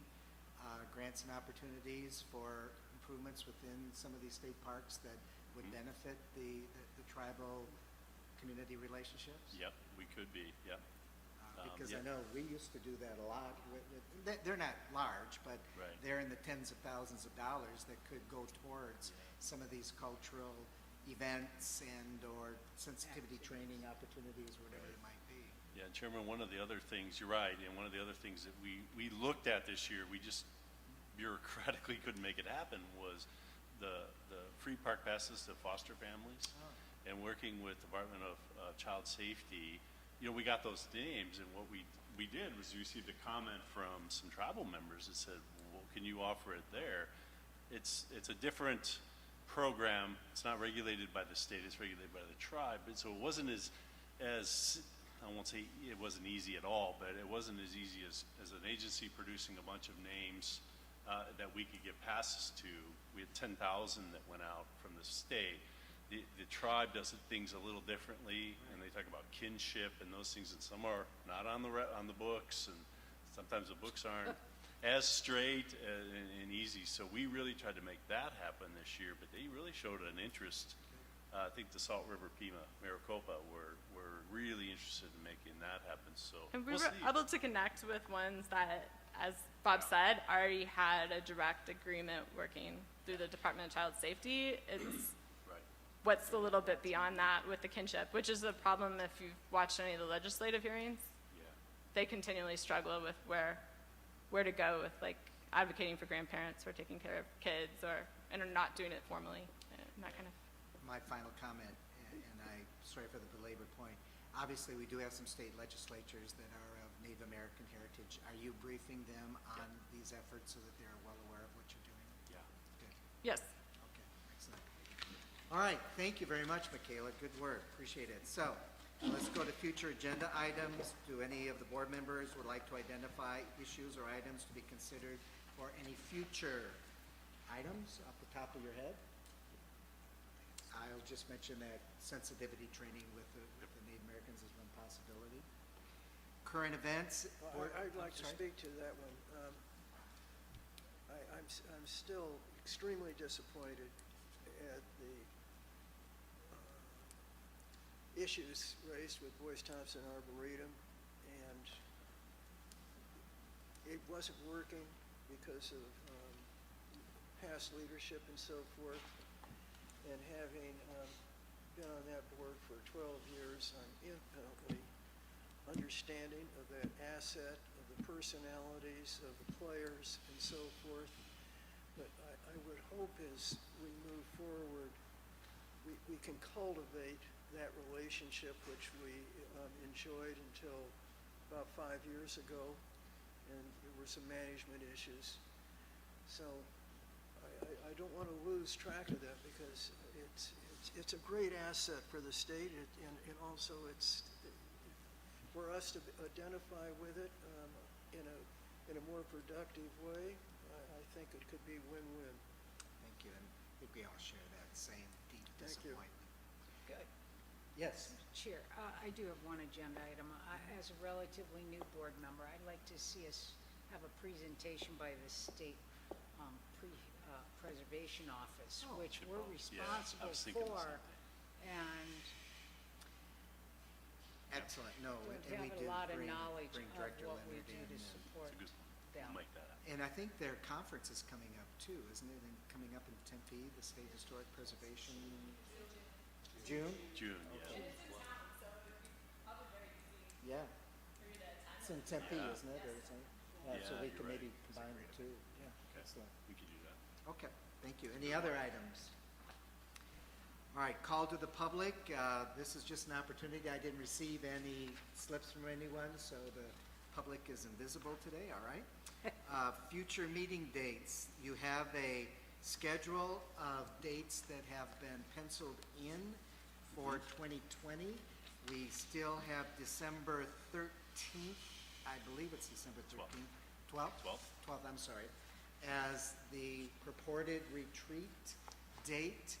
grants and opportunities for improvements within some of these state parks that would benefit the tribal community relationships? Yep, we could be, yep. Because yeah. I know we used to do that a lot. They're not large, but Right. they're in the tens of thousands of dollars that could go towards some of these cultural events and/or sensitivity training opportunities, whatever it might be. Yeah, Chairman, one of the other things, you're right, and one of the other things that we looked at this year, we just bureaucratically couldn't make it happen, was the free park passes to foster families. And working with Department of Child Safety, we got those names, and what we did was we received a comment from some tribal members that said, well, can you offer it there? It's a different program. It's not regulated by the state, it's regulated by the tribe. And so it wasn't as I won't say it wasn't easy at all, but it wasn't as easy as an agency producing a bunch of names that we could give passes to. We had 10,000 that went out from the state. The tribe does things a little differently, and they talk about kinship and those things, and some are not on the books, and sometimes the books aren't as straight and easy. So we really tried to make that happen this year, but they really showed an interest. I think the Salt River Pima, Maricopa were really interested in making that happen. So And we we'll were see. able to connect with ones that, as Bob said, already had a direct agreement working through the Department of Child Safety. It's Right. what's a little bit beyond that with the kinship, which is a problem if you've watched any of the legislative hearings. Yeah. They continually struggle with where to go with like advocating for grandparents or taking care of kids and are not doing it formally and that kind of. My final comment, and I, sorry for the belabored point, obviously we do have some state legislatures that are of Native American heritage. Are you briefing them on these efforts so that they're well aware of what you're doing? Yeah. Good. Yes. Okay, excellent. All right, thank you very much, Michaela. Good work, appreciate it. So, let's go to future agenda items. Do any of the board members would like to identify issues or items to be considered for any future items off the top of your head? I'll just mention that sensitivity training with the Native Americans is one possibility. Current events. I'd like to Sorry? speak to that one. I'm still extremely disappointed at the issues raised with Boyce Thompson Arboretum, and it wasn't working because of past leadership and so forth. And having been on that board for 12 years, I'm infinitely understanding of that asset, of the personalities of the players and so forth. But I would hope as we move forward, we can cultivate that relationship which we enjoyed until about 5 years ago, and there were some management issues. So I don't want to lose track of that because it's a great asset for the state, and also it's for us to identify with it in a more productive way. I think it could be win-win. Thank you, and I think we all share that same deep Thank you. disappointment. Good. Yes, Chair, I do have one agenda item. As a relatively new board member, I'd like to see us have a presentation by the State Preservation Office, which we're responsible was thinking the for, same and excellent, no, would and we have did a lot of bring knowledge bring of Director what we Leonard do in, to and- support It's a good point. them. We'll make that happen. and I think their conference is coming up too, isn't it? And coming up in Tempe, the State Historic Preservation, June? June, yeah. Yeah. It's in Tempe, isn't it, or something? Yeah, so Yeah, we you're can maybe right. combine the two, yeah, Okay. excellent. We could do that. Okay, thank you. Any other items? All right, call to the public. This is just an opportunity. I didn't receive any slips from anyone, so the public is invisible today, all right? Future meeting dates. You have a schedule of dates that have been penciled in for 2020. We still have December 13th, I believe it's December 13th. 12th? 12th, I'm sorry, as the purported retreat date.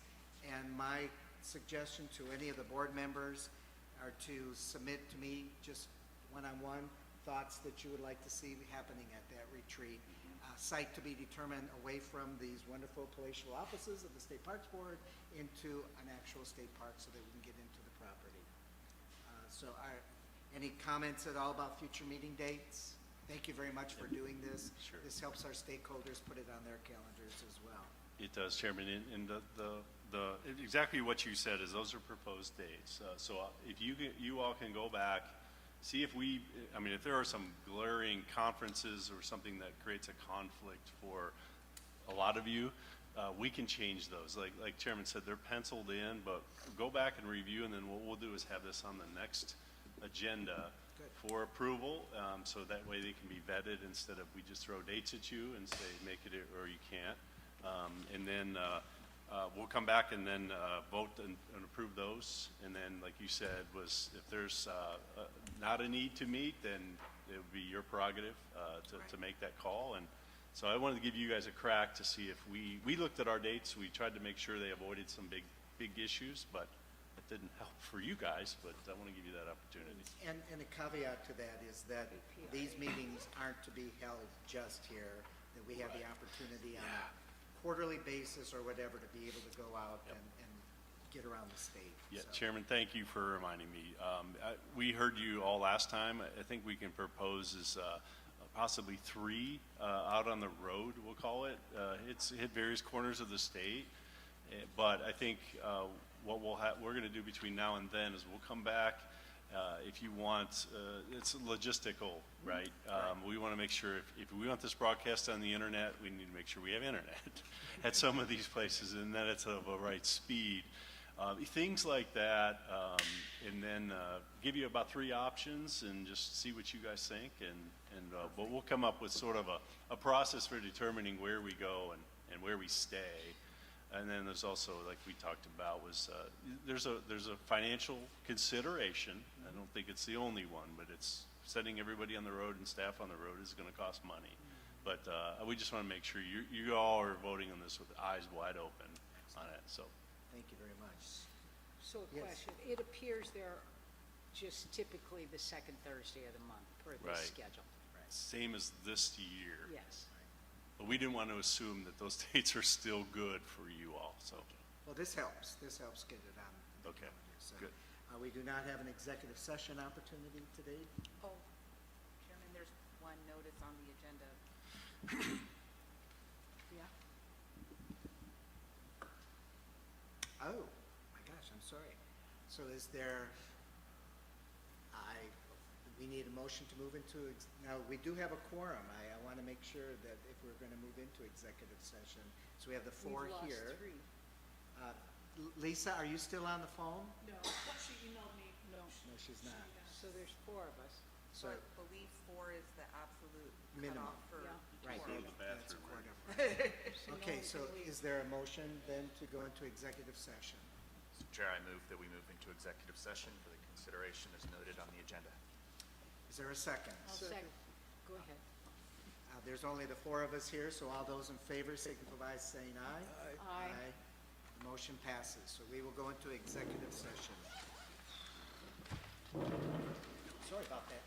And my suggestion to any of the board members are to submit to me just one-on-one thoughts that you would like to see happening at that retreat. Site to be determined away from these wonderful palatial offices of the State Parks Board into an actual state park so that we can get into the property. Any comments at all about future meeting dates? Thank you very much for doing this. Sure. This helps our stakeholders put it on their calendars as well. It does, Chairman, and exactly what you said is those are proposed dates. So if you all can go back, see if if there are some glaring conferences or something that creates a conflict for a lot of you, we can change those. Like Chairman said, they're penciled in, but go back and review, and then what we'll do is have this on the next agenda for approval, so that way they can be vetted instead of we just throw dates at you and say make it or you can't. And then we'll come back and then vote and approve those. And then, like you said, if there's not a need to meet, then it would be your prerogative to make that call. And so I wanted to give you guys a crack to see if we looked at our dates. We tried to make sure they avoided some big issues, but it didn't help for you guys. But I want to give you that opportunity. And a caveat to that is that these meetings aren't to be held just here, that we have the opportunity on a quarterly basis or whatever to be able to go out and get around the state. Yeah, So, Chairman, thank you for reminding me. We heard you all last time. I think we can propose is possibly 3 out on the road, we'll call it. It's hit various corners of the state, but I think what we're going to do between now and then is we'll come back. If you want, it's logistical, right? We want to make sure if we want this broadcast on the internet, we need to make sure we have internet at some of these places, and that it's of a right speed. Things like that, and then give you about 3 options and just see what you guys think, but we'll come up with sort of a process for determining where we go and where we stay. And then there's also, like we talked about, there's a financial consideration. I don't think it's the only one, but it's sending everybody on the road and staff on the road is going to cost money. But we just want to make sure you all are voting on this with eyes wide open on it. So thank you very much. So a Yes. question, it appears they're just typically the second Thursday of the month per this Right. schedule. same as this year. Yes. But we didn't want to assume that those dates are still good for you all. So Well, this helps. This helps get it on the Okay, calendar. So, good. we do not have an executive session opportunity today. Oh, Chairman, there's one notice on the agenda. Yeah. Oh, my gosh, I'm sorry. So is there, we need a motion to move into, now, we do have a quorum. I want to make sure that if we're going to move into executive session, so we have the 4 We've here. lost 3. Lisa, are you still on the phone? No, she emailed me. No. No, she's not. So there's 4 of us. So, But I believe 4 is the absolute Minimum. cutoff for Yeah. right. Go to the That's a bathroom, quorum. Okay, one so can leave. is there a motion then to go into executive session? Mr. Chair, I move that we move into executive session for the consideration as noted on the agenda. Is there a second? I'll second. Go ahead. There's only the 4 of us here, so all those in favor signify by saying aye. Aye. The motion passes, so we will go into executive session. Sorry about that.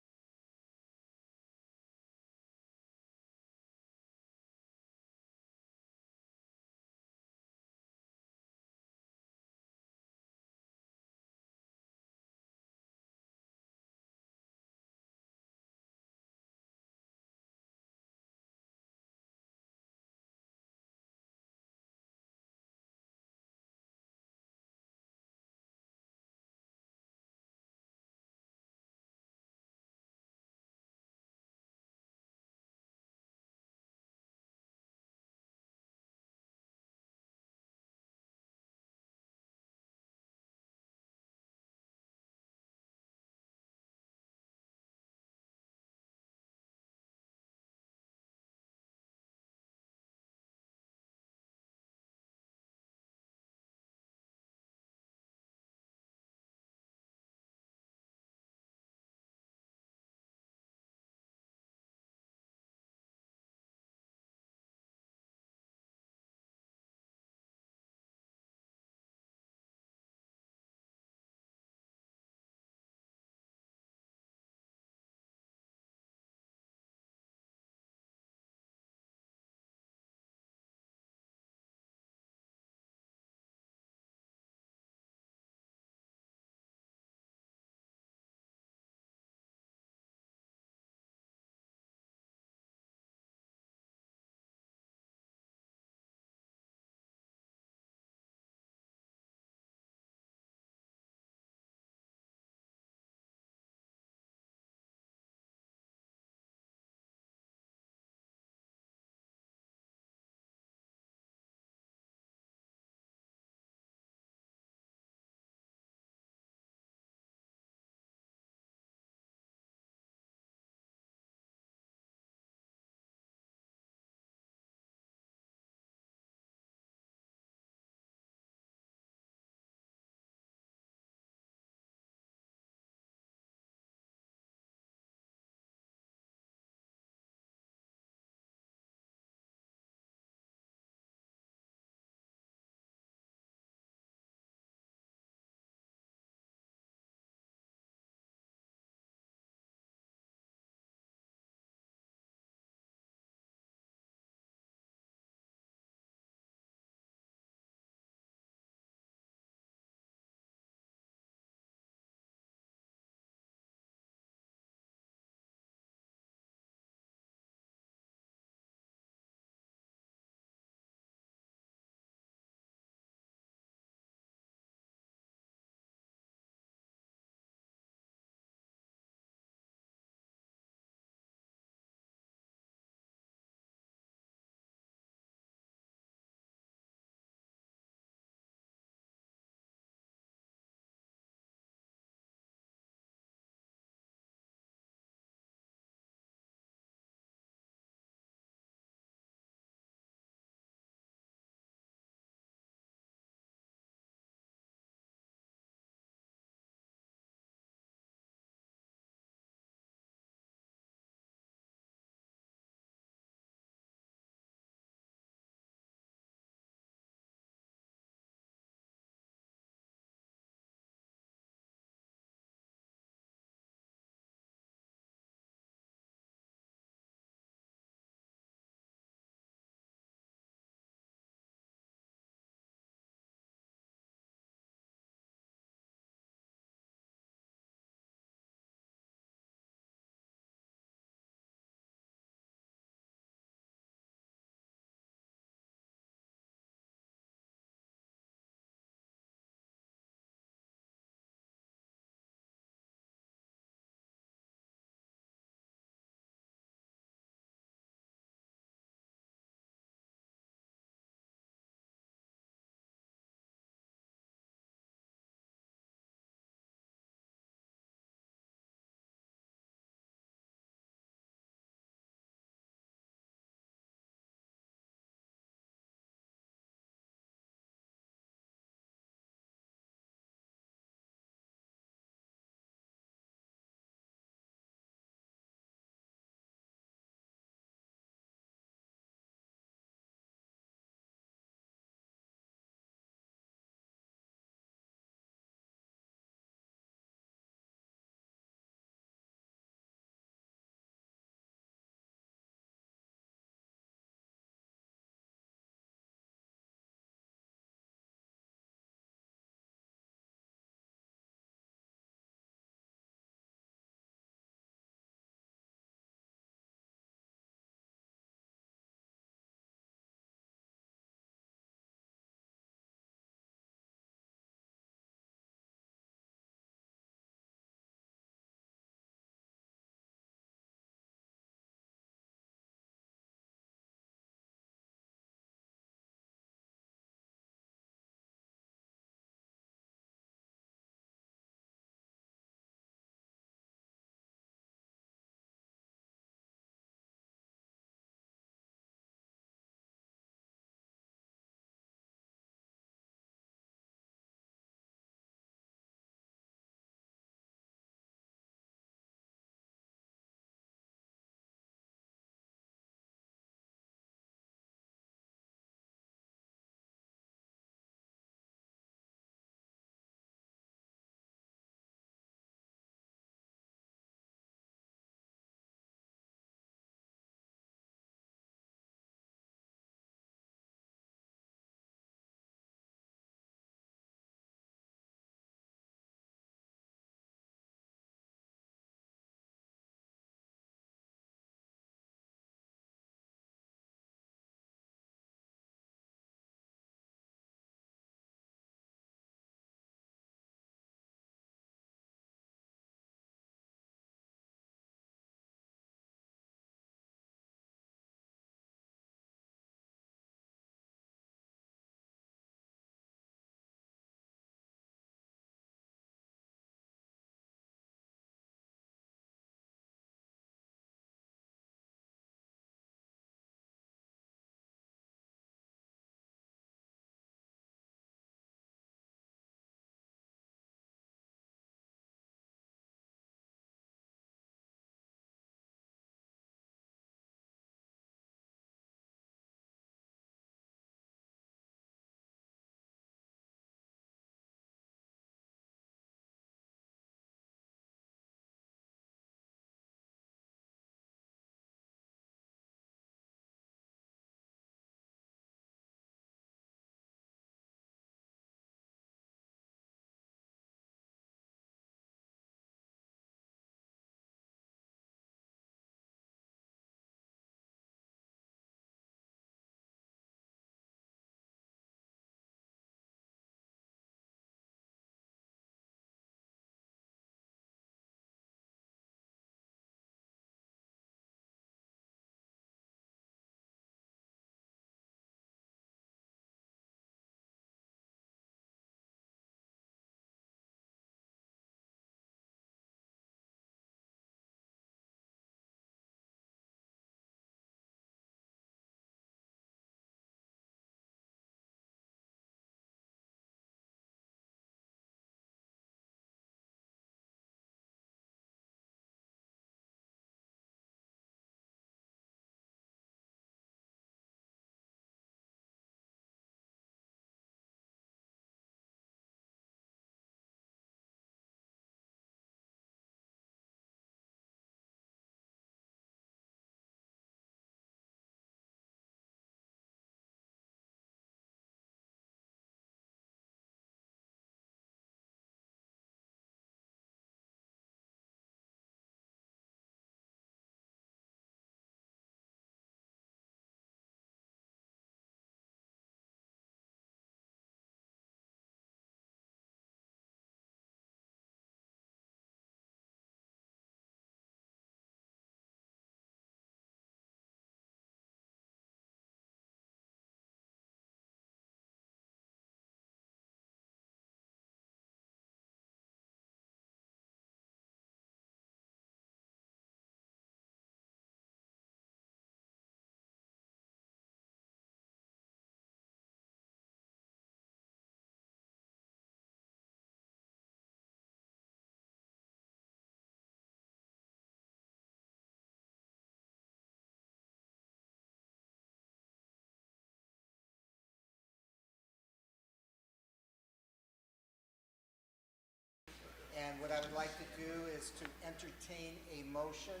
And what I would like to do is to entertain a motion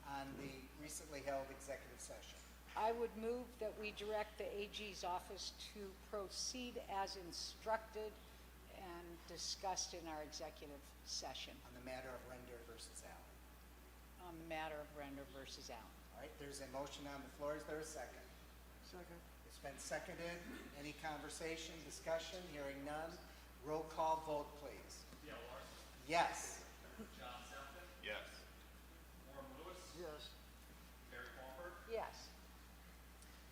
on the recently held executive session. I would move that we direct the AG's office to proceed as instructed and discussed in our executive session On the matter of Render versus Allen. on the matter of Render versus Allen. All right, there's a motion on the floor. Is there a second? Second. It's been seconded. Any conversation, discussion? Hearing none. Roll call vote, please. Yes. Yes. Yes. Yes.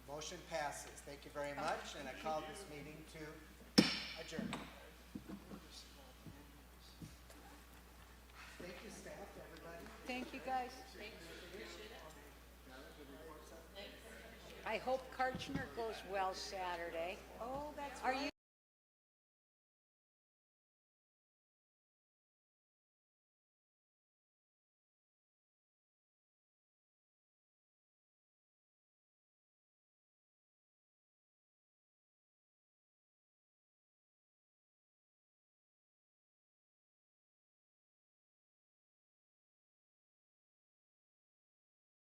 Motion passes. Thank you very much, and I call this meeting to adjourn. Thank you, staff, everybody. Thank you, guys. I hope Karchner goes well Saturday. Oh, that's right. Are you?